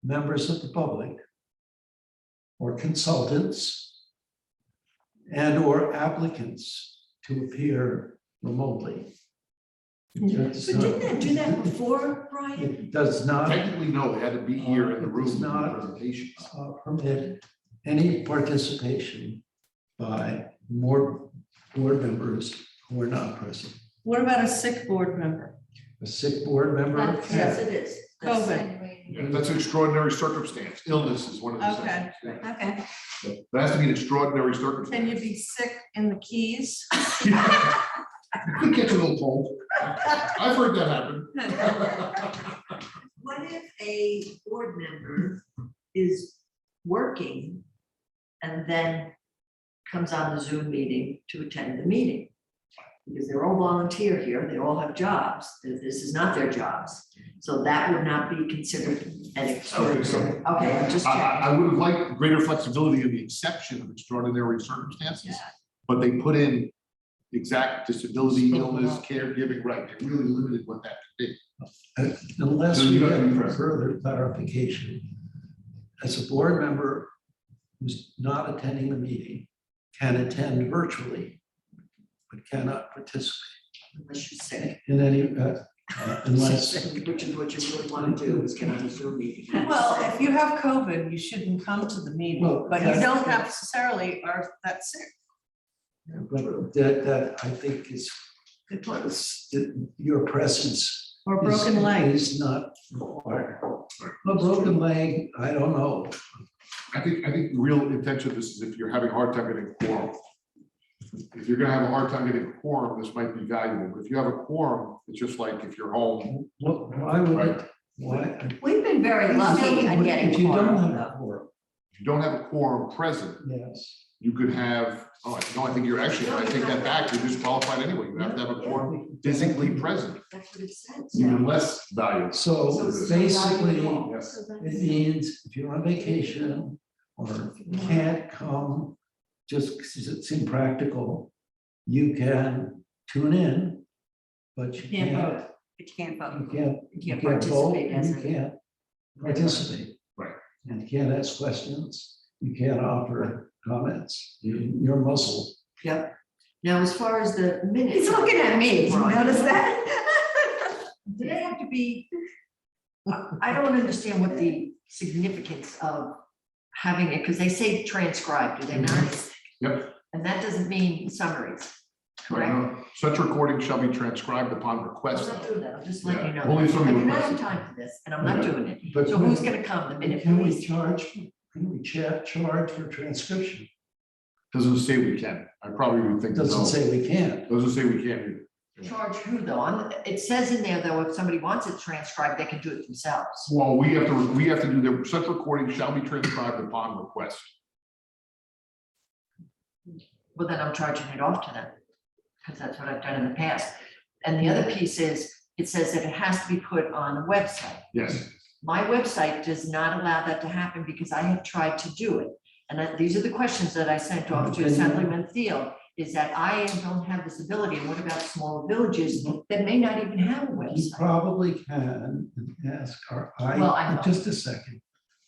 Speaker 1: members of the public or consultants and or applicants to appear remotely.
Speaker 8: But didn't that do that before, Brian?
Speaker 1: It does not.
Speaker 6: Technically, no, they had to be here in the room.
Speaker 1: Does not permit any participation by more board members who are not present.
Speaker 2: What about a sick board member?
Speaker 1: A sick board member.
Speaker 2: Yes, it is. COVID.
Speaker 6: Yeah, that's an extraordinary circumstance. Illness is one of the.
Speaker 2: Okay, okay.
Speaker 6: There has to be an extraordinary circumstance.
Speaker 2: Can you be sick in the Keys?
Speaker 6: It gets a little cold. I've heard that happen.
Speaker 7: What if a board member is working and then comes on the Zoom meeting to attend the meeting? Because they're all volunteer here, they all have jobs, this is not their jobs. So that would not be considered an extraordinary. Okay, I'm just checking.
Speaker 6: I would have liked greater flexibility in the exception of extraordinary circumstances, but they put in exact disability, illness, caregiving, right? They really limited what that could be.
Speaker 1: Unless
Speaker 6: So
Speaker 1: we
Speaker 6: you
Speaker 1: have
Speaker 6: have to be
Speaker 1: further clarification, as a board member who's not attending the meeting can attend virtually, but cannot participate
Speaker 7: Unless you're sick.
Speaker 1: in any, Unless,
Speaker 7: Which is what you really want to do, is get on a Zoom meeting.
Speaker 2: Well, if you have COVID, you shouldn't come to the meeting,
Speaker 1: Well,
Speaker 2: but you
Speaker 1: that's-
Speaker 2: don't necessarily are that sick.
Speaker 1: but that I think is, your presence.
Speaker 2: Or broken leg.
Speaker 1: Is not required. A broken leg, I don't know.
Speaker 6: I think the real intention of this is if you're having a hard time getting a quorum. If you're gonna have a hard time getting a quorum, this might be valuable, but if you have a quorum, it's just like if you're home.
Speaker 1: Why would it, why?
Speaker 3: We've been very lucky at getting
Speaker 1: If you don't
Speaker 3: quorum,
Speaker 1: have a
Speaker 3: though.
Speaker 1: quorum,
Speaker 6: If you don't have a quorum present,
Speaker 1: yes.
Speaker 6: you could have, oh, no, I think you're actually, I take that back, you're disqualified anyway, you have to have a quorum physically present.
Speaker 7: That's what it says.
Speaker 6: Even less valuable.
Speaker 1: So basically,
Speaker 6: Yes.
Speaker 1: it means if you're on vacation or can't come, just because it's impractical, you can tune in, but you
Speaker 3: Can't
Speaker 1: can't,
Speaker 3: vote. But you can't vote.
Speaker 1: you can't vote,
Speaker 3: participate as
Speaker 1: you
Speaker 3: a.
Speaker 1: can't participate.
Speaker 6: Right.
Speaker 1: And you can't ask questions, you can't offer comments, you're muzzled.
Speaker 7: Yep. Now, as far as the minutes.
Speaker 3: He's looking at me, did you
Speaker 7: Right.
Speaker 3: notice that?
Speaker 7: Do they have to be? I don't understand what the significance of having it, because they say transcribed, do they not?
Speaker 6: Yep.
Speaker 7: And that doesn't mean summaries, correct?
Speaker 6: Right. Such recording shall be transcribed upon
Speaker 7: I'm
Speaker 6: request.
Speaker 7: not doing that, I'm just letting you know.
Speaker 6: Only if
Speaker 7: I
Speaker 6: somebody
Speaker 7: do not have
Speaker 6: requests it.
Speaker 7: time for this, and I'm not
Speaker 1: Yeah.
Speaker 7: doing it.
Speaker 1: But
Speaker 7: So who's gonna come the minute?
Speaker 1: Can we charge for transcription?
Speaker 6: Doesn't say we can. I probably would think.
Speaker 1: Doesn't
Speaker 6: no.
Speaker 1: say we can't.
Speaker 6: Doesn't say we can't either.
Speaker 7: Charge who though? It says in there though, if somebody wants it transcribed, they can do it themselves.
Speaker 6: Well, we have to do such recording shall be transcribed upon request.
Speaker 7: Well, then I'm charging it off to them, because that's what I've done in the past. And the other piece is, it says that it has to be put on a website.
Speaker 6: Yes.
Speaker 7: My website does not allow that to happen because I have tried to do it. And these are the questions that I sent off to Assemblyman Thiel, is that I don't have this ability. And what about smaller villages that may not even have a
Speaker 1: You
Speaker 7: website?
Speaker 1: probably can ask our
Speaker 7: Well, I know.
Speaker 1: just a second.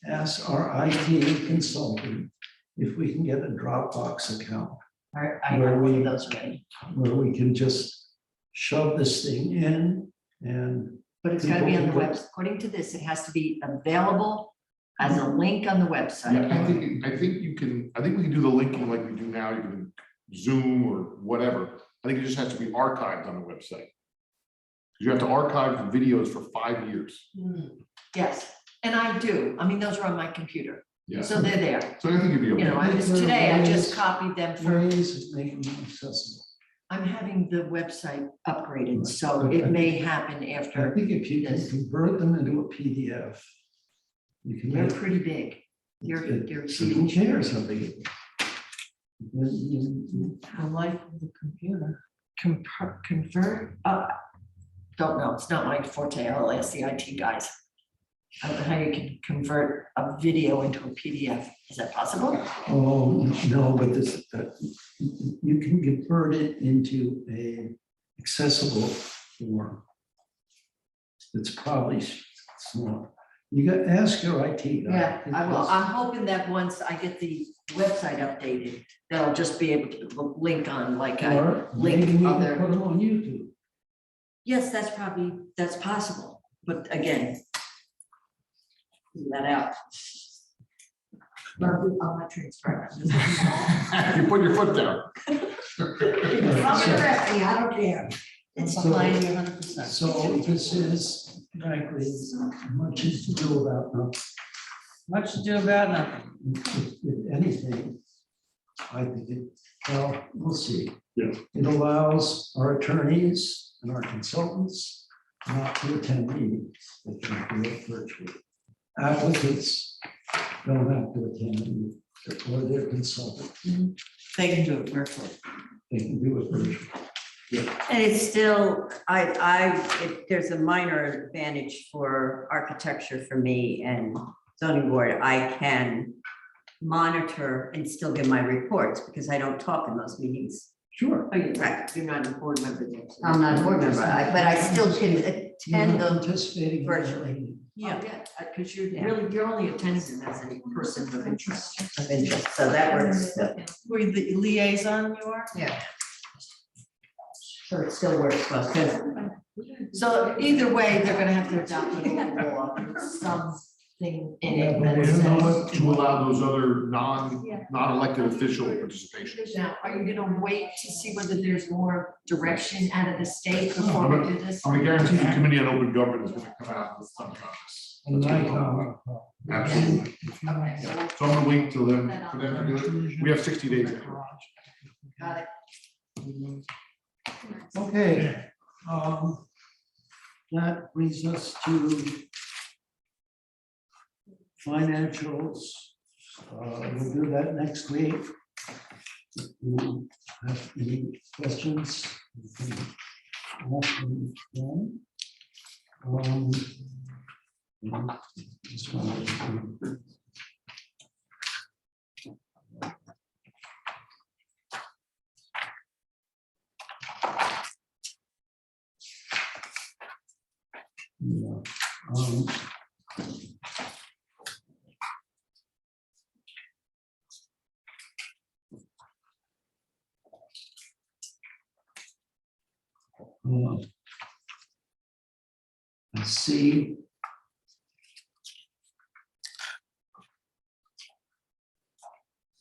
Speaker 1: Ask our IT consultant if we can get a Dropbox account
Speaker 7: I have one of those already.
Speaker 1: where we can just shove this thing in and.
Speaker 7: But it's gotta be on the
Speaker 1: people can
Speaker 7: website. According to this, it has to be available as a link on the website.
Speaker 6: Yeah, I think we can do the linking like we do now, you can Zoom or whatever. I think it just has to be archived on the website. You have to archive the videos for 5 years.
Speaker 7: Yes, and I do. I mean, those are on my computer.
Speaker 6: Yeah.
Speaker 7: So they're there.
Speaker 6: So I think you'd be okay.
Speaker 7: You know, I just, today I just copied them for,
Speaker 1: Ways of making it accessible.
Speaker 7: I'm having the website upgraded, so it may happen
Speaker 1: I
Speaker 7: after.
Speaker 1: think if you can convert them into a PDF, you can
Speaker 7: They're
Speaker 1: make.
Speaker 7: pretty big. They're
Speaker 1: So who
Speaker 7: huge.
Speaker 1: cares how big it is?
Speaker 2: The life of the computer.
Speaker 7: Convert, don't know. It's not my forte. I'll ask the IT guys. I don't know how you can convert a video into a PDF. Is that possible?
Speaker 1: Oh, no, but you can convert it into a accessible form. It's probably small. You got, ask your IT guy.
Speaker 7: Yeah, I will. I'm hoping that once I get the website updated, they'll just be able to link on like I
Speaker 1: Or maybe we
Speaker 7: link
Speaker 1: can
Speaker 7: other.
Speaker 1: put them on YouTube.
Speaker 7: Yes, that's possible, but again. Figure that out. I'm not transparent.
Speaker 6: You put your foot down.
Speaker 7: I'm interesting, I don't care. It's
Speaker 1: So-
Speaker 7: behind you 100%.
Speaker 1: So this is frankly much to do about nothing.
Speaker 2: Much to do about nothing.
Speaker 1: If anything, I think it, well, we'll see.
Speaker 6: Yeah.
Speaker 1: It allows our attorneys and our consultants not to attend meetings, they can do it virtually. Applicants don't have to attend, or their consultant,
Speaker 2: They can do it virtually.
Speaker 1: they can do it virtually.
Speaker 3: And it's still, there's a minor advantage for architecture for me and zoning board. I can monitor and still give my reports because I don't talk in those meetings.
Speaker 1: Sure.
Speaker 7: Oh, you're not a board member then. so-
Speaker 3: I'm not a board member, but I still can attend
Speaker 1: You're
Speaker 3: them
Speaker 1: participating
Speaker 3: virtually.
Speaker 7: Yeah, because you're only attending them as a person of interest.
Speaker 3: of interest, so that works.
Speaker 2: Were you the liaison you are?
Speaker 3: Yeah. So it still works for us, 'cause
Speaker 7: So either way, they're gonna have to adopt a local law, with something in
Speaker 6: Yeah,
Speaker 7: it
Speaker 6: but
Speaker 7: that
Speaker 6: we don't know
Speaker 7: says.
Speaker 6: what to allow those other non-elected official participation.
Speaker 7: Now, are you gonna wait to see whether there's more direction out of the state before we do this?
Speaker 6: I'm gonna guarantee the Committee on Open Government is gonna come out with something on this.
Speaker 13: And I can,
Speaker 6: Absolutely.
Speaker 7: Okay, so we'll-
Speaker 6: So I'm gonna wait till then, for them to do it. We have 60 days.
Speaker 7: got it.
Speaker 1: Okay. That brings us to financials. We'll do that next week. If you have any questions, you can ask them then. This one. Yeah. I see.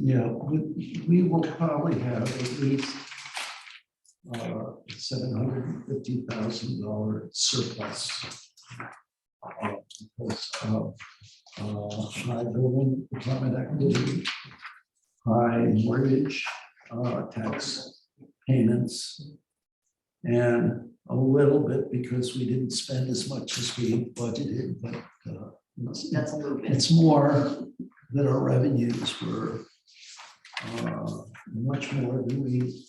Speaker 1: Yeah, we will probably have at least $750,000 surplus. Because of high building department activity, high mortgage tax payments, and a little bit because we didn't spend as much as we budgeted, but
Speaker 7: That's a little bit.
Speaker 1: it's more that our revenues were much more than we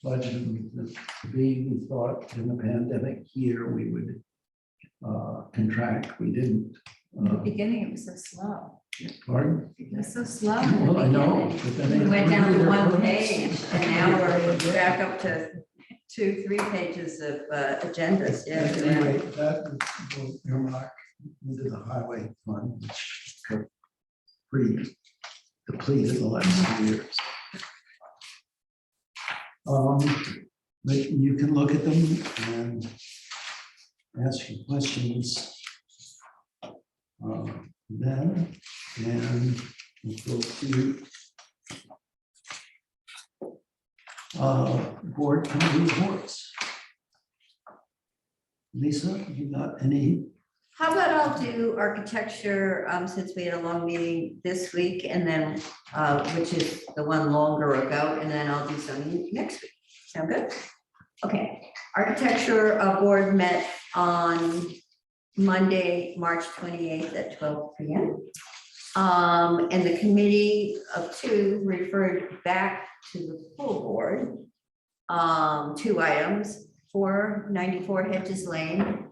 Speaker 1: budgeted them to be. We thought in the pandemic year we would contract. We didn't.
Speaker 17: In the beginning, it was so slow.
Speaker 1: Pardon?
Speaker 17: It was so slow. in the
Speaker 1: Well, I know.
Speaker 17: beginning.
Speaker 1: But then
Speaker 3: we
Speaker 1: it
Speaker 3: went down to
Speaker 1: grew
Speaker 3: one
Speaker 1: their
Speaker 3: page, and now we're back up to 2-3 pages of agendas, yeah.
Speaker 1: Anyway, that will earmark into the highway fund, which got pretty depleted the last few years. But you can look at them and ask your questions then, and we'll go to board committee reports. Lisa, you got any?
Speaker 3: How about I'll do architecture, since we had a long meeting this week, and then, which is the one longer ago, and then I'll do some next week. Sound good? Okay, architecture board met on Monday, March 28th at 12 p.m. And the committee of 2 referred back to the full board. 2 items, 494 Hedges Lane,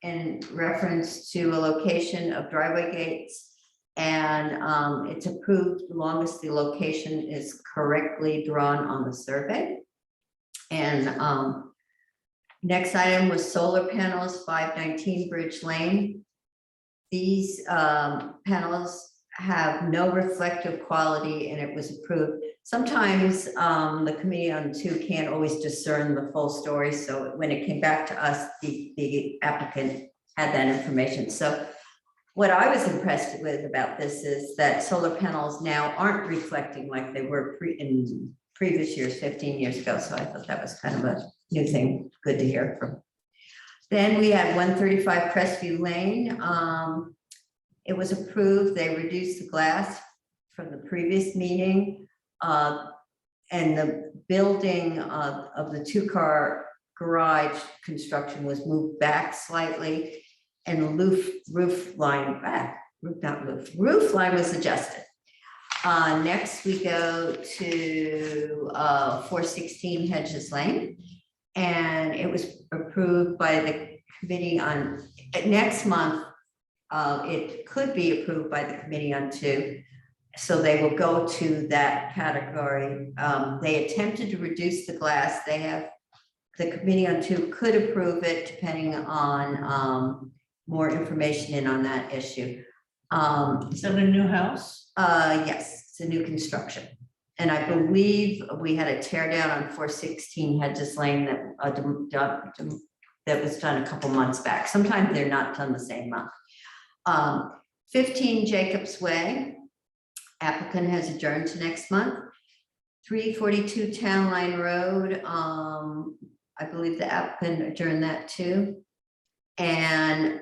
Speaker 3: in reference to a location of driveway gates. And it's approved as long as the location is correctly drawn on the survey. And next item was solar panels, 519 Bridge Lane. These panels have no reflective quality, and it was approved. Sometimes the committee on 2 can't always discern the full story. So when it came back to us, the applicant had that information. So what I was impressed with about this is that solar panels now aren't reflecting like they were in previous years, 15 years ago. So I thought that was kind of a new thing, good to hear from. Then we had 135 Crestview Lane. It was approved. They reduced the glass from the previous meeting. And the building of the 2-car garage construction was moved back slightly. And roof line was adjusted. Next we go to 416 Hedges Lane. And it was approved by the committee on, next month, it could be approved by the committee on 2. So they will go to that category. They attempted to reduce the glass. They have, the committee on 2 could approve it depending on more information in on that issue.
Speaker 2: Is that a new house?
Speaker 3: Yes, it's a new construction.
Speaker 21: And I believe we had a tear down on 416 Hedges Lane that, that was done a couple months back. Sometimes they're not done the same month. 15 Jacobs Way, applicant has adjourned to next month. 342 Town Line Road, I believe the applicant adjourned that too. And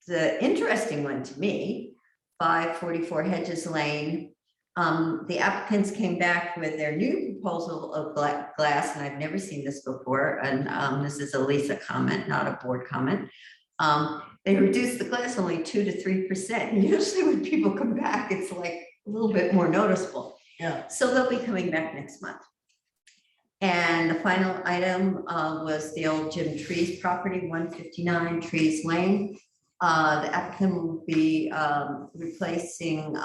Speaker 21: the interesting one to me, 544 Hedges Lane, the applicants came back with their new proposal of glass, and I've never seen this before, and this is a Lisa comment, not a board comment. They reduced the glass only 2 to 3%. Usually when people come back, it's like a little bit more noticeable.
Speaker 2: Yeah.
Speaker 21: So they'll be coming back next month. And the final item was the old Jim Trees property, 159 Trees Lane. The applicant will be replacing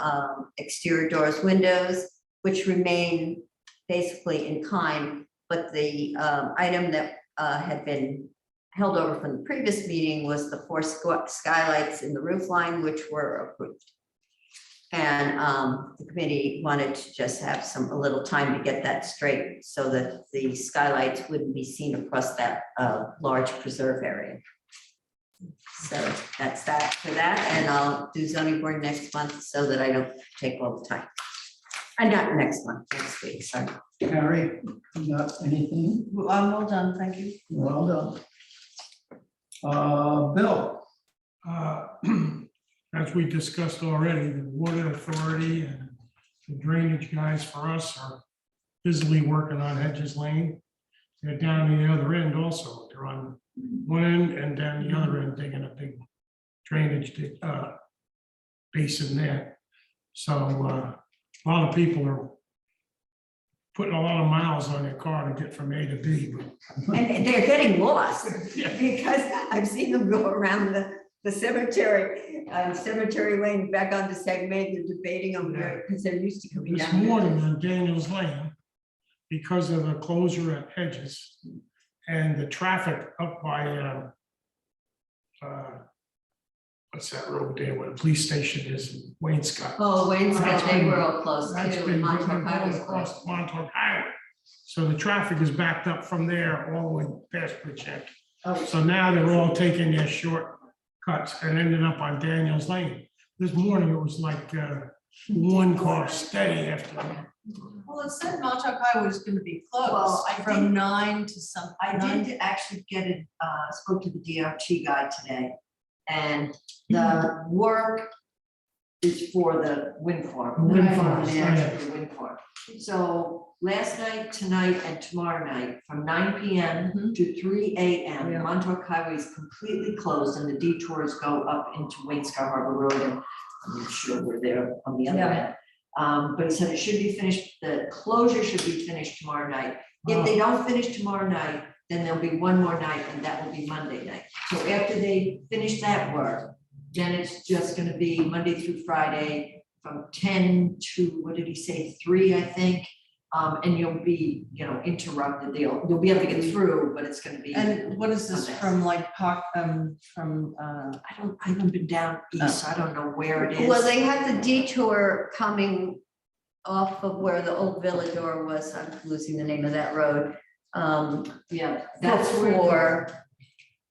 Speaker 21: exterior doors, windows, which remain basically in kind, but the item that had been held over from the previous meeting was the 4 skylights in the roof line, which were approved. And the committee wanted to just have a little time to get that straight so that the skylights wouldn't be seen across that large preserve area. So that's that for that, and I'll do zoning board next month so that I don't take all the time. Not next month, next week, sorry.
Speaker 1: Harry, you got anything?
Speaker 2: I'm all done, thank you.
Speaker 1: Well done. Bill?
Speaker 13: As we discussed already, the water authority and the drainage guys for us are busily working on Hedges Lane. They're down the other end also. They're on one end and down the other end, digging a big drainage basin there. So a lot of people are putting a lot of miles on their car to get from A to B.
Speaker 21: And they're getting lost because I've seen them go around the cemetery, Cemetery Lane back onto Sagmaid. They're debating over there because they're used to coming
Speaker 13: This
Speaker 21: down.
Speaker 13: morning on Daniels Lane, because of the closure at Hedges and the traffic up by what's that road there where the police station is in Waynescott?
Speaker 21: Oh, Waynescott, they were all closed
Speaker 13: That's
Speaker 21: too.
Speaker 13: been
Speaker 21: and Montauk Highway was
Speaker 13: across
Speaker 21: closed.
Speaker 13: Montauk Highway. So the traffic is backed up from there all the way past Bridgehead.
Speaker 21: Oh.
Speaker 13: So now they're all taking their shortcuts and ending up on Daniels Lane. This morning it was like one car steady after another.
Speaker 2: Well, it said Montauk Highway was going to be closed
Speaker 7: Well, I
Speaker 2: from
Speaker 7: did-
Speaker 2: 9 to some.
Speaker 7: I
Speaker 2: 9
Speaker 7: did actually get it, spoke to the DRT guy today, and the work is for the wind farm.
Speaker 13: Wind
Speaker 7: Right.
Speaker 13: farm,
Speaker 7: The
Speaker 13: yeah.
Speaker 7: actual wind farm. So last night, tonight, and tomorrow night, from 9 PM to 3 AM,
Speaker 2: Yeah.
Speaker 7: Montauk Highway is completely closed, and the detours go up into Waynescott Harbor Road, and I'm sure we're there on the other
Speaker 2: Yeah.
Speaker 7: end. But he said it should be finished, the closure should be finished tomorrow night. If they don't finish tomorrow night, then there'll be one more night, and that will be Monday night. So after they finish that work, then it's just gonna be Monday through Friday from 10 to, what did he say, 3, I think. And you'll be, interrupted, you'll be able to get through, but it's gonna be.
Speaker 2: And what is this from like from
Speaker 7: I haven't been down east, so I don't know where it is.
Speaker 21: Well, they had the detour coming off of where the old Villador was. I'm losing the name of that road.
Speaker 7: Yeah, that's where.
Speaker 21: Before,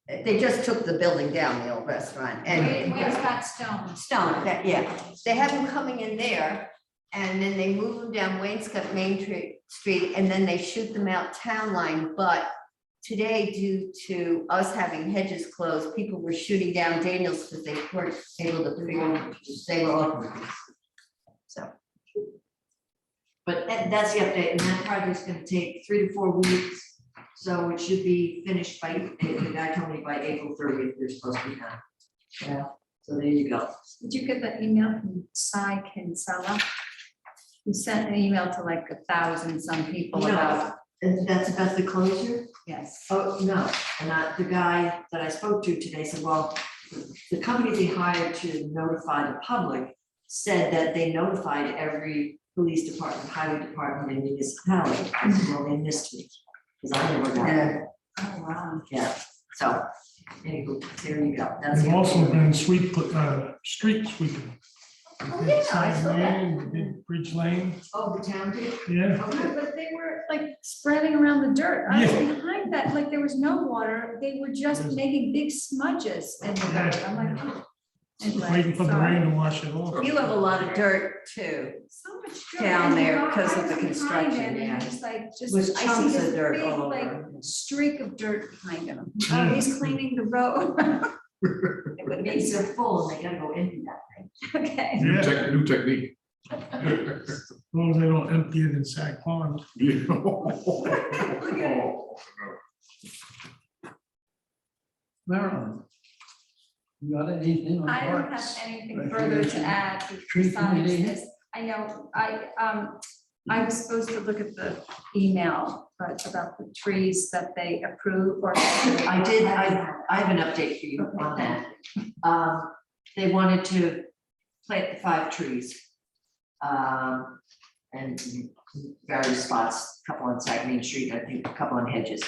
Speaker 21: they just took the building down, the old restaurant, and
Speaker 17: Waynescott Stone.
Speaker 21: Stone, yeah. They have them coming in there, and then they move them down Waynescott Main Street, and then they shoot them out Town Line. But today, due to us having Hedges closed, people were shooting down Daniels because they weren't able to figure, they were all confused. So.
Speaker 7: But that's the update, and that project's gonna take 3 to 4 weeks. So it should be finished by, the guy told me by April 30th, they're supposed to be done. Yeah, so there you go.
Speaker 17: Did you get that email from Cy Kinsella? He sent an email to like 1,000 some people about.
Speaker 7: And that's about the closure?
Speaker 17: Yes.
Speaker 7: Oh, no, and the guy that I spoke to today said, well, the company they hired to notify the public said that they notified every police department, highway department, and municipality. I said, well, they missed me, because I never got it.
Speaker 17: Oh, wow.
Speaker 7: Yeah, so, anyway, there you go. That's
Speaker 13: They've
Speaker 7: the
Speaker 13: also
Speaker 7: update.
Speaker 13: been street sweeping. We did Side Lane, we did Bridge Lane,
Speaker 3: Oh, the town did?
Speaker 13: yeah.
Speaker 17: Yeah, but they were like spreading around the dirt. I was
Speaker 13: Yeah.
Speaker 17: behind that, like there was no water. They were just making big smudges in the dirt. I'm like, oh. Anyway,
Speaker 13: Waiting for the
Speaker 17: sorry.
Speaker 13: rain to wash it off.
Speaker 21: You have a lot of dirt too.
Speaker 17: So much dirt.
Speaker 21: Down
Speaker 17: And
Speaker 21: there
Speaker 17: I
Speaker 21: because of
Speaker 17: was
Speaker 21: the
Speaker 17: behind
Speaker 21: construction,
Speaker 17: it, and
Speaker 21: yeah.
Speaker 17: Just like,
Speaker 21: With
Speaker 17: I see
Speaker 21: chunks of
Speaker 17: this
Speaker 21: dirt
Speaker 17: big,
Speaker 21: all
Speaker 17: like,
Speaker 21: over.
Speaker 17: streak of dirt behind him. Oh,
Speaker 13: Yeah.
Speaker 17: he's cleaning the road.
Speaker 7: But it means they're full and they gotta go empty that thing.
Speaker 17: Okay.
Speaker 13: Yeah.
Speaker 6: New technique.
Speaker 13: As long as they don't empty it in Sag Pond.
Speaker 1: Marilyn, you got anything on
Speaker 17: I don't have
Speaker 1: parks?
Speaker 17: anything further to add
Speaker 1: Tree
Speaker 17: besides
Speaker 1: committee?
Speaker 17: this. I know, I was supposed to look at the email, but about the trees that they approve or.
Speaker 7: I did, I have an update for you on that. They wanted to plant the 5 trees. And various spots, a couple on Sag Main Street, I think a couple on Hedges.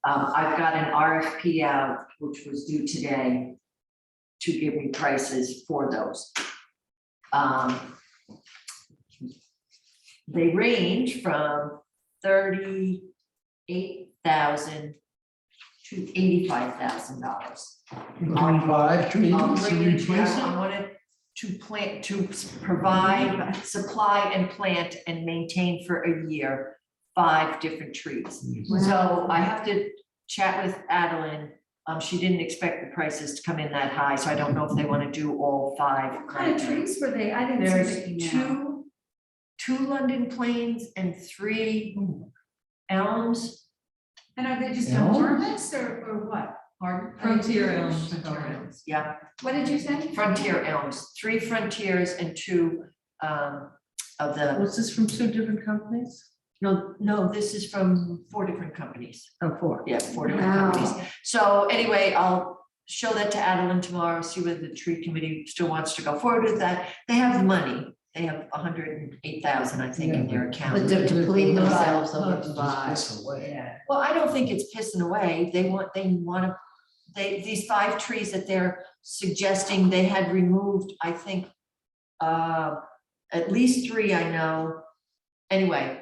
Speaker 7: I've got an RFP out, which was due today, to give me prices for those. They range from $38,000 to $85,000.
Speaker 1: 25 trees
Speaker 7: I'll
Speaker 1: to
Speaker 7: bring it to you.
Speaker 1: replace
Speaker 7: I
Speaker 1: it?
Speaker 7: wanted to plant, to provide, supply and plant and maintain for a year 5 different trees. So I have to chat with Adeline. She didn't expect the prices to come in that high, so I don't know if they want to do all 5.
Speaker 17: What kind of trees were they? I didn't see
Speaker 7: There's
Speaker 17: the email.
Speaker 7: two London planes and 3 elms.
Speaker 17: And are they just
Speaker 1: Elms?
Speaker 17: enormous or what?
Speaker 7: Pardon?
Speaker 2: Frontier elms.
Speaker 7: Frontier elms, yeah.
Speaker 17: What did you say?
Speaker 7: Frontier elms, 3 frontiers and 2 of the,
Speaker 2: Was this from 2 different companies?
Speaker 7: no, this is from 4 different companies.
Speaker 2: Oh, 4.
Speaker 7: Yeah, 4 different
Speaker 17: Wow.
Speaker 7: companies. So anyway, I'll show that to Adeline tomorrow, see whether the tree committee still wants to go forward with that. They have money. They have 108,000, I think, in their account.
Speaker 21: But to plead themselves over
Speaker 1: Not to just
Speaker 21: 5.
Speaker 1: piss away.
Speaker 7: Well, I don't think it's pissing away. They want to, these 5 trees that they're suggesting, they had removed, I think, at least 3, I know. Anyway.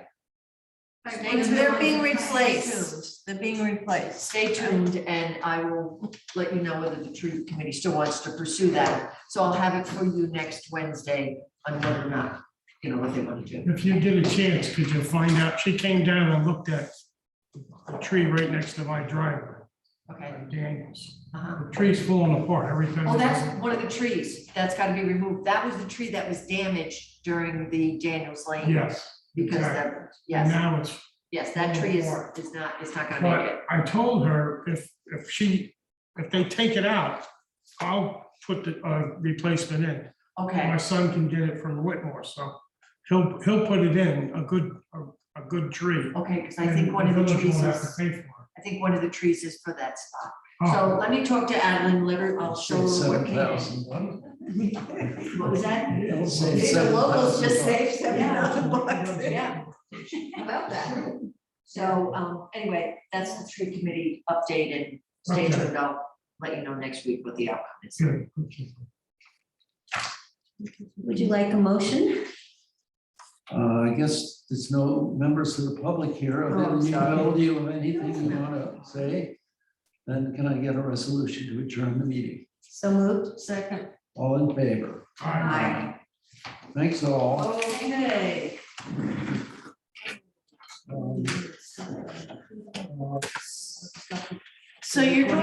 Speaker 7: Stay tuned.
Speaker 21: They're being
Speaker 7: Stay
Speaker 21: replaced.
Speaker 7: tuned.
Speaker 21: They're being replaced.
Speaker 7: Stay tuned and I will let you know whether the tree committee still wants to pursue that. So I'll have it for you next Wednesday on whether or not, what they want to do.
Speaker 13: If you get a chance, could you find out, she came down and looked at the tree right next to my driveway,
Speaker 7: Okay.
Speaker 13: Daniels.
Speaker 7: Uh-huh.
Speaker 13: The tree's falling apart every time.
Speaker 7: Oh, that's one of the trees. That's got to be removed. That was the tree that was damaged during the Daniels Lane.
Speaker 13: Yes.
Speaker 7: Because
Speaker 13: exactly.
Speaker 7: that,
Speaker 13: And
Speaker 7: yes,
Speaker 13: now it's,
Speaker 7: yes, that tree is not gonna make it.
Speaker 13: but I told her if they take it out, I'll put the replacement in.
Speaker 7: Okay,
Speaker 13: My son can get it from Whitmore, so he'll put it in, a good tree.
Speaker 7: okay, because I think one of the
Speaker 13: village
Speaker 7: trees
Speaker 13: won't have to
Speaker 7: is,
Speaker 13: pay for it.
Speaker 7: I think one of the trees is for that spot.
Speaker 13: Oh.
Speaker 7: So let me talk to Adeline, I'll show her what came in.
Speaker 1: 7,000.
Speaker 7: What was that?
Speaker 1: It'll save
Speaker 21: Maybe the locals just
Speaker 1: 7,000.
Speaker 21: saved $7,000.
Speaker 7: Yeah. How about that? So, anyway, that's the tree committee update and stay
Speaker 13: Okay.
Speaker 7: tuned. I'll let you know next week what the outcome is.
Speaker 13: Good, okay.
Speaker 3: Would you like a motion?
Speaker 1: I guess there's no members of the public here.
Speaker 21: Oh, I'm sorry.
Speaker 1: Bill, do you have anything you want to say? Then can I get a resolution to adjourn the meeting?
Speaker 21: So moved.
Speaker 2: Second.
Speaker 1: All in favor?
Speaker 21: Aye.
Speaker 1: Thanks all.
Speaker 7: Okay.
Speaker 1: Um,
Speaker 7: So you're going